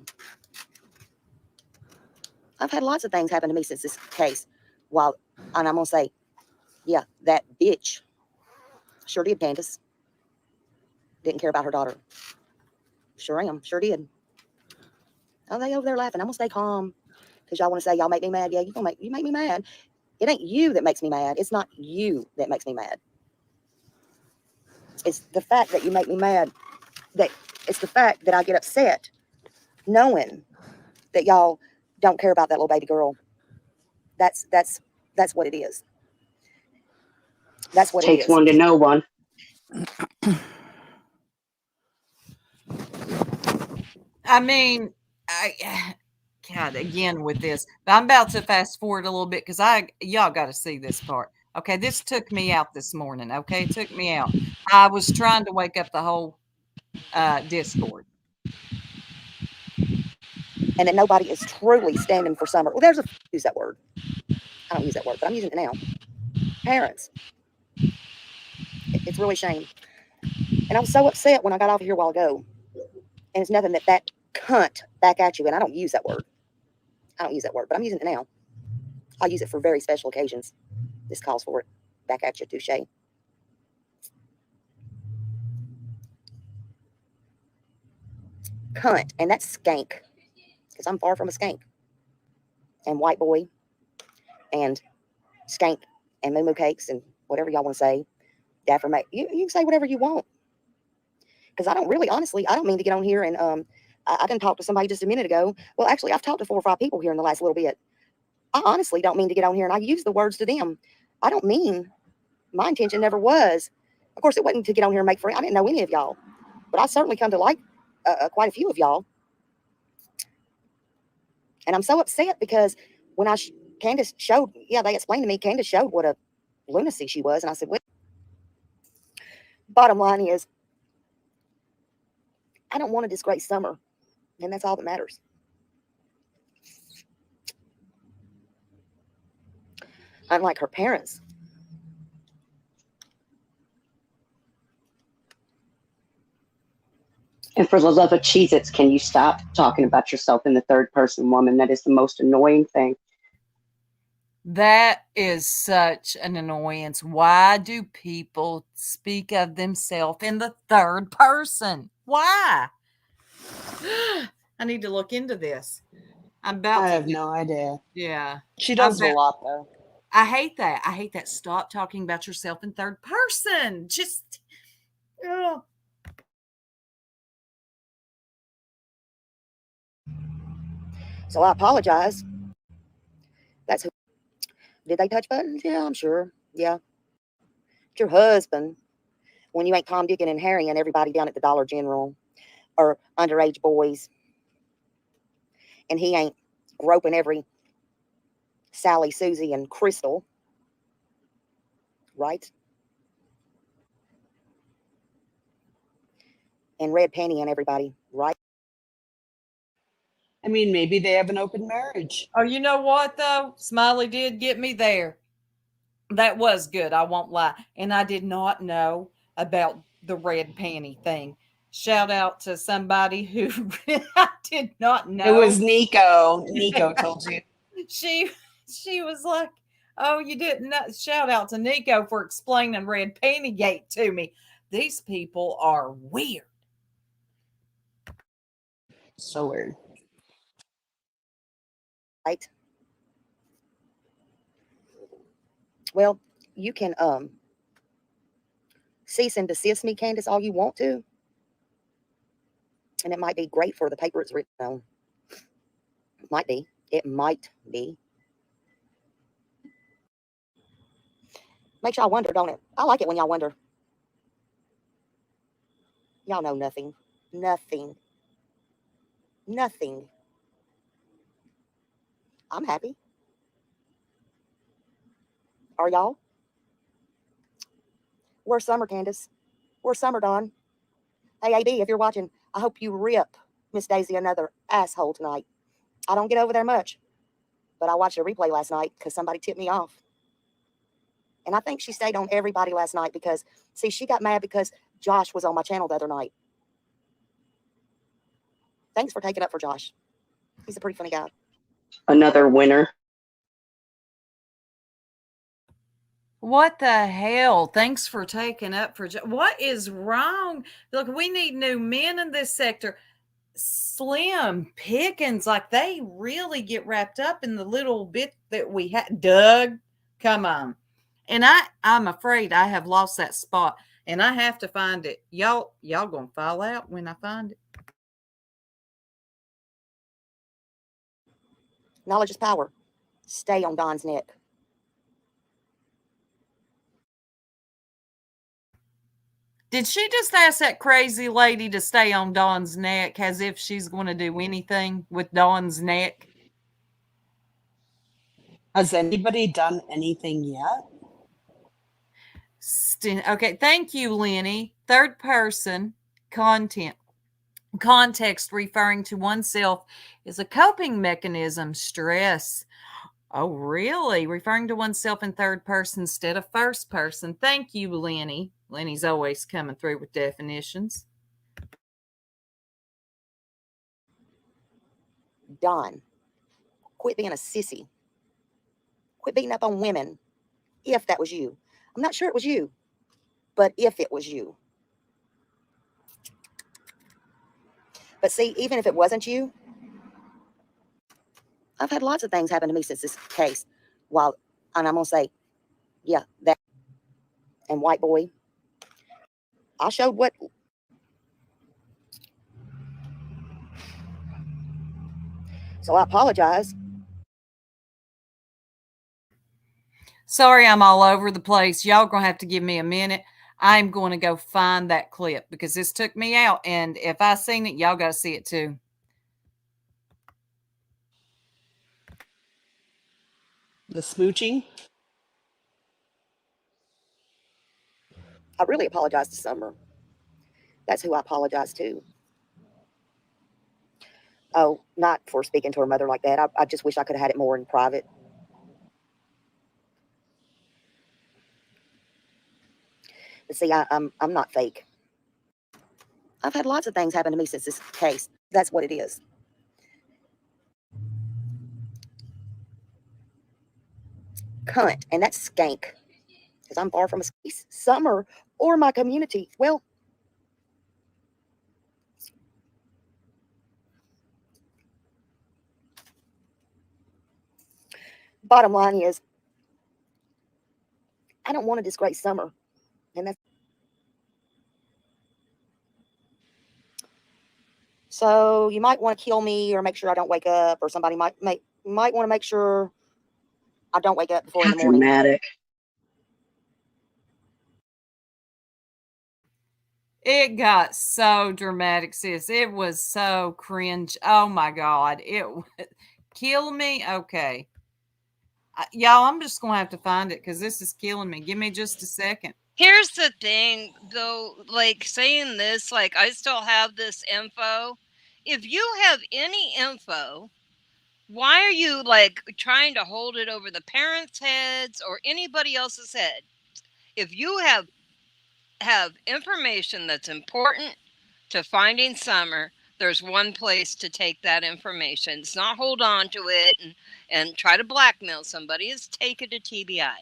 I've had lots of things happen to me since this case. And I'm going to say, yeah, that bitch sure did, Candace. Didn't care about her daughter. Sure did. Oh, they over there laughing. I'm going to stay calm because y'all want to say y'all make me mad. Yeah, you make me mad. It ain't you that makes me mad. It's not you that makes me mad. It's the fact that you make me mad. It's the fact that I get upset knowing that y'all don't care about that little baby girl. That's what it is. That's what
Takes
it is.
one to know one.
I mean, God, again with this, but I'm about to fast forward a little bit because y'all got to see this part. Okay, this took me out this morning. Okay, it took me out. I was trying to wake up the whole Discord.
And that nobody is truly standing for Summer. Well, use that word. I don't use that word, but I'm using it now. Parents. It's really a shame. And I was so upset when I got off of here a while ago. And it's nothing that cunt back at you. And I don't use that word. But I'm using it now. I'll use it for very special occasions. This calls for it. Back at you, touche. Cunt. And that's skank. Because I'm far from a skank. And white boy. And skank. And moo cakes. And whatever y'all want to say. You can say whatever you want. Because I don't really, honestly, I don't mean to get on here and I done talked to somebody just a minute ago. Well, actually, I've talked to 4 or 5 people here in the last little bit. I honestly don't mean to get on here and I use the words to them. I don't mean, my intention never was. Of course, it wasn't to get on here and make friends. I didn't know any of y'all. But I certainly come to like quite a few of y'all. And I'm so upset because when Candace showed, they explained to me, Candace showed what a lunacy she was. And I said, well, bottom line is, I don't want to disgrace Summer. And that's all that matters. Unlike her parents.
And for the love of Cheez-Its, can you stop talking about yourself in the third person, woman? That is the most annoying thing.
That is such an annoyance. Why do people speak of themselves in the third person? Why? I need to look into this. I
have no idea.
Yeah.
She does a lot, though.
I hate that. Stop talking about yourself in third person. Just, ugh.
So I apologize. That's who. Did they touch buttons? Yeah, I'm sure. Yeah. It's your husband. When you ain't Tom, Dick, and Harry and everybody down at the Dollar General or underage boys. And he ain't groping every Sally, Susie, and Crystal. Right? and red panty and everybody, right?
I mean, maybe they have an open marriage.
Oh, you know what though? Smiley did get me there. That was good. I won't lie. And I did not know about the red panty thing. Shout out to somebody who I did not know.
It was Nico. Nico told you.
She was like, "Oh, you didn't know." Shout out to Nico for explaining red panty gate to me. These people are weird.
So weird.
Right. Well, you can cease and desist me, Candace, all you want to. And it might be great for the paper it's written on. Might be. It might be. Makes y'all wonder, don't it? I like it when y'all wonder. Y'all know nothing. Nothing. Nothing. I'm happy. Are y'all? Where's Summer, Candace? Where's Summer, Dawn? Hey, AB, if you're watching, I hope you rip Miss Daisy another asshole tonight. I don't get over there much, but I watched a replay last night because somebody tipped me off. And I think she stayed on everybody last night because, see, she got mad because Josh was on my channel the other night. Thanks for taking up for Josh. He's a pretty funny guy.
Another winner.
What the hell? Thanks for taking up for what is wrong? Look, we need new men in this sector. Slim pickings, like they really get wrapped up in the little bit that we had. Doug, come on. And I'm afraid I have lost that spot and I have to find it. Y'all gonna fall out when I find it.
Knowledge is power. Stay on Don's neck.
Did she just ask that crazy lady to stay on Dawn's neck as if she's going to do anything with Dawn's neck?
Has anybody done anything yet?
Okay, thank you, Lenny. Third person content. Context referring to oneself is a coping mechanism. Stress. Oh, really? Referring to oneself in third person instead of first person. Thank you, Lenny. Lenny's always coming through with definitions.
Don, quit being a sissy. Quit beating up on women. If that was you. I'm not sure it was you, but if it was you. But see, even if it wasn't you, I've had lots of things happen to me since this case. And I'm going to say, yeah, that. And white boy, I showed what. So I apologize.
Sorry, I'm all over the place. Y'all going to have to give me a minute. I'm going to go find that clip because this took me out. And if I seen it, y'all got to see it too.
The smooching?
I really apologize to Summer. That's who I apologize to. Oh, not for speaking to her mother like that. I just wish I could have had it more in private. But see, I'm not fake. I've had lots of things happen to me since this case. That's what it is. Cunt, and that's skank. Because I'm far from a Summer or my community. Well, bottom line is, I don't want to disgrace Summer. And that's so you might want to kill me or make sure I don't wake up, or somebody might want to make sure I don't wake up before in the morning.
Dramatic.
It got so dramatic, sis. It was so cringe. Oh my God. It kill me. Okay. Y'all, I'm just going to have to find it because this is killing me. Give me just a second.
Here's the thing, though, like saying this, like I still have this info. If you have any info, why are you like trying to hold it over the parents' heads or anybody else's head? If you have information that's important to finding Summer, there's one place to take that information. It's not hold on to it and try to blackmail somebody. It's take it to TBI.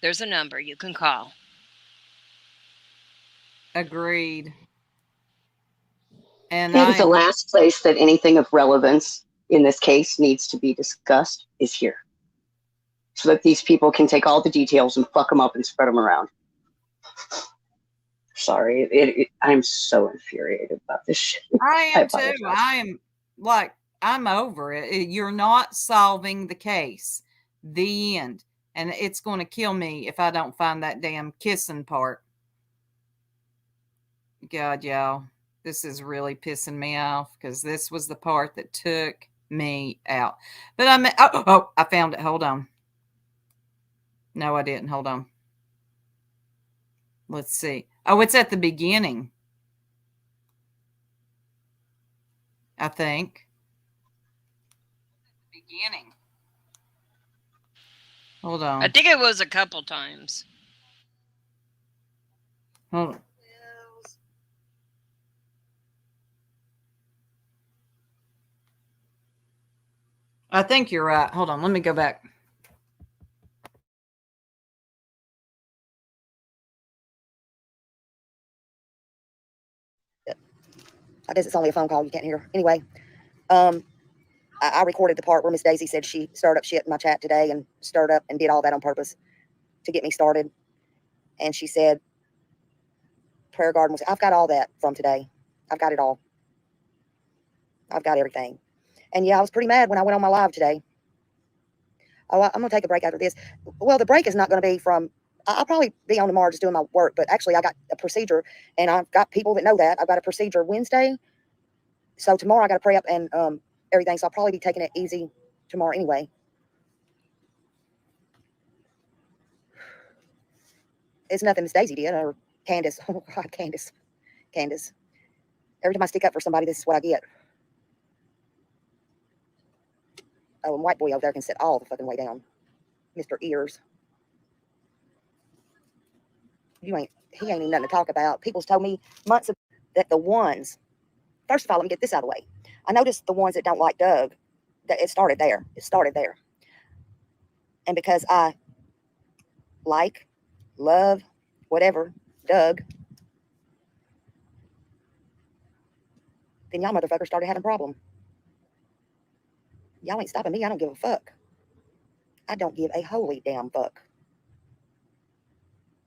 There's a number you can call.
Agreed. And
I think the last place that anything of relevance in this case needs to be discussed is here, so that these people can take all the details and fuck them up and spread them around. Sorry, I'm so infuriated about this shit.
I am too. I'm over it. You're not solving the case. The end. And it's going to kill me if I don't find that damn kissing part. God, y'all, this is really pissing me off because this was the part that took me out. But I found it. Hold on. No, I didn't. Hold on. Let's see. Oh, it's at the beginning, I think. Beginning. Hold on.
I think it was a couple times.
Hold on. I think you're right. Hold on. Let me go back.
I guess it's only a phone call. You can't hear. Anyway, I recorded the part where Miss Daisy said she stirred up shit in my chat today and stirred up and did all that on purpose to get me started. And she said, prayer garden was, I've got all that from today. I've got it all. I've got everything. And yeah, I was pretty mad when I went on my live today. Oh, I'm going to take a break after this. Well, the break is not going to be from, I'll probably be on tomorrow just doing my work, but actually I got a procedure and I've got people that know that. I've got a procedure Wednesday. So tomorrow I got to pray up and everything. So I'll probably be taking it easy tomorrow anyway. It's nothing Miss Daisy did or Candace. Oh God, Candace. Every time I stick up for somebody, this is what I get. Oh, and white boy over there can sit all the fucking way down. Mr. Ears. He ain't even nothing to talk about. People's told me months ago that the ones, first of all, let me get this out of the way. I noticed the ones that don't like Doug, that it started there. And because I like, love, whatever, Doug, then y'all motherfuckers started having a problem. Y'all ain't stopping me. I don't give a fuck. I don't give a holy damn fuck.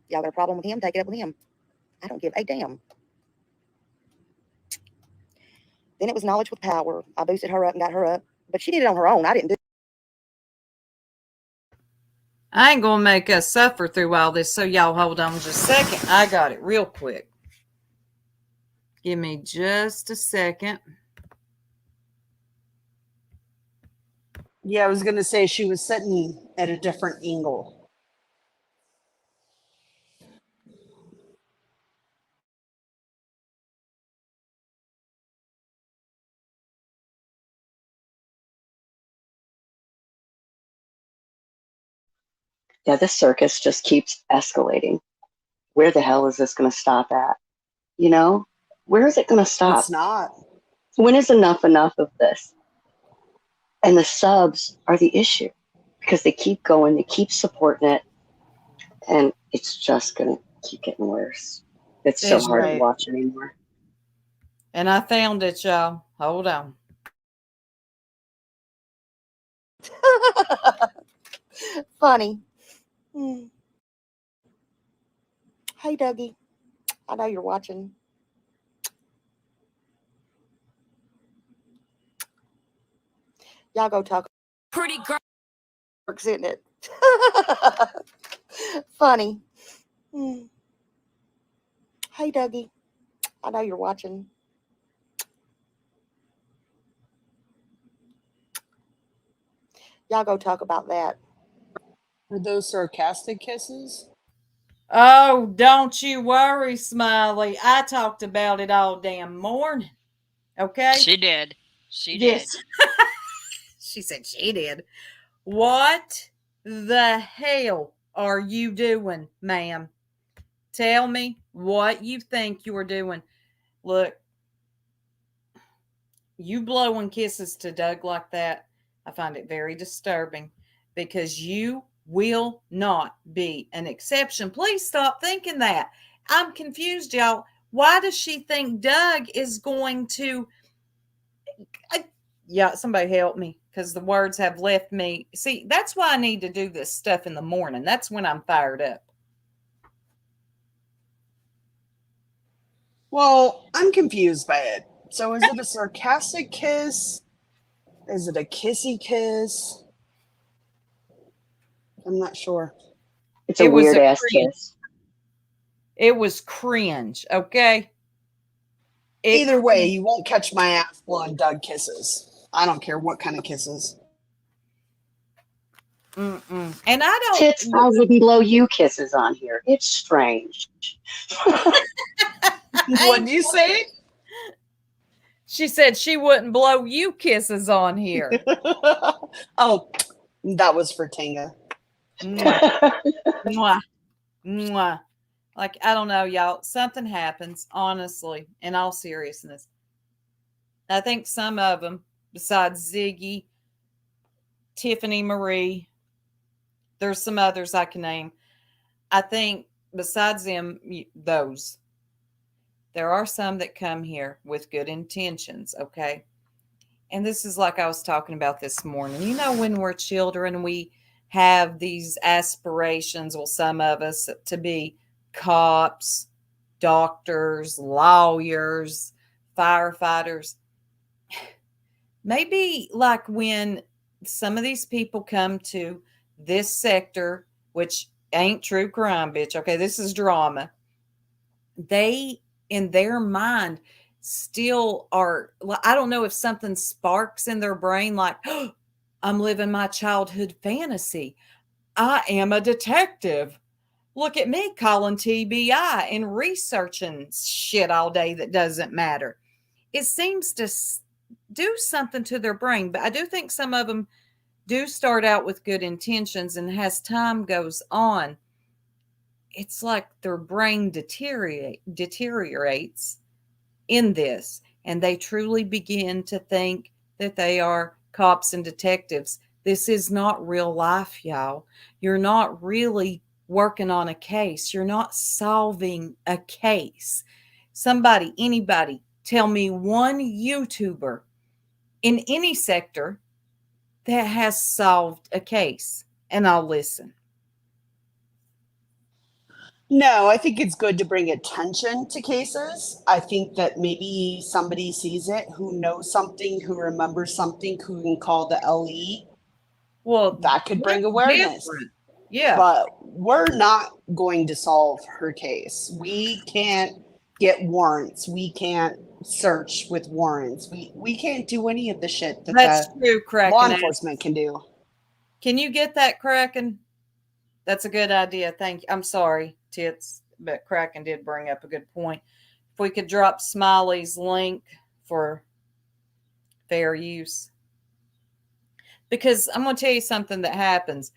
Y'all got a problem with him? Take it up with him. I don't give a damn. Then it was knowledge with power. I boosted her up and got her up. But she did it on her own. I didn't do it.
I ain't going to make us suffer through all this, so y'all hold on just a second. I got it real quick. Give me just a second.
Yeah, I was going to say she was sitting at a different angle.
Yeah, this circus just keeps escalating. Where the hell is this going to stop at? You know, where is it going to stop?
It's not.
When is enough of this? And the subs are the issue because they keep going, they keep supporting it, and it's just going to keep getting worse. It's so hard to watch anymore.
And I found it, y'all. Hold on.
Funny. Hey, Dougie. I know you're watching. Y'all go talk. Pretty girl. Works, isn't it? Funny. Hey, Dougie. I know you're watching. Y'all go talk about that.
Were those sarcastic kisses?
Oh, don't you worry, Smiley. I talked about it all damn morning. Okay?
She did. She
Yes.
did.
She said she did. What the hell are you doing, ma'am? Tell me what you think you're doing. Look, you blowing kisses to Doug like that, I find it very disturbing because you will not be an exception. Please stop thinking that. I'm confused, y'all. Why does she think Doug is going to... Yeah, somebody help me because the words have left me. See, that's why I need to do this stuff in the morning. That's when I'm fired up.
Well, I'm confused by it. So is it a sarcastic kiss? Is it a kissy kiss? I'm not sure.
It's a weird ass kiss.
It was cringe, okay?
Either way, you won't catch my ass blowing Doug kisses. I don't care what kind of kisses.
Mm-mm. And I don't...
Tits, I wouldn't blow you kisses on here. It's strange.
What'd you say?
She said she wouldn't blow you kisses on here.
Oh, that was for Tinga.
Mwah. Mwah. Mwah. Like, I don't know, y'all. Something happens, honestly, in all seriousness. I think some of them, besides Ziggy, Tiffany Marie, there's some others I can name. I think besides them, those, there are some that come here with good intentions, okay? And this is like I was talking about this morning. You know, when we're children, we have these aspirations, well, some of us, to be cops, doctors, lawyers, firefighters. Maybe like when some of these people come to this sector, which ain't true crime, bitch. Okay, this is drama. They, in their mind, still are, I don't know if something sparks in their brain like, oh, I'm living my childhood fantasy. I am a detective. Look at me calling TBI and researching shit all day that doesn't matter. It seems to do something to their brain, but I do think some of them do start out with good intentions, and as time goes on, it's like their brain deteriorates in this, and they truly begin to think that they are cops and detectives. This is not real life, y'all. You're not really working on a case. You're not solving a case. Somebody, anybody, tell me one YouTuber in any sector that has solved a case, and I'll listen.
No, I think it's good to bring attention to cases. I think that maybe somebody sees it who knows something, who remembers something, who can call the LE.
Well,
that could bring awareness.
Different. Yeah.
But we're not going to solve her case. We can't get warrants. We can't search with warrants. We can't do any of the shit that
That's true, Crackin.
law enforcement can do.
Can you get that, Crackin? That's a good idea. Thank you. I'm sorry, Tits, but Crackin did bring up a good point. If we could drop Smiley's link for fair use. Because I'm going to tell you something that happens.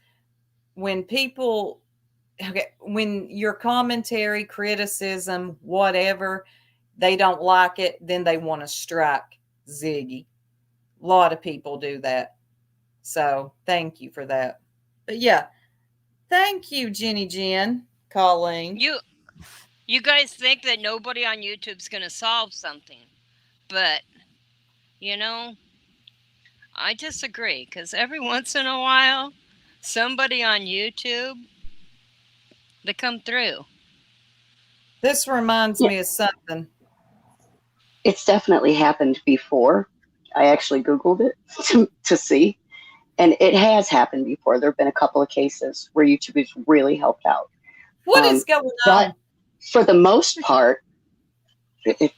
When people, okay, when your commentary, criticism, whatever, they don't like it, then they want to strike Ziggy. A lot of people do that. So thank you for that. But yeah, thank you, Jenny Jen, calling.
You guys think that nobody on YouTube's going to solve something. But, you know, I disagree. Because every once in a while, somebody on YouTube, they come through.
This reminds me of something.
It's definitely happened before. I actually Googled it to see. And it has happened before. There have been a couple of cases where YouTube has really helped out.
What is going on?
But for the most part,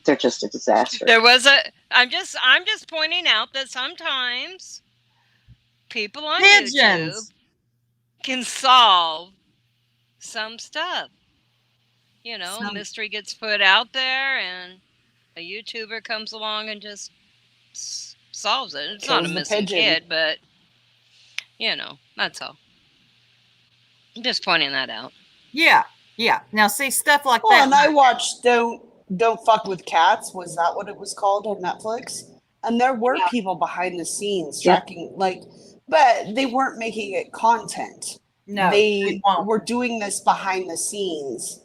they're just a disaster.
I'm just pointing out that sometimes people on YouTube can solve some stuff. you know, mystery gets put out there and a YouTuber comes along and just solves it. It's not a missing kid, but, you know, that's all. I'm just pointing that out.
Yeah. Yeah. Now, see, stuff like that.
Well, and I watched Don't Fuck with Cats. Was that what it was called on Netflix? And there were people behind the scenes tracking, like, but they weren't making it content.
No,
they were doing this behind the scenes.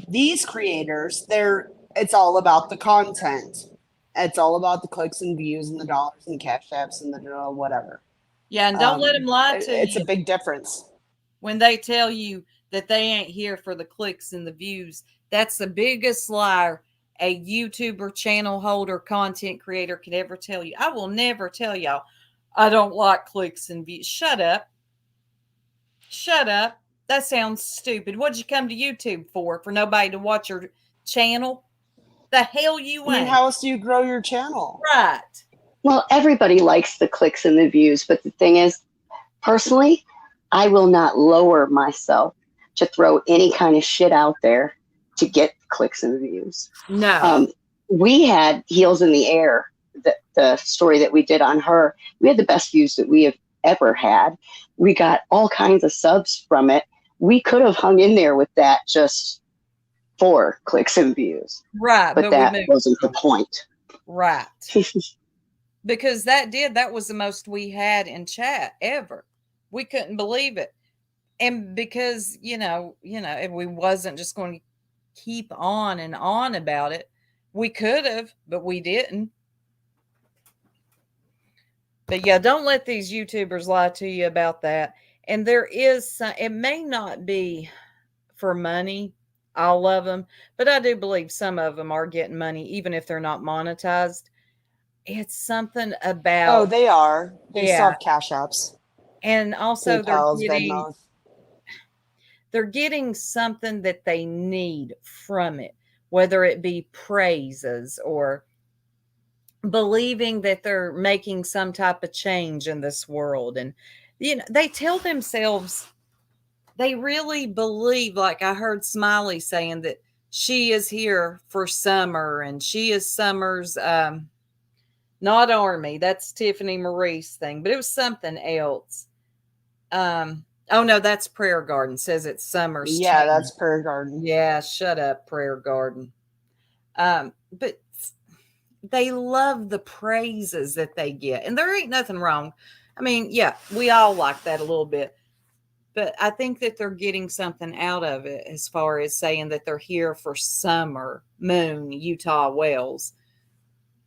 These creators, it's all about the content. It's all about the clicks and views and the dollars and the cash apps and the whatever.
Yeah, and don't let them lie to you.
It's a big difference.
When they tell you that they ain't here for the clicks and the views, that's the biggest liar a YouTuber, channel holder, content creator could ever tell you. I will never tell y'all, I don't like clicks and views. Shut up. Shut up. That sounds stupid. What'd you come to YouTube for? For nobody to watch your channel? The hell you ain't.
I mean, how else do you grow your channel?
Right.
Well, everybody likes the clicks and the views, but the thing is, personally, I will not lower myself to throw any kind of shit out there to get clicks and views.
No.
We had Heels in the Air, the story that we did on her. We had the best views that we have ever had. We got all kinds of subs from it. We could have hung in there with that just for clicks and views.
Right.
But that wasn't the point.
Right. Because that was the most we had in chat ever. We couldn't believe it. And because, you know, if we wasn't just going to keep on and on about it, we could have, but we didn't. But yeah, don't let these YouTubers lie to you about that. And there is some, it may not be for money, all of them, but I do believe some of them are getting money, even if they're not monetized. It's something about.
Oh, they are. They still have cash apps.
And also they're getting something that they need from it, whether it be praises or believing that they're making some type of change in this world. And, you know, they tell themselves, they really believe, like I heard Smiley saying that she is here for Summer and she is Summer's, not Army. That's Tiffany Marie's thing, but it was something else. Oh no, that's Prayer Garden. Says it's Summer's.
Yeah, that's Prayer Garden.
Yeah, shut up, Prayer Garden. But they love the praises that they get, and there ain't nothing wrong. I mean, yeah, we all like that a little bit, but I think that they're getting something out of it as far as saying that they're here for Summer Moon, Utah Wells.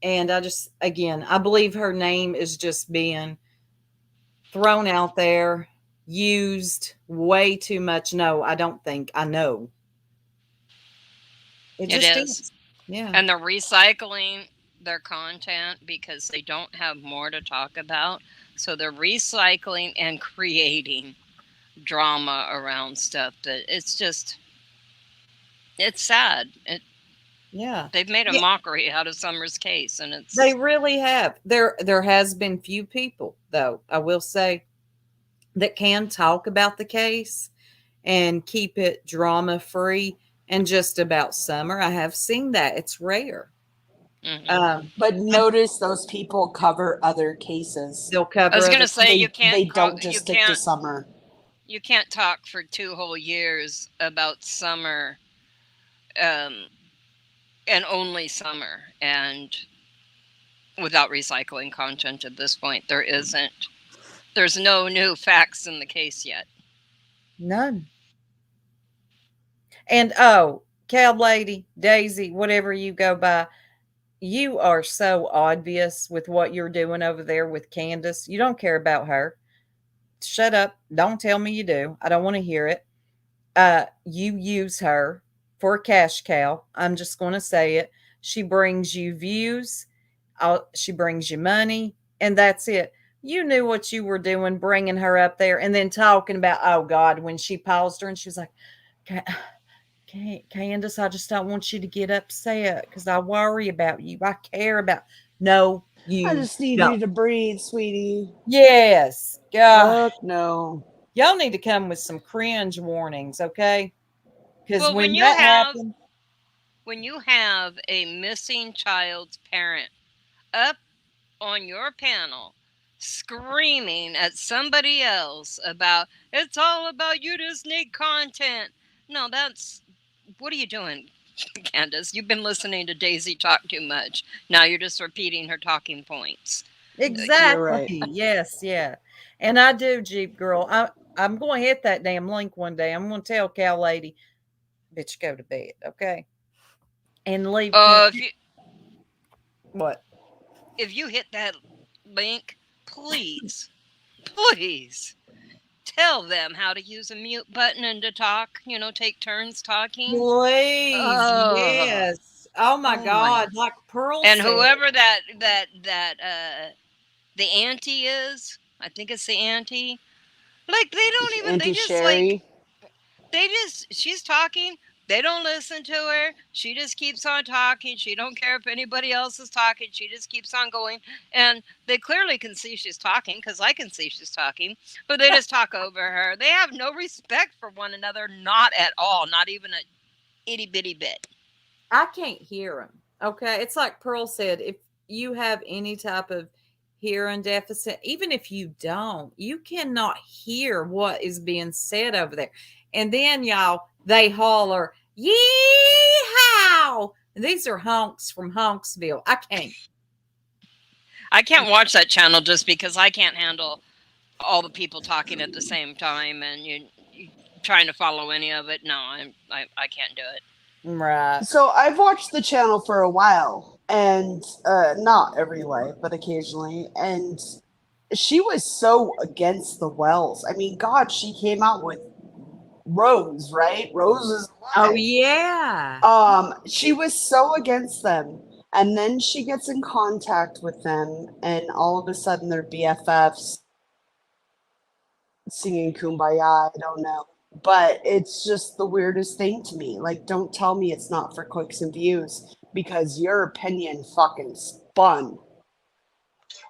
And I believe her name is just being thrown out there, used way too much. No, I don't think. I know.
It is.
Yeah.
And they're recycling their content because they don't have more to talk about. So they're recycling and creating drama around stuff that it's sad.
Yeah.
They've made a mockery out of Summer's case, and
they really have. There has been few people, though, I will say, that can talk about the case and keep it drama free and just about Summer. I have seen that. It's rare.
Mm-hmm.
But notice those people cover other cases.
They'll cover.
I was going to say
they don't just stick to Summer.
You can't talk for 2 whole years about Summer, and only Summer, and without recycling content at this point. There's no new facts in the case yet.
None. And Cab Lady, Daisy, whatever you go by, you are so obvious with what you're doing over there with Candace. You don't care about her. Shut up. Don't tell me you do. I don't want to hear it. You use her for a cash cow. I'm just going to say it. She brings you views. She brings you money, and that's it. You knew what you were doing, bringing her up there and then talking about, oh God, when she paused her and she was like, Candace, I just don't want you to get upset because I worry about you. I care about. No, you.
I just need you to breathe, sweetie.
Yes. God.
No.
Y'all need to come with some cringe warnings, okay?
Because when
you
that
have
happened,
when you have a missing child's parent up on your panel screaming at somebody else about it's all about you just need content. No, what are you doing, Candace? You've been listening to Daisy talk too much. Now you're just repeating her talking points.
exactly.
right.
Yes, yeah. And I do, Jeep Girl. I'm going to hit that damn link one day. I'm going to tell Cow Lady, bitch, go to bed, okay? And leave. What?
If you hit that link, please tell them how to use a mute button and to talk, take turns talking.
Please, yes. Oh my God, like Pearl
And
said.
whoever that the auntie is, I think it's the auntie. Like they don't even
Auntie Sherry.
She's talking. They don't listen to her. She just keeps on talking. She don't care if anybody else is talking. She just keeps on going. And they clearly can see she's talking because I can see she's talking. But they just talk over her. They have no respect for one another. Not at all. Not even a itty bitty bit.
I can't hear them. Okay. It's like Pearl said, if you have any type of hearing deficit, even if you don't, you cannot hear what is being said over there. And then y'all, they holler, yeehaw. These are honks from Honksville.
I can't watch that channel just because I can't handle all the people talking at the same time and you trying to follow any of it. No, I can't do it.
Right.
So I've watched the channel for a while, and not every way, but occasionally. And she was so against the Wells. I mean, God, she came out with Rose, right? Rose is alive.
Oh yeah.
She was so against them, and then she gets in contact with them, and all of a sudden they're BFFs singing Kumbaya. I don't know. But it's just the weirdest thing to me. Like, don't tell me it's not for clicks and views because your opinion fucking spun.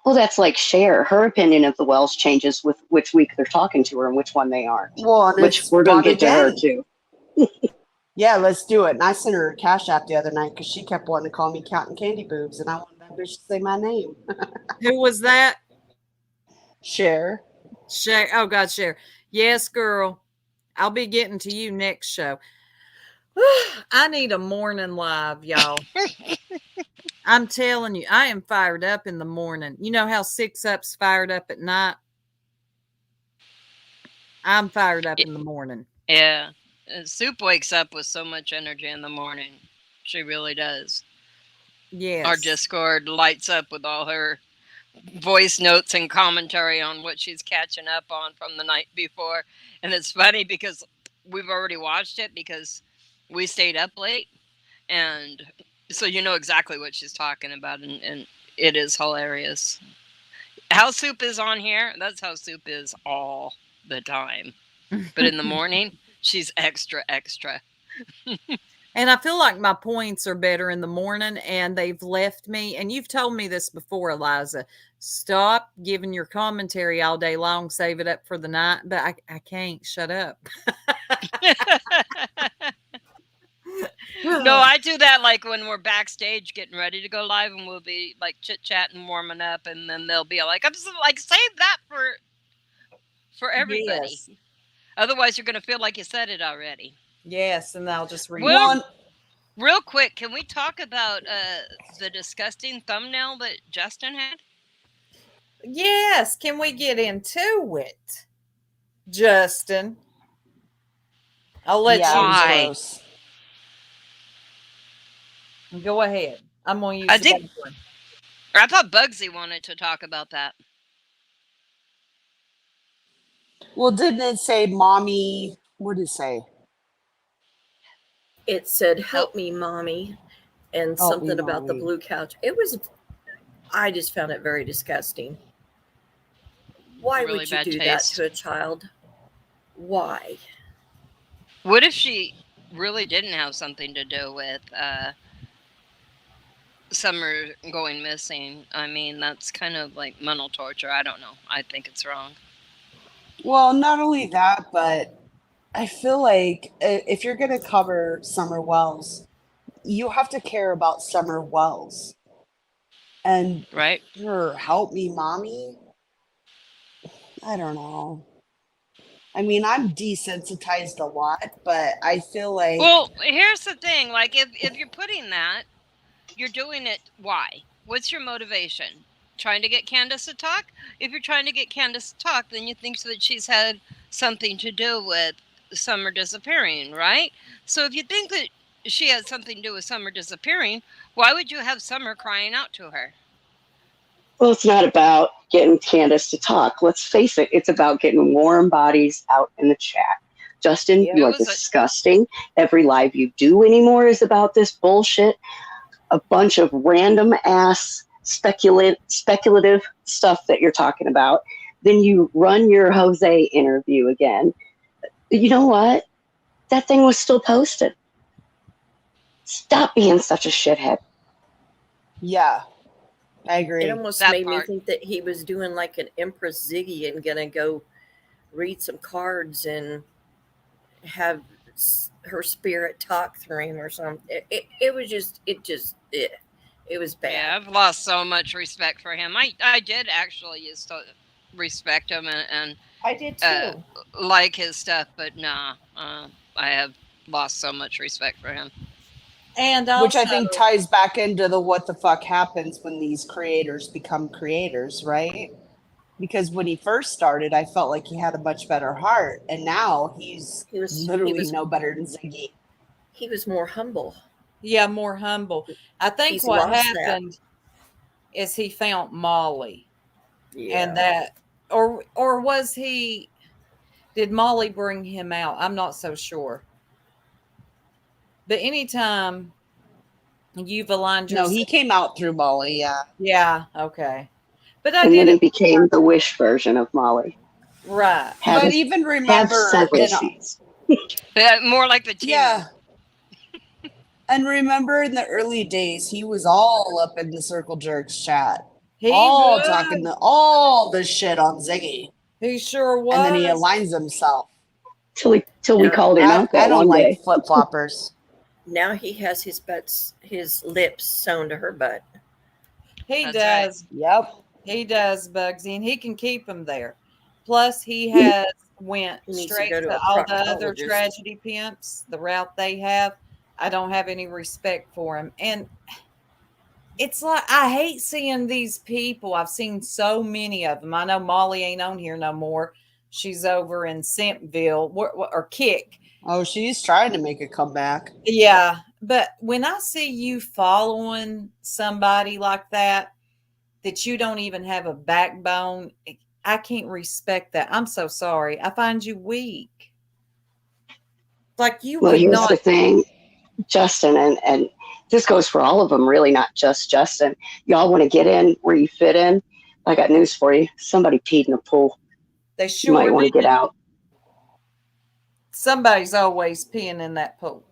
Well, that's like Cher. Her opinion of the Wells changes with which week they're talking to her and which one they are.
Well, and
which we're going to get to her too.
Yeah, let's do it. And I sent her a Cash App the other night because she kept wanting to call me Counting Candy Boobs, and I wanted that bitch to say my name.
Who was that?
Cher.
Cher. Oh God, Cher. Yes, girl. I'll be getting to you next show. I need a morning live, y'all. I'm telling you, I am fired up in the morning. You know how 6 Up's fired up at night? I'm fired up in the morning.
Yeah. Soup wakes up with so much energy in the morning. She really does.
Yes.
Our Discord lights up with all her voice notes and commentary on what she's catching up on from the night before. And it's funny because we've already watched it because we stayed up late. And so you know exactly what she's talking about. And it is hilarious. How Soup is on here, that's how Soup is all the time. But in the morning, she's extra.
And I feel like my points are better in the morning and they've left me. And you've told me this before, Eliza. Stop giving your commentary all day long. Save it up for the night. But I can't. Shut up.
No, I do that like when we're backstage getting ready to go live and we'll be like chit-chatting, warming up. And then they'll be like, I'm just like, save that for everybody.
Yes.
Otherwise, you're going to feel like you said it already.
Yes, and I'll just read
well, real quick, can we talk about the disgusting thumbnail that Justin had?
Yes, can we get into it, Justin? I'll let you go ahead. I'm going to use
I thought Bugsy wanted to talk about that.
Well, didn't it say mommy? What did it say?
It said, help me, mommy, and something about the blue couch. I just found it very disgusting. Why
really
would you do that to a child? Why?
What if she really didn't have something to do with Summer going missing? I mean, that's kind of like mental torture. I don't know. I think it's wrong.
Well, not only that, but I feel like if you're going to cover Summer Wells, you have to care about Summer Wells. And
right.
her Help Me Mommy, I don't know. I mean, I'm desensitized a lot, but I feel like...
Well, here's the thing. Like, if you're putting that, you're doing it, why? What's your motivation? Trying to get Candace to talk? If you're trying to get Candace to talk, then you think that she's had something to do with Summer disappearing, right? So if you think that she had something to do with Summer disappearing, why would you have Summer crying out to her?
Well, it's not about getting Candace to talk. Let's face it, it's about getting warm bodies out in the chat. Justin, you are disgusting. Every live you do anymore is about this bullshit. A bunch of random ass speculative stuff that you're talking about. Then you run your Jose interview again. You know what? That thing was still posted. Stop being such a shithead.
Yeah, I agree.
It almost made me think that he was doing like an Empress Ziggy and gonna go read some cards and have her spirit talk through him or something. It was bad.
Yeah, I've lost so much respect for him. I did actually used to respect him and
I did too.
Like his stuff, but nah, I have lost so much respect for him.
And also,
which I think ties back into the what the fuck happens when these creators become creators, right? Because when he first started, I felt like he had a much better heart, and now he was no better than Ziggy.
He was more humble.
Yeah, more humble. I think what happened is he found Molly, and that, or was he? Did Molly bring him out? I'm not so sure. But anytime you've aligned yourself...
No, he came out through Molly, yeah.
Yeah, okay. But
then he became the Wish version of Molly.
Right.
But even remember...
more like the team.
Yeah. And remember in the early days, he was all up in the Circle Jerks chat. Talking all the shit on Ziggy.
He sure was.
And then he aligns himself.
Till we called him out that
I don't
one
like
day.
flip-floppers.
Now he has his lips sewn to her butt.
He
That's
does.
Right. Yep.
He does, Bugsy, and he can keep them there. Plus, he has went straight to all the other tragedy pimps, the route they have. I don't have any respect for him. And it's like, I hate seeing these people. I've seen so many of them. I know Molly ain't on here no more. She's over in Simpville or Kick.
Oh, she's trying to make a comeback.
Yeah. But when I see you following somebody like that you don't even have a backbone, I can't respect that. I'm so sorry. I find you weak. Like you would
here's
not.
The thing, Justin, and this goes for all of them, really, not just Justin. Y'all want to get in where you fit in? I got news for you. Somebody peed in the pool.
They sure
You might want to get out.
Somebody's always peeing in that pool.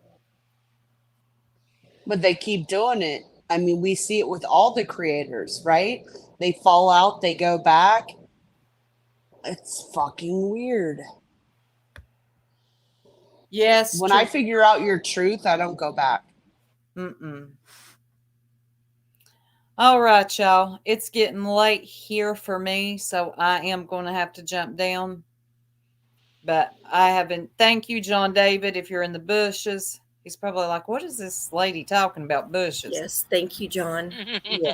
But they keep doing it. I mean, we see it with all the creators, right? They fall out, they go back. It's fucking weird.
Yes.
When I figure out your truth, I don't go back.
All right, y'all. It's getting late here for me, so I am going to have to jump down. But I haven't. Thank you, John David, if you're in the bushes. He's probably like, what is this lady talking about bushes?
Yes, thank you, John.
Yeah.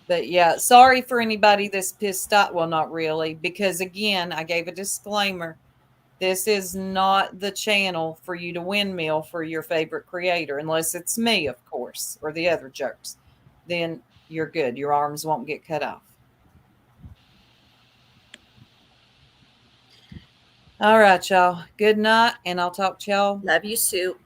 But yeah, sorry for anybody that's pissed off. Well, not really, because again, I gave a disclaimer. This is not the channel for you to windmill for your favorite creator, unless it's me, of course, or the other jerks. Then you're good. Your arms won't get cut off. All right, y'all. Good night, and I'll talk to y'all.
Love you, Soup.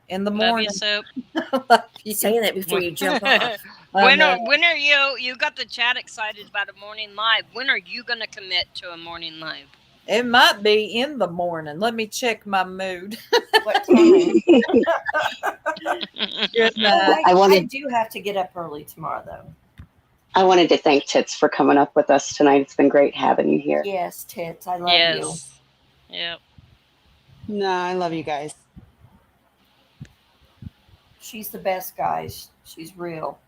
In the morning.
Love you, Soup.
Love you.
Saying that before you jump off.
When are you got the chat excited about a morning live? When are you going to commit to a morning live?
It might be in the morning. Let me check my mood.
What time?
Good night.
I do have to get up early tomorrow, though.
I wanted to thank Tits for coming up with us tonight. It's been great having you here.
Yes, Tits. I love you.
Yep.
No, I love you guys.
She's the best, guys. She's real.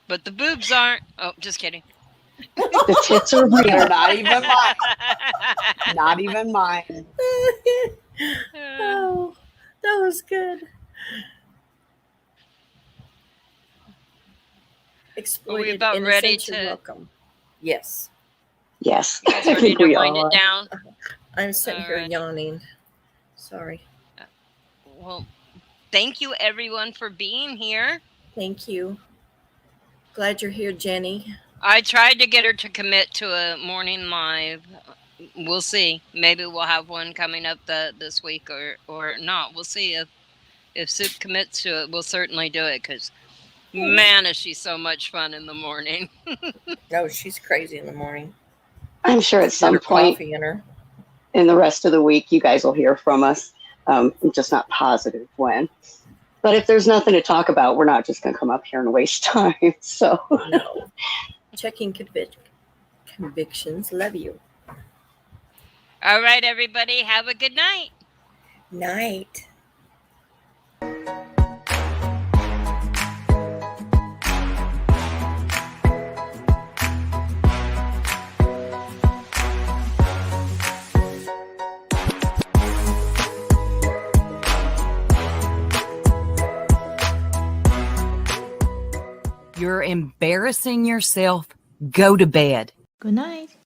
But the boobs aren't. Oh, just kidding.
The tits are real.
They're not even mine. Not even mine.
Oh, that was good.
Are we about ready to?
Welcome. Yes.
Yes.
You guys
I
ready
think
to
we
wind
are.
it down?
I'm sitting here
Alrighty.
yawning. Sorry.
Well, thank you everyone for being here.
Thank you. Glad you're here, Jenny.
I tried to get her to commit to a morning live. We'll see. Maybe we'll have one coming up this week or not. We'll see if Soup commits to it. We'll certainly do it because man, is she so much fun in the morning.
Oh, she's crazy in the morning.
I'm sure at some point
Coffee in her.
in the rest of the week, you guys will hear from us. I'm just not positive when. But if there's nothing to talk about, we're not just going to come up here and waste time. So
No. Checking convictions. Love you.
All right, everybody. Have a good night.
Night.
You're embarrassing yourself. Go to bed.
Good night.